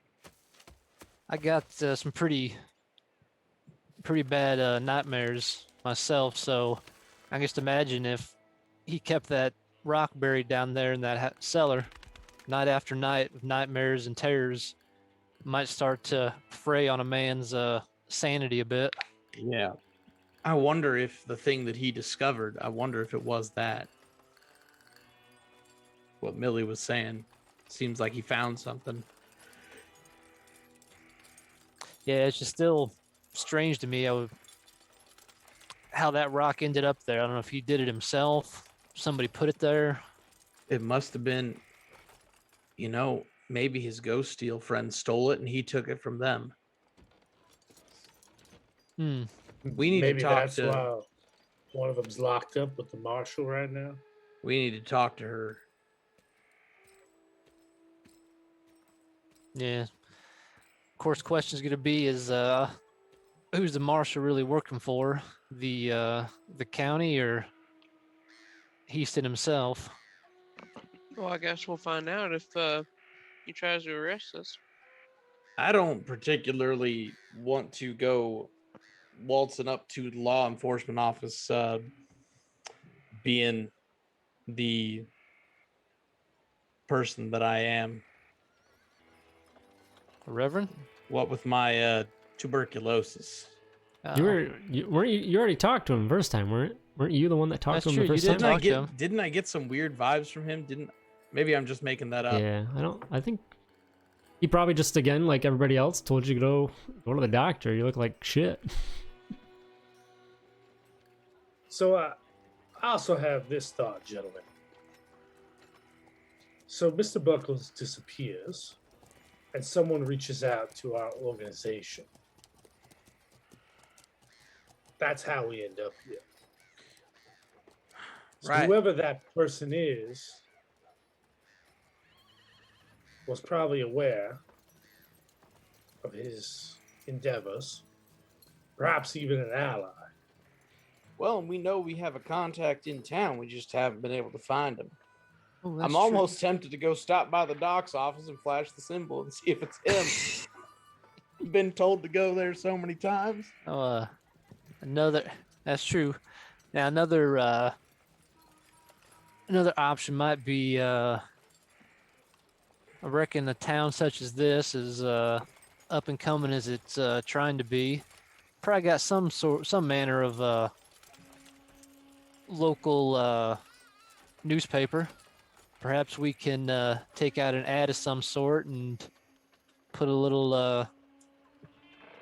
I got some pretty bad nightmares myself. So I just imagine if he kept that rock buried down there in that cellar, night after night of nightmares and terrors, might start to fray on a man's sanity a bit. yeah, I wonder if the thing that he discovered, I wonder if it was that. What Millie was saying. Seems like he found something. Yeah, it's just still strange to me how that rock ended up there. I don't know if he did it himself, somebody put it there. It must have been, maybe his Ghost Steel friend stole it and he took it from them. We need Maybe to talk that's to. why one of them's locked up with the marshal right now. We need to talk to her. Yeah. Of course, question is going to be is who's the marshal really working for? The county or Heaston himself? Well, I guess we'll find out if he tries to arrest us. I don't particularly want to go waltzing up to the law enforcement office, being the person that I am. Reverend? What with my tuberculosis? You weren't you already talked to him the first time, weren't you the one that talked That's to him true, the you first did time? talk to him. Didn't I get some weird vibes from him? Maybe I'm just making that up. Yeah, I think he probably just, again, like everybody else, told you to go to the doctor. You look like shit. So I also have this thought, gentlemen. So Mr. Buckles disappears, and someone reaches out to our organization. That's how we end up here. So Right. whoever that person is was probably aware of his endeavors, perhaps even an ally. Well, we know we have a contact in town. We just haven't been able to find him. Oh, that's I'm true. almost tempted to go stop by the doc's office and flash the symbol and see if it's him. Been told to go there so many times. Oh, that's true. Now another option might be I reckon a town such as this is up and coming as it's trying to be. Probably got some manner of local newspaper. Perhaps we can take out an ad of some sort and put a little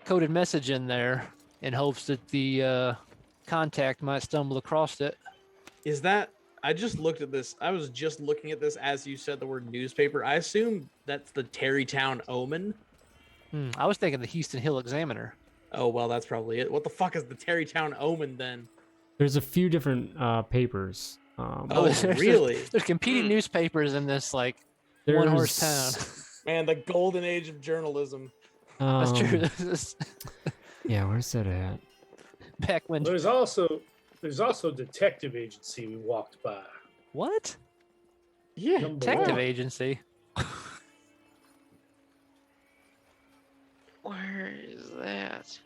coded message in there in hopes that the contact might stumble across it. Is that? I just looked at this. I was just looking at this as you said the word newspaper. I assume that's the Terrytown Omen. I was thinking the Houston Hill Examiner. Oh, well, that's probably it. What the fuck is the Terrytown Omen then? There's a few different papers. Oh, really? There's competing newspapers in this like there's, one-horse town. Man, the golden age of journalism. That's true. Yeah, where's that at? Back when There's also detective agency we walked by. what? Yeah. Number Detective one. agency. Where is that?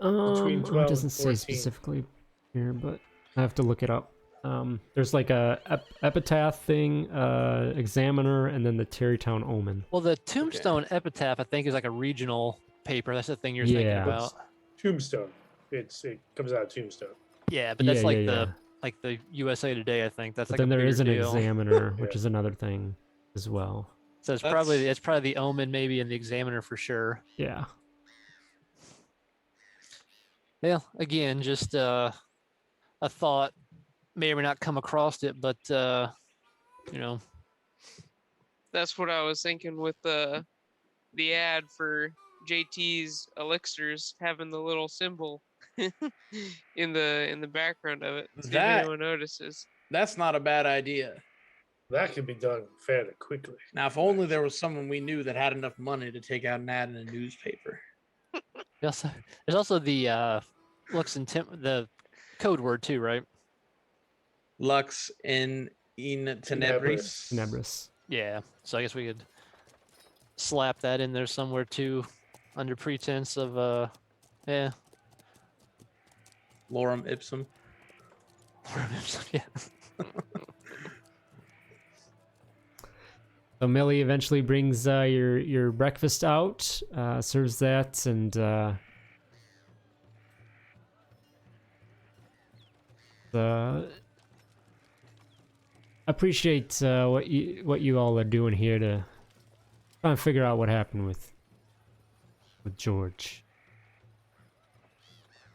Between It 12 doesn't and say 14. specifically here, but I have to look it up. There's like a epitaph thing, Examiner, and then the Terrytown Omen. Well, the Tombstone Epitaph, I think, is like a regional paper. That's the thing you're thinking Yeah. about. Tombstone. It comes out of Tombstone. Yeah, but that's Yeah, like yeah, like the USA Today. I think that's But like then a there is an bigger deal. Examiner, which Yeah. is another thing as well. So it's That's- probably the Omen, maybe, and the Examiner for sure. Yeah. Well, again, just a thought. May or may not come across it, but you know, That's what I was thinking with the ad for JT's elixirs having the little symbol in the background of it. See if That- anyone notices. That's not a bad idea. That could be done fairly quickly. Now, if only there was someone we knew that had enough money to take out an ad in a newspaper. there's also the Lux and the code word too, right? Lux in tenebris. Nebris. Yeah. So I guess we could slap that in there somewhere too, under pretense of yeah. Lorem ipsum. Yeah. So Millie eventually brings your breakfast out, serves that, and appreciate what you all are doing here to try and figure out what happened with George.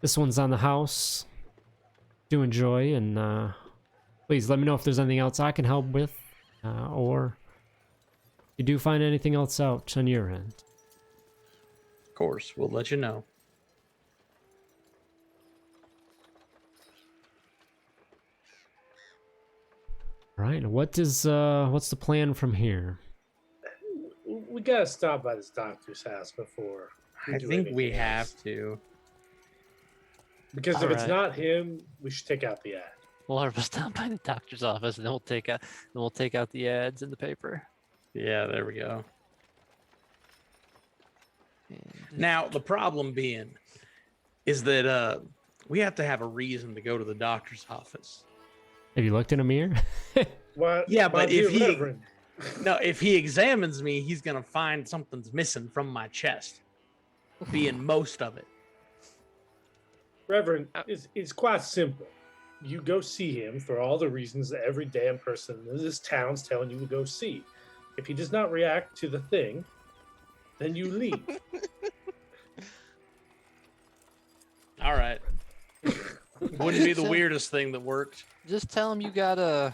This one's on the house. Do enjoy, and please let me know if there's anything else I can help with, or if you do find anything else out on your end. Of course, we'll let you know. All right, what's the plan from here? We gotta stop by this doctor's house before. I do think we anything have else. to. Because if it's Alright. not him, we should take out the ad. We'll have us stop by the doctor's office, and then we'll take out the ads in the paper. Yeah, there we go. And Now, the problem being is that we have to have a reason to go to the doctor's office. Have you looked in a mirror? What? Yeah, but dear if he Reverend, no, if he examines me, he's gonna find something's missing from my chest, being most of it. Reverend, it's quite simple. You go see him for all the reasons that every damn person in this town's telling you to go see. If he does not react to the thing, then you leave. All right. Wouldn't be the So- weirdest thing that worked. just tell him you got a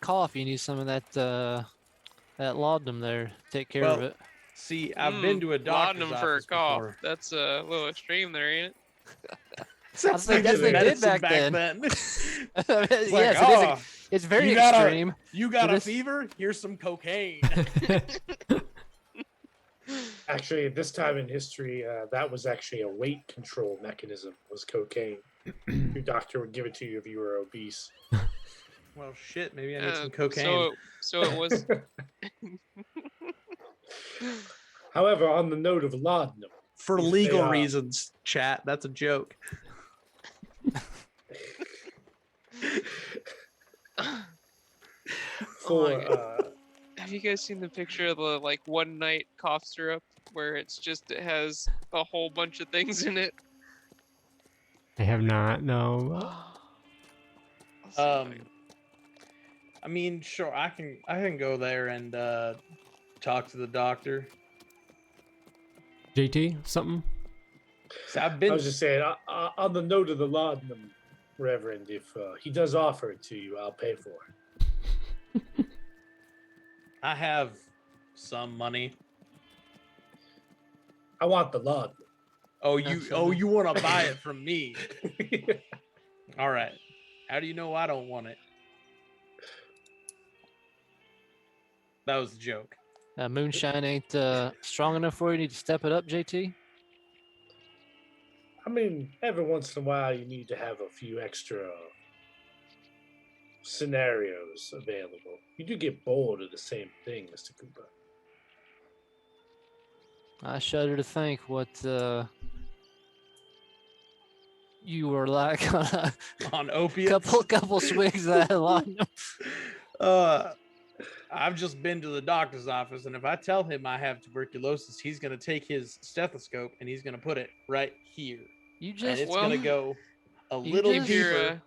cough. You need some of that laudanum there. Take care of Well, it. See, I've been to a doctor's laudanum for a office cough. before. That's a little extreme there, ain't it? That's what they did medicine back then. It's Yes, like, it is. It's very you got a- extreme. you got It a is- fever? Here's some cocaine. Actually, at this time in history, that was actually a weight control mechanism, was cocaine. Your doctor would give it to you if you were obese. Well, shit, maybe I need some So cocaine. it was. However, on the note of laudanum, For if they, legal uh, reasons, chat. That's a joke. for my God. Have you guys seen the picture of the like one night cough syrup where it has a whole bunch of things in it? I have not. No. I'll see if I can- I mean, sure, I can go there and talk to the doctor. JT, something? So I've I been was just saying, on the note of the laudanum, Reverend, if he does offer it to you, I'll pay for it. I have some money. I want the laudanum. You want to buy it from me? All right. How do you know I don't want it? That was a joke. Moonshine ain't strong enough for you. You need to step it up, JT. I mean, every once in a while, you need to have a few extra scenarios available. You do get bored of the same thing, Mr. Cooper. I shudder to think what you were like on a On opiates. couple swigs of that laudanum. I've just been to the doctor's office, and if I tell him I have tuberculosis, he's gonna take his stethoscope and he's gonna put it right here, You and just it's well, gonna go a you little just- if you're deeper.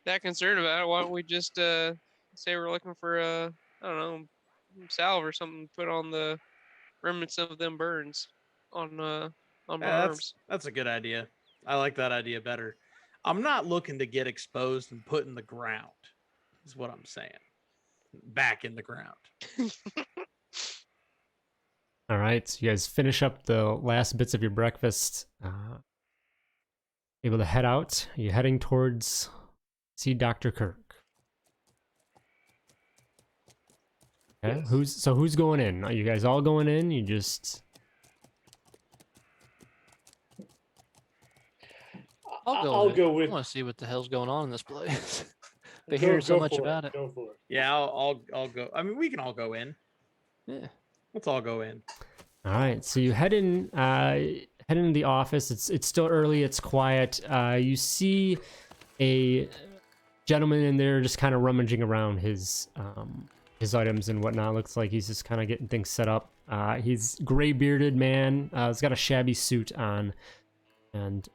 that concerned about it, why don't we just say we're looking for I don't know, salve or something to put on the remnants of them burns on my arms. That's a good idea. I like that idea better. I'm not looking to get exposed and put in the ground, is what I'm saying. Back in the ground. All right, so you guys finish up the last bits of your breakfast. Able to head out. You're heading towards see Dr. Kirk. Okay, Yes. who's going in? Are you guys all going in? You just I'll go I with. want to see what the hell's going on in this place. Been Go- hearing so go much for about it. Go for it. Yeah, I'll go. I mean, we can all go in. Yeah. Let's all go in. all right. So you head in. Head into the office. It's still early. It's quiet. You see a gentleman in there just kind of rummaging around his items and whatnot. Looks like he's just kind of getting things set up. He's gray bearded man. He's got a shabby suit on, and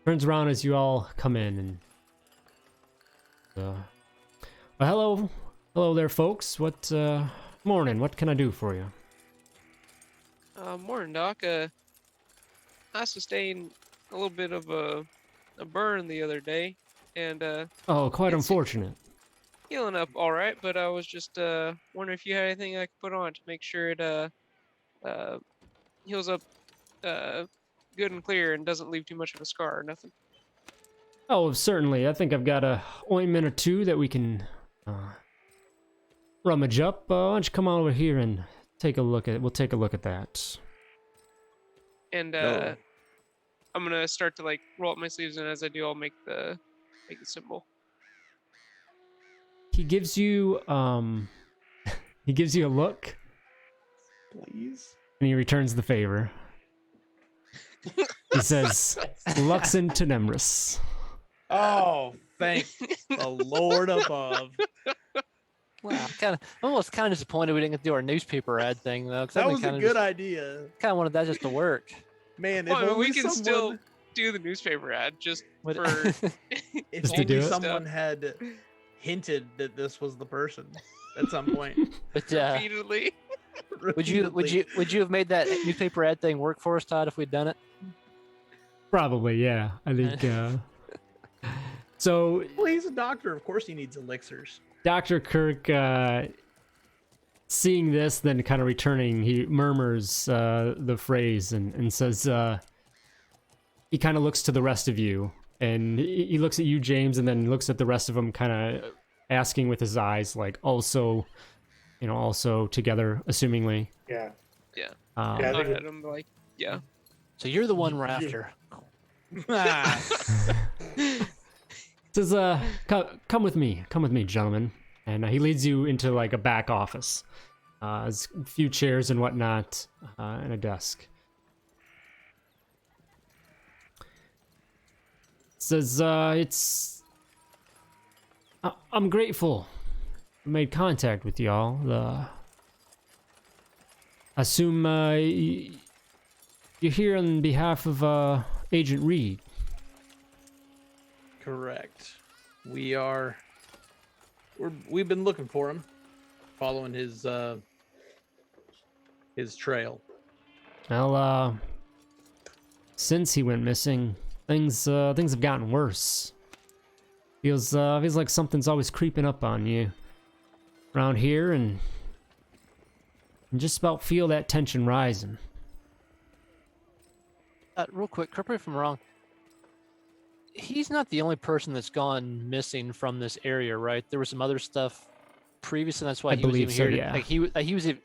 turns around as you all come in and. Well, hello there, folks. What morning? What can I do for you? Morning, Doc. I sustained a little bit of a burn the other day, and Oh, quite It's- unfortunate. healing up all right. But I was just wondering if you had anything I could put on to make sure it heals up good and clear and doesn't leave too much of a scar or nothing. Oh, certainly. I think I've got a ointment or two that we can rummage up. Why don't you come on over here and take a look at it? We'll take a look at that. And No. I'm gonna start to like roll up my sleeves, and as I do, I'll make the symbol. he gives you he gives you a look Please. and he returns the favor. He says, Luxin Tenebris. Oh, thank the Lord above. Wow, I'm almost kind of disappointed we didn't get to do our newspaper ad thing though. That was a good idea. Kind of wanted that just to work. Man, if Well, I mean, only we can someone, still do the newspaper ad just What- for if Just to do only it? someone had hinted that this was the person at some point. but repeatedly. would you have made that newspaper ad thing work for us, Todd, if we'd done it? Probably, yeah. I think so Well, he's a doctor. Of course he needs elixirs. Dr. Kirk, seeing this, then kind of returning, he murmurs the phrase and says, he kind of looks to the rest of you, and he looks at you, James, and then looks at the rest of them, kind of asking with his eyes, like, also, also together, assumingly. Yeah. Yeah. Yeah, I think And I'm like, yeah. So you're the one we're after. Says, come with me, gentlemen. And he leads you into like a back office. There's a few chairs and whatnot, and a desk. Says, I'm grateful I made contact with y'all. I assume you're here on behalf of Agent Reed. Correct. We've been looking for him, following his trail. Well, since he went missing, things have gotten worse. Feels like something's always creeping up on you around here, and just about feel that tension rising. Real quick, correct me if I'm wrong. He's not the only person that's gone missing from this area, right? There was some other stuff previous, and that's why I he was believe even so, here. yeah. Like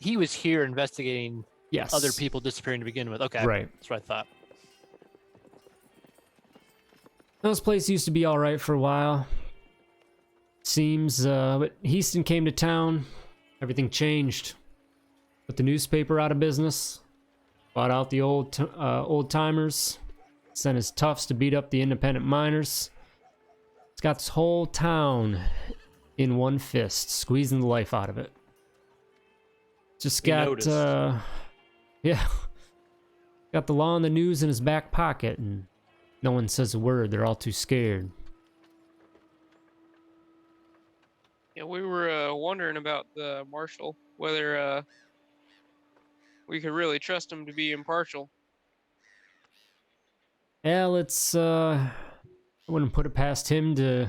he was here investigating Yes. other people disappearing to begin with. Okay, Right. that's what I thought. This place used to be all right for a while. Seems, but Heaston came to town. Everything changed. Put the newspaper out of business. Bought out the old timers. Sent his toughs to beat up the independent miners. It's got this whole town in one fist, squeezing the life out of it. Just We got, noticed. yeah. Got the law and the news in his back pocket, and no one says a word. They're all too scared. Yeah, we were wondering about the marshal, whether we could really trust him to be impartial. Well, I wouldn't put it past him to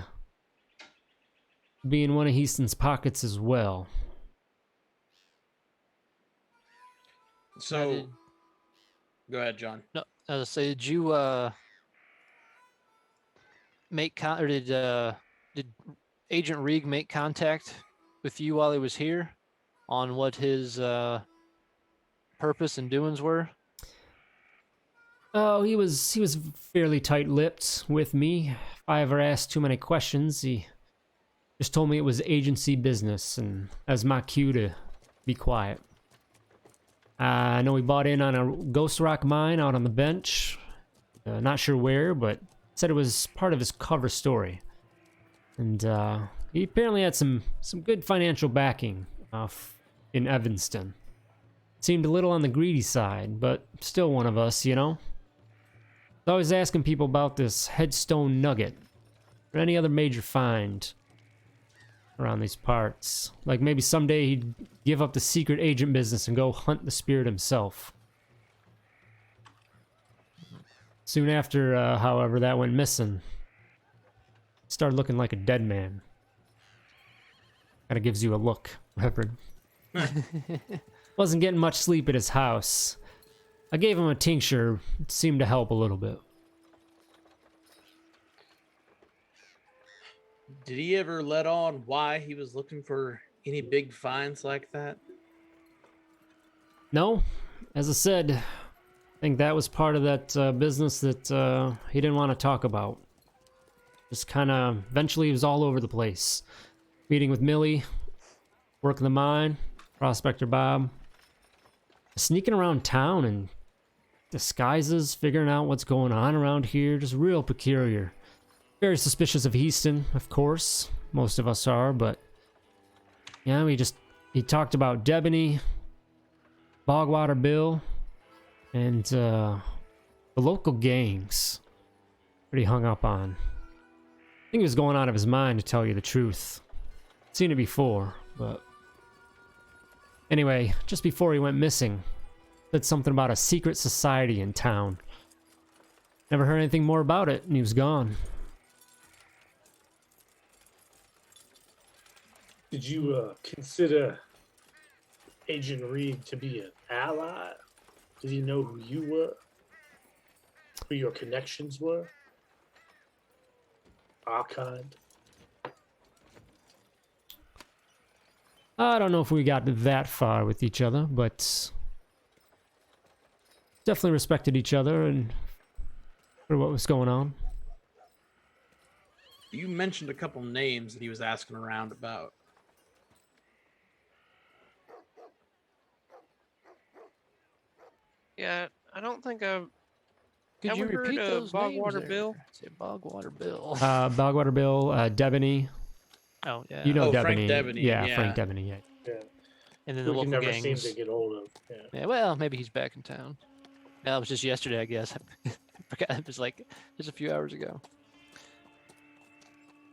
be in one of Heaston's pockets as well. So, go ahead, John. No, as I say, did you did Agent Reed make contact with you while he was here on what his purpose and doings were? Oh, he was fairly tight-lipped with me. If I ever asked too many questions, he just told me it was agency business, and that was my cue to be quiet. I know he bought in on a ghost rock mine out on the bench. Not sure where, but said it was part of his cover story. And he apparently had some good financial backing in Evanston. Seemed a little on the greedy side, but still one of us, I was asking people about this Headstone nugget or any other major find around these parts. Like maybe someday he'd give up the secret agent business and go hunt the spirit himself. Soon after, however, that went missing. He started looking like a dead man. Kinda gives you a look, Reverend. Wasn't getting much sleep at his house. I gave him a tincture. It seemed to help a little bit. Did he ever let on why he was looking for any big finds like that? No, as I said, I think that was part of that business that he didn't want to talk about. Just kind of, eventually it was all over the place. Meeting with Millie, working the mine, Prospector Bob, sneaking around town and disguises, figuring out what's going on around here, just real peculiar. Very suspicious of Heaston, of course. Most of us are, but yeah, he talked about Debony, Bogwater Bill, and the local gangs. Pretty hung up on. I think he was going out of his mind, to tell you the truth. Seen it before, but anyway, just before he went missing, said something about a secret society in town. Never heard anything more about it, and he was gone. Did you consider Agent Reed to be an ally? Did he know who you were? Who your connections were? Our kind? I don't know if we got that far with each other, but definitely respected each other and for what was going on. You mentioned a couple names that he was asking around about. Yeah, I don't think I've. Could Have you we heard repeat of those names Bogwater there? Bill? Say Bogwater Bill. Bogwater Bill, Debony. Oh yeah. You know Oh, Debony. Frank Debony, Yeah, yeah. Frank Debony. Yeah. Yeah. And then the We can local never seem gangs. to get hold of. Yeah. Yeah, well, maybe he's back in town. Yeah, that was just yesterday, I guess. I forgot it was like just a few hours ago.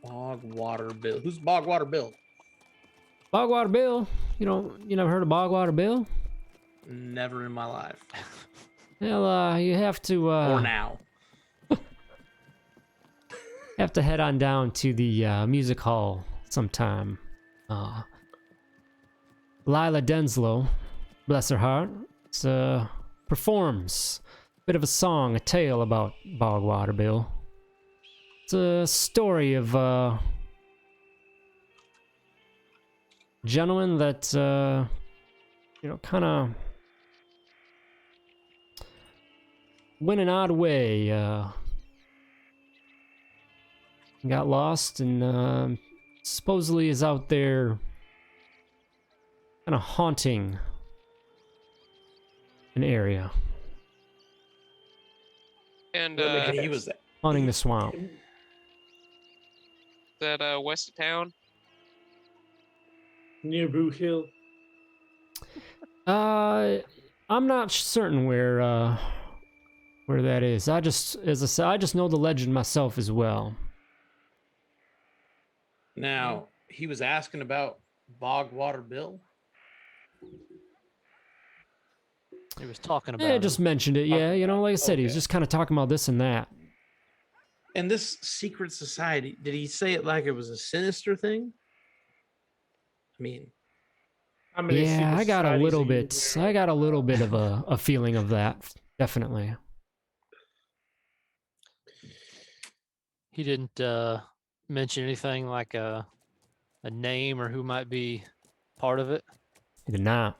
Bogwater Bill. Who's Bogwater Bill? Bogwater Bill. You never heard of Bogwater Bill? Never in my life. Well, you have to Or now. have to head on down to the music hall sometime. Lila Denslow, bless her heart, performs a bit of a song, a tale about Bogwater Bill. It's a story of a gentleman that, kind of went an odd way. Got lost and supposedly is out there kind of haunting an area. And Let me He was Haunting the swamp. that west of town. Near Boo Hill. I'm not certain where that is. I just, as I said, I just know the legend myself as well. Now, he was asking about Bogwater Bill. He was talking about Yeah, him. just mentioned it. Yeah, like I said, he was Okay. just kind of talking about this and that. And this secret society, did he say it like it was a sinister thing? I mean, How many Yeah, secret I got a societies little are you bit. aware I of? got a little bit of a feeling of that. Definitely. He didn't mention anything like a name or who might be part of it. He did not.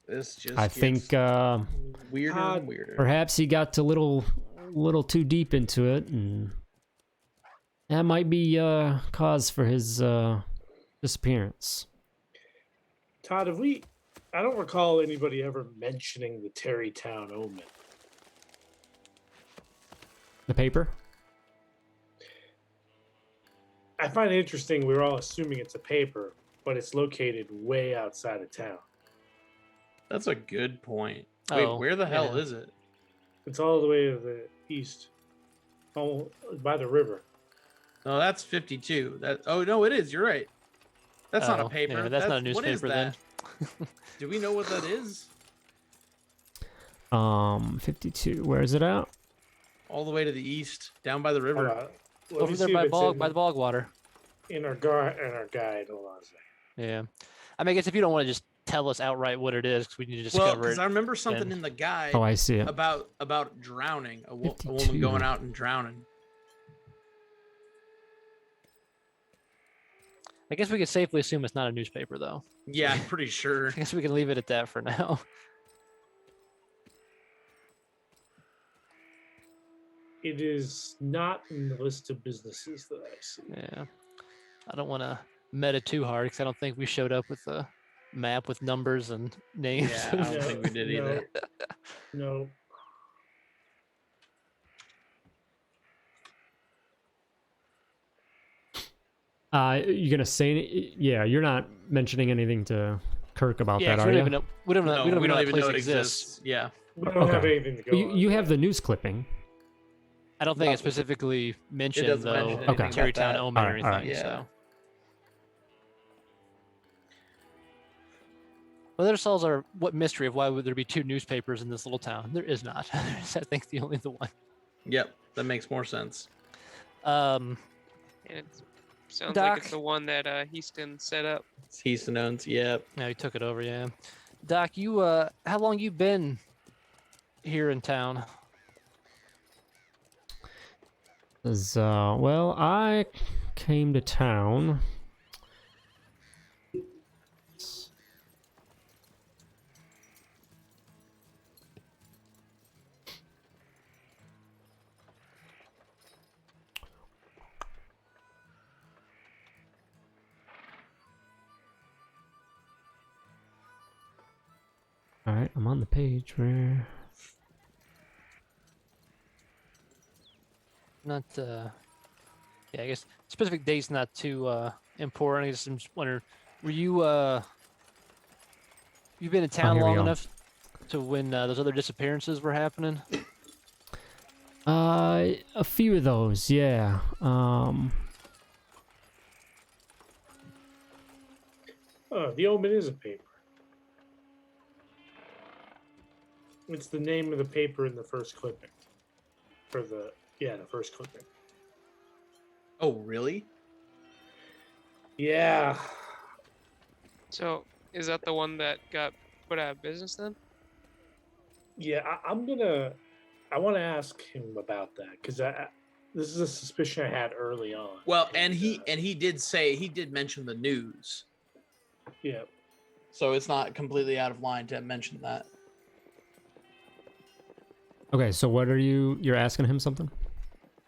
this just I gets think weirder and weirder. perhaps he got a little too deep into it, and that might be cause for his disappearance. Todd, I don't recall anybody ever mentioning the Terrytown Omen. The paper? I find it interesting. We're all assuming it's a paper, but it's located way outside of town. That's a good point. Wait, Oh, where the hell yeah. is it? It's all the way to the east, by the river. No, that's 52. Oh no, it is. You're right. That's not Oh, a paper. yeah, that's not a What is newspaper then. that? Do we know what that is? 52. Where is it at? All the way to the east, down by the river. Let me Over there see by if it's by the bog water. in our guide. Hold on a second. Yeah. I mean, I guess if you don't want to just tell us outright what it is, because we need to Well, discover because it. I remember something then. in the guide Oh, I see it. about drowning, a woman 52. going out and drowning. I guess we could safely assume it's not a newspaper, though. Yeah, I'm pretty sure. I guess we can leave it at that for now. It is not in the list of businesses that I see. Yeah. I don't want to meta too hard because I don't think we showed up with a map with numbers and names. Yeah, I don't think we did either. No. You gonna say? Yeah, you're not mentioning anything to Kirk about Yeah, that, 'cause are we you? don't even know. We don't know. No, we don't we know don't that even place know it exists. exists. Yeah. We don't have Okay. anything to go Well, on. you have the news clipping. I don't think it Nothing. specifically mentioned doesn't though mention anything about Terrytown that. Omen or Alright, alright. anything. Yeah. So. Well, there's also what mystery of why would there be two newspapers in this little town? There is not. There's, I think the only the one. Yep, that makes more sense. And it sounds like it's Doc. the one that Heaston set up. It's Heaston owns. Yep. No, he took it over. Yeah, Doc, you how long you been here in town? Well, I came to town. All right, I'm on the page where. Not yeah, I guess specific date's not too important. I guess I'm just wondering, were you you've been in town here we long go. enough to when those other disappearances were happening? A few of those, yeah. Oh, the Omen is a paper. It's the name of the paper in the first clipping. The first clipping. Oh, really? Yeah. So is that the one that got put out of business then? Yeah, I want to ask him about that because this is a suspicion I had early on. Well, and he did mention the news, Yeah. so it's not completely out of line to mention that. Okay, so what are you're asking him something?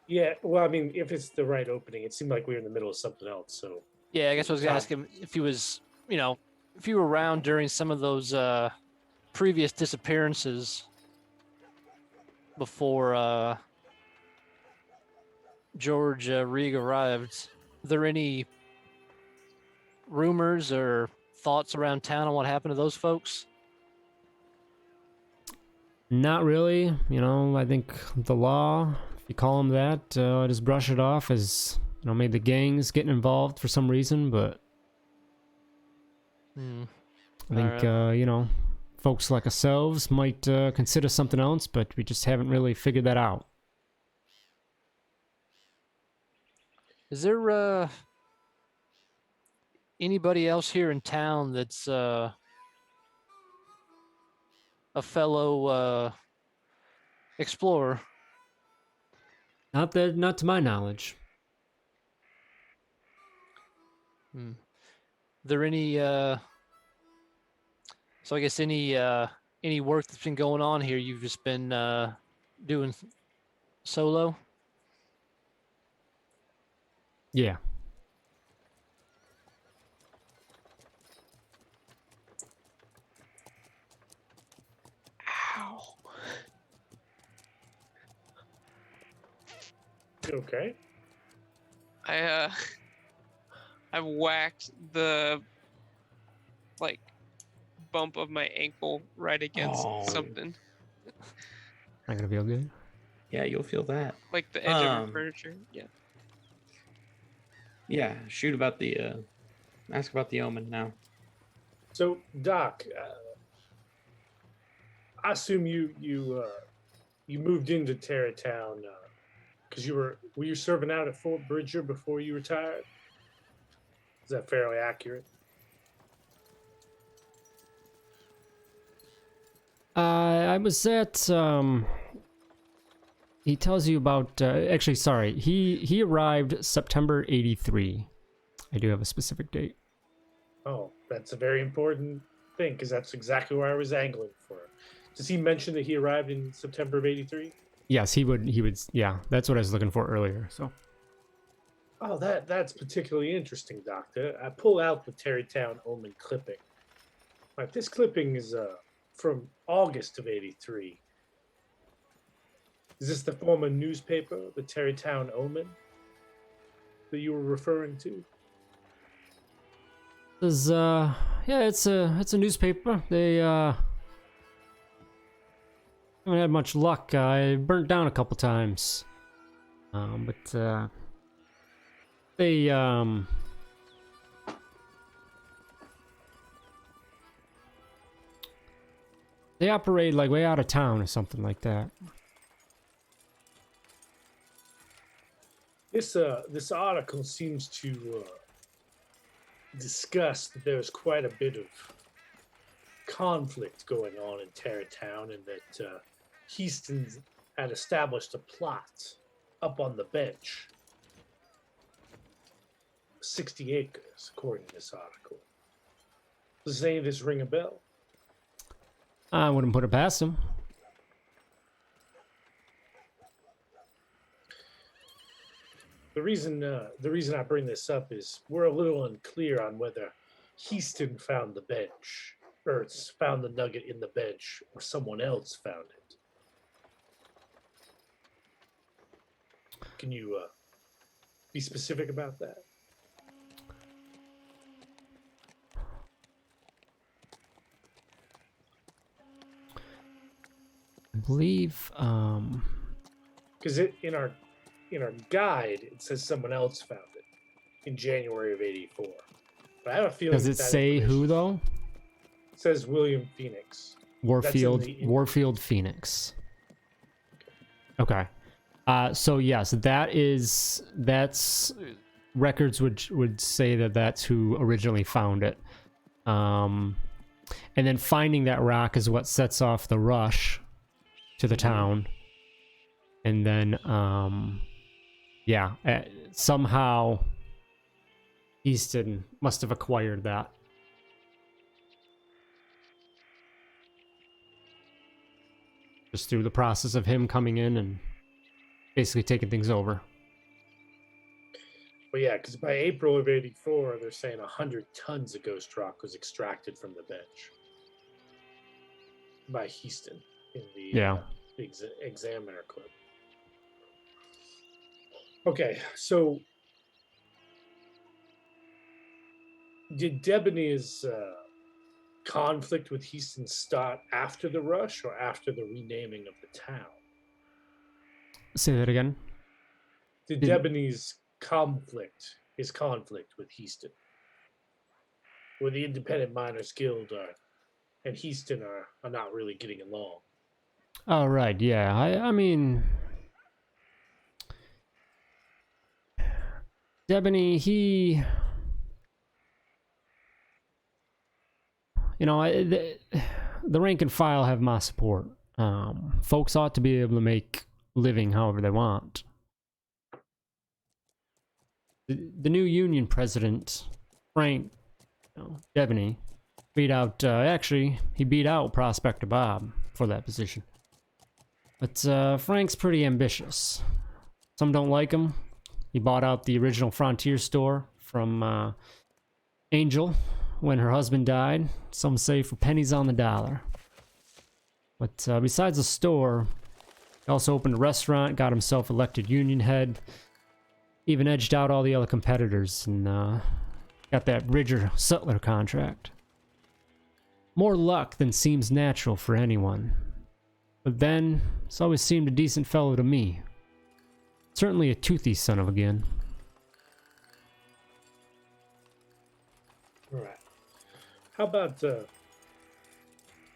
Yeah, well, I mean, if it's the right opening, it seemed like we were in the middle of something else. So Yeah, I guess I was gonna ask him if he was, if you were around during some of those previous disappearances before George Reeg arrived. Are there any rumors or thoughts around town on what happened to those folks? Not really. I think the law, if you call them that, just brush it off as, maybe the gangs getting involved for some reason, but I think, folks like ourselves might consider something else, but we just haven't really figured that out. Is there anybody else here in town that's a fellow explorer? Not to my knowledge. Are there any so I guess any work that's been going on here you've just been doing solo? Yeah. Ow. okay. I whacked the bump of my ankle right against Oh. something, Not gonna feel good. Yeah, you'll feel that. like the edge of the furniture. Yeah. Yeah, shoot about the ask about the Omen now. So, Doc, I assume you moved into Terrytown because were you serving out at Fort Bridger before you retired? Is that fairly accurate? I was at he tells you about actually sorry, he arrived September 83. I do have a specific date. Oh, that's a very important thing because that's exactly where I was angling for. Does he mention that he arrived in September of '83? Yes, he would. Yeah, that's what I was looking for earlier. So. Oh, that's particularly interesting, Doctor. I pull out the Terrytown Omen clipping. Right, this clipping is from August of '83. Is this the former newspaper, the Terrytown Omen, that you were referring to? Is yeah, it's a newspaper. They haven't had much luck. I burnt down a couple times. But they they operate like way out of town or something like that. This article seems to discuss that there's quite a bit of conflict going on in Terrytown, and that Heaston had established a plot up on the bench, 60 acres, according to this article. Does any of this ring a bell? I wouldn't put it past him. The reason I bring this up is we're a little unclear on whether Heaston found the bench, or found the nugget in the bench, or someone else found it. Can you be specific about that? I believe Because in our guide it says someone else found it in January of '84. But I have a feeling. does it say who though? It says William Phoenix. Warfield Phoenix. Okay. So yes, that's records would say that that's who originally found it. And then finding that rock is what sets off the rush to the town. And then somehow Easton must have acquired that. Just through the process of him coming in and basically taking things over. Well, yeah, because by April of '84, they're saying 100 tons of ghost rock was extracted from the bench by Heaston in the Examiner clip. Okay, so did Debony's conflict with Heaston start after the rush or after the renaming of the town? Say that again. Did Debony's conflict with Heaston, where the Independent Miners Guild and Heaston are not really getting along? Oh, right, yeah. I mean... Debony, he... You know, the rank and file have my support. Folks ought to be able to make a living however they want. The new union president, Frank Debony, beat out, he beat out Prospector Bob for that position. But Frank's pretty ambitious. Some don't like him. He bought out the original Frontier store from Angel when her husband died. Some say for pennies on the dollar. But besides the store, he also opened a restaurant, got himself elected union head, even edged out all the other competitors, and got that Bridger Sutler contract. More luck than seems natural for anyone. But then, it's always seemed a decent fellow to me. Certainly a toothy son of a gun. All right. How about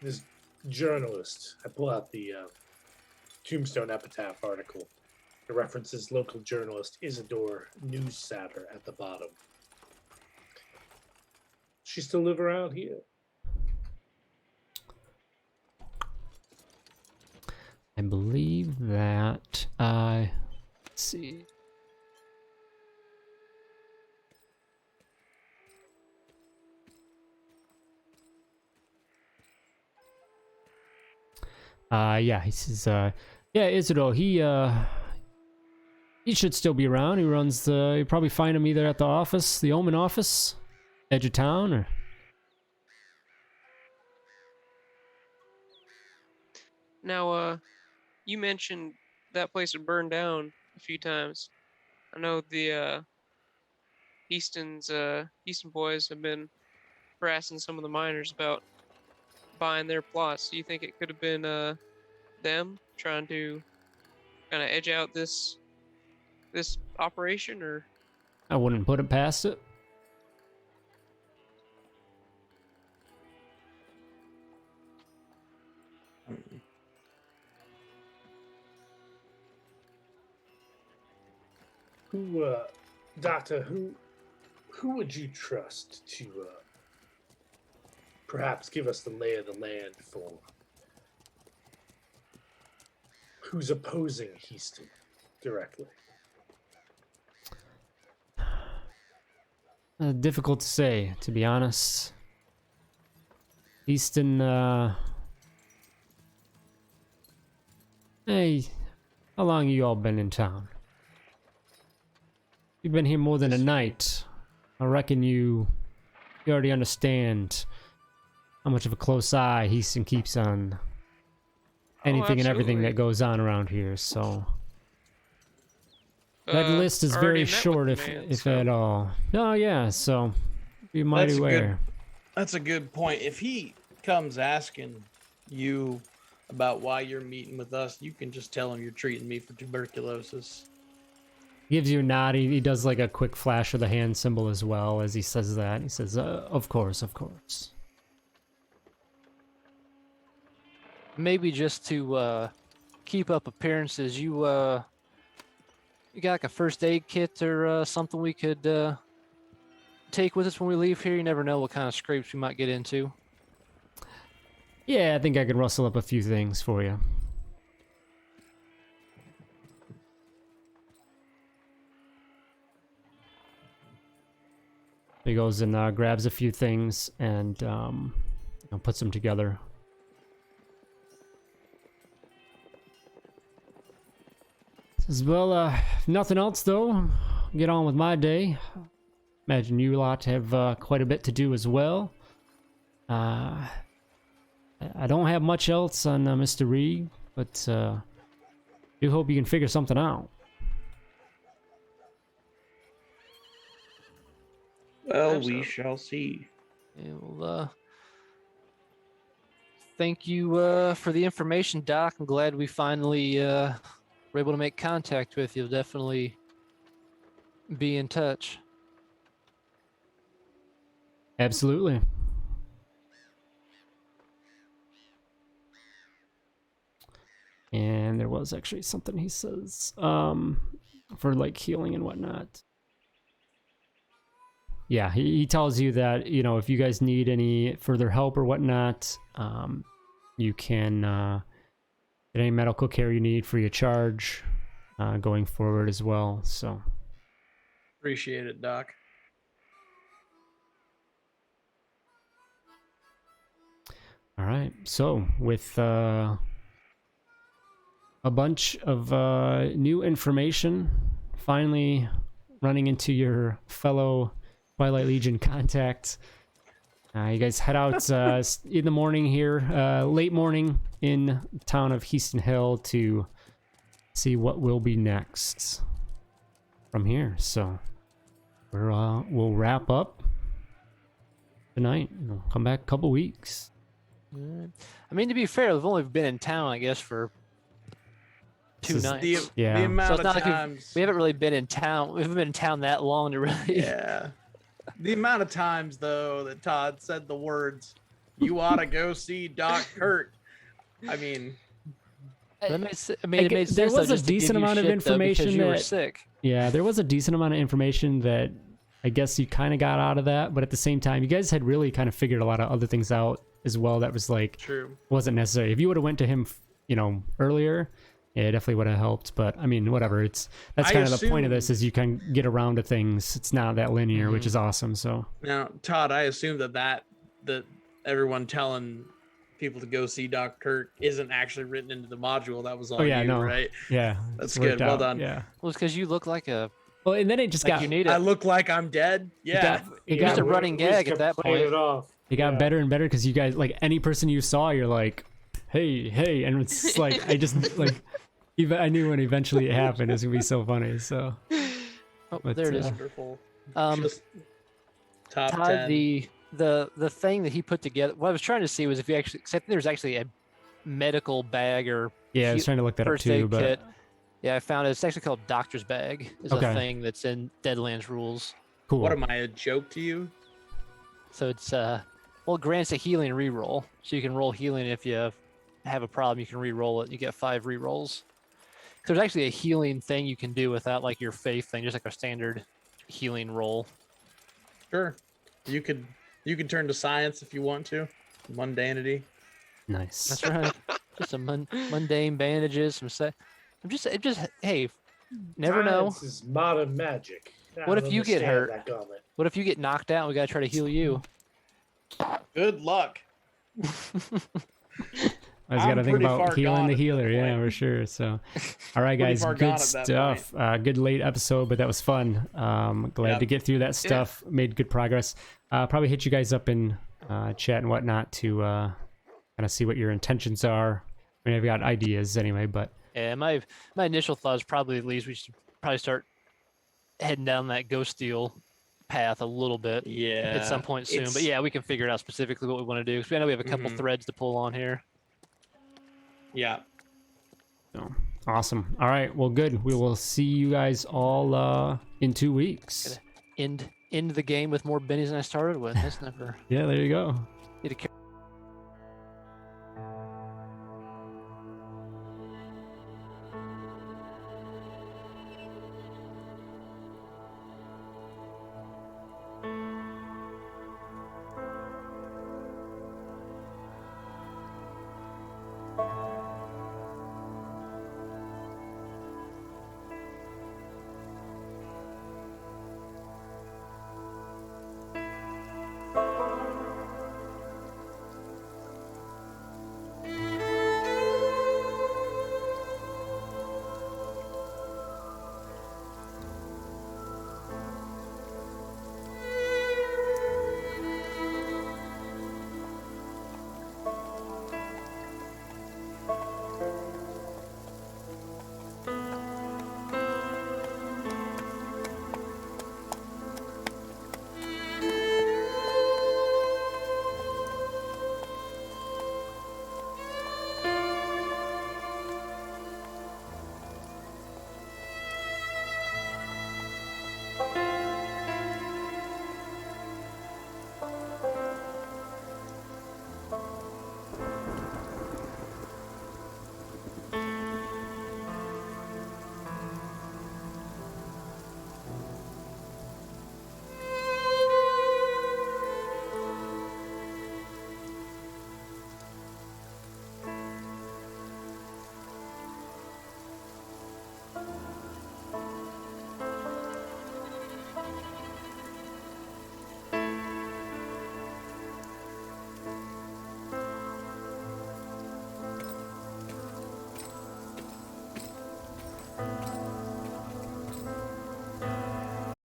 this journalist? I pull out the Tombstone Epitaph article. It references local journalist Isidore Newsatter at the bottom. She still live around here? I believe that let's see. Yeah, he says, Yeah, Isidore, he should still be around. He runs the... You probably find him either at the office, the Omen office, edge of town, or... Now, you mentioned that place had burned down a few times. I know the Easton boys have been harassing some of the miners about buying their plots. Do you think it could have been them trying to kind of edge out this operation, or? I wouldn't put it past it. Doctor, who would you trust to perhaps give us the lay of the land for who's opposing Heaston directly? Difficult to say, to be honest. Easton, hey, how long you all been in town? You've been here more than a night. I reckon you already understand how much of a close eye Heaston keeps on anything and everything that goes on around here, so... That list is very short, if at all. Oh yeah, so be mighty aware. That's a good point. If he comes asking you about why you're meeting with us, you can just tell him you're treating me for tuberculosis. Gives you a nod. He does like a quick flash of the hand symbol as well as he says that. He says, of course, of course. Maybe just to keep up appearances, you got like a first aid kit or something we could take with us when we leave here? You never know what kind of scrapes we might get into. Yeah, I think I can rustle up a few things for you. He goes and grabs a few things and puts them together. Says, well, if nothing else though, get on with my day. Imagine you lot have quite a bit to do as well. I don't have much else on Mr. Reed, but do hope you can figure something out. Well, we shall see. Yeah, well, thank you for the information, Doc. I'm glad we finally were able to make contact with you. We'll definitely be in touch. Absolutely. And there was actually something he says for like healing and whatnot. Yeah, he tells you that, if you guys need any further help or whatnot, you can get any medical care you need free of charge going forward as well. So Appreciate it, Doc. all right. So with a bunch of new information, finally running into your fellow Twilight Legion contact, you guys head out in the morning here, late morning in the town of Heaston Hill to see what will be next from here. So we'll wrap up tonight and we'll come back a couple weeks. I mean, to be fair, we've only been in town, I guess, for 2 nights. The amount So it's of not like times we haven't really been in town. We haven't been in town that long to really. Yeah. The amount of times, though, that Todd said the words, "You ought to go see Doc Kurt." I mean, That made, I mean, it made sense. There was though, a just to give decent you amount of shit, though, information because you were that sick. Yeah, there was a decent amount of information that I guess you kind of got out of that, but at the same time, you guys had really kind of figured a lot of other things out as well. That was like true. Wasn't necessary. If you would have went to him, earlier, yeah, it definitely would have helped. But I mean, whatever. That's kind of the point of this, is you can get around to things. It's not that linear, which is awesome. So Now, Todd, I assume that everyone telling people to go see Dr. Kirk isn't actually written into the module. That was all Oh yeah, you, no, right? yeah, That's it's worked good. Well out, done. Yeah. Well, it's because you look like a Well, and then it just like got you need I it. look like I'm dead. Yeah. it Just got a running we just gag at kept that playing point. It off. it got Yeah. better and better because you guys, like, any person you saw, you're like, hey, and it's just like I just like even I knew when eventually it happened, it's gonna be so funny. So Oh, But, there it is. Wonderful. Um, Just top Todd, 10. the thing that he put together. What I was trying to see was if you actually, except there's actually a medical bag or yeah, I was trying to look that up first too, aid but kit. Yeah, I found it. It's actually called Doctor's Bag. Is Okay. a thing that's in Deadlands rules. cool. What am I, a joke to you? So it's well, it grants a healing reroll, so you can roll healing if you have a problem. You can re-roll it. You get 5 re-rolls. There's actually a healing thing you can do without like your faith thing, just like a standard healing roll. Sure. You could turn to science if you want to. Mundanity. Nice. That's right. Just some mundane bandages. I'm just hey, never know. Science is modern magic. I What don't if you get understand hurt? that gauntlet. What if you get knocked out? And we gotta try to heal you. Good luck. I just got to I'm think pretty about far healing gone the at healer. this Yeah, point. for sure. So, all right, Pretty guys, far gone good at that stuff. Good late episode, but that was fun. Glad Yep. to get through that stuff. Made good progress. Probably hit you guys up in chat and whatnot to kind of see what your intentions are. I mean, I've got ideas anyway, but Yeah, my initial thought is probably at least we should probably start heading down that ghost steel path a little bit Yeah. at some point soon. But it's- yeah, we can figure out specifically what we want to do because I know we have a couple Mhm. threads to pull on here. Yeah. so, awesome. All right, well, good. We will see you guys all in 2 weeks. End the game with more bennies than I started with. That's never. Yeah, there you go. Need to